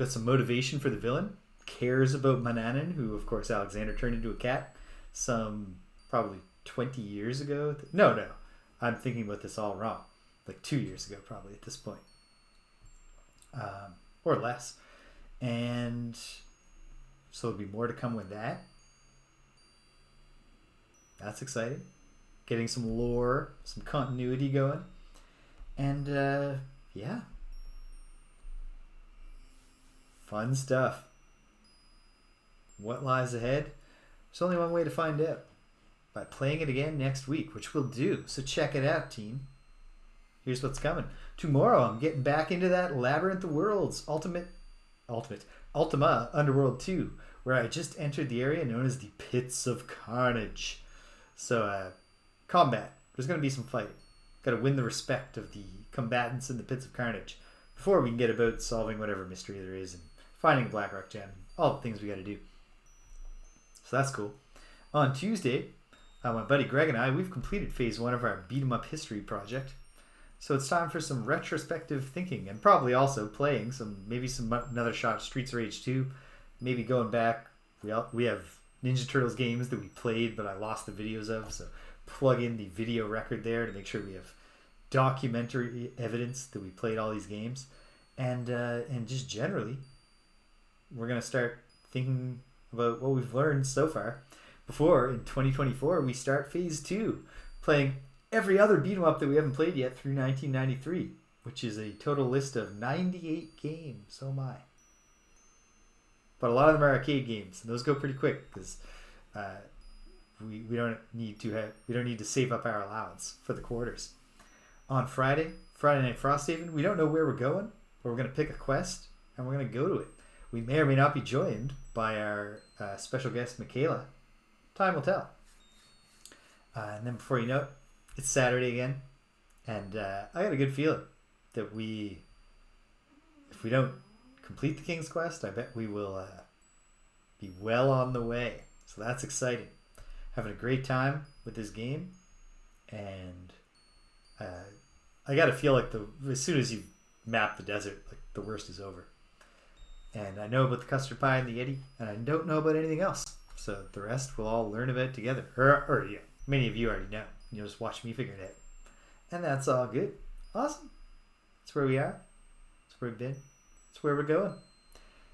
A: some motivation for the villain. Cares about Mananan, who, of course, Alexander turned into a cat some probably 20 years ago. No. I'm thinking about this all wrong. Like 2 years ago, probably, at this point. Or less. And so there'll be more to come with that. That's exciting. Getting some lore, some continuity going. And, yeah. Fun stuff. What lies ahead? There's only one way to find out. By playing it again next week, which we'll do. So check it out, team. Here's what's coming. Tomorrow, I'm getting back into that Labyrinth of Worlds Ultima Underworld 2, where I just entered the area known as the Pits of Carnage. So, combat. There's going to be some fighting. Got to win the respect of the combatants in the Pits of Carnage before we can get about solving whatever mystery there is and finding a Blackrock gem. All the things we got to do. So that's cool. On Tuesday, my buddy Greg and I, we've completed phase 1 of our Beat 'em Up History project. So it's time for some retrospective thinking and probably also playing another shot at Streets of Rage 2. Maybe going back. We have Ninja Turtles games that we played but I lost the videos of, so plug in the video record there to make sure we have documentary evidence that we played all these games. And just generally, we're going to start thinking about what we've learned so far before, in 2024, we start phase 2, playing every other beat 'em up that we haven't played yet through 1993, which is a total list of 98 games. Oh my. But a lot of them are arcade games, and those go pretty quick because we don't need to save up our allowance for the quarters. On Friday Night Frosthaven, we don't know where we're going, but we're going to pick a quest and we're going to go to it. We may or may not be joined by our special guest Michaela. Time will tell. And then before you know it, it's Saturday again, and I got a good feeling that if we don't complete the King's Quest, I bet we will be well on the way. So that's exciting. Having a great time with this game, and I got to feel like as soon as you map the desert, like the worst is over. And I know about the custard pie and the Yeti, and I don't know about anything else. So the rest we'll all learn about together. Or yeah, many of you already know. You'll just watch me figure it out. And that's all good. Awesome. That's where we are. That's where we've been. That's where we're going.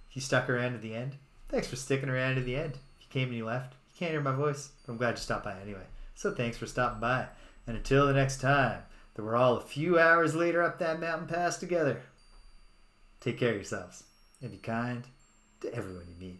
A: If you stuck around to the end, thanks for sticking around to the end. If you came and you left, you can't hear my voice, but I'm glad you stopped by anyway. So thanks for stopping by. And until the next time, that we're all a few hours later up that mountain pass together, take care of yourselves and be kind to everyone you meet.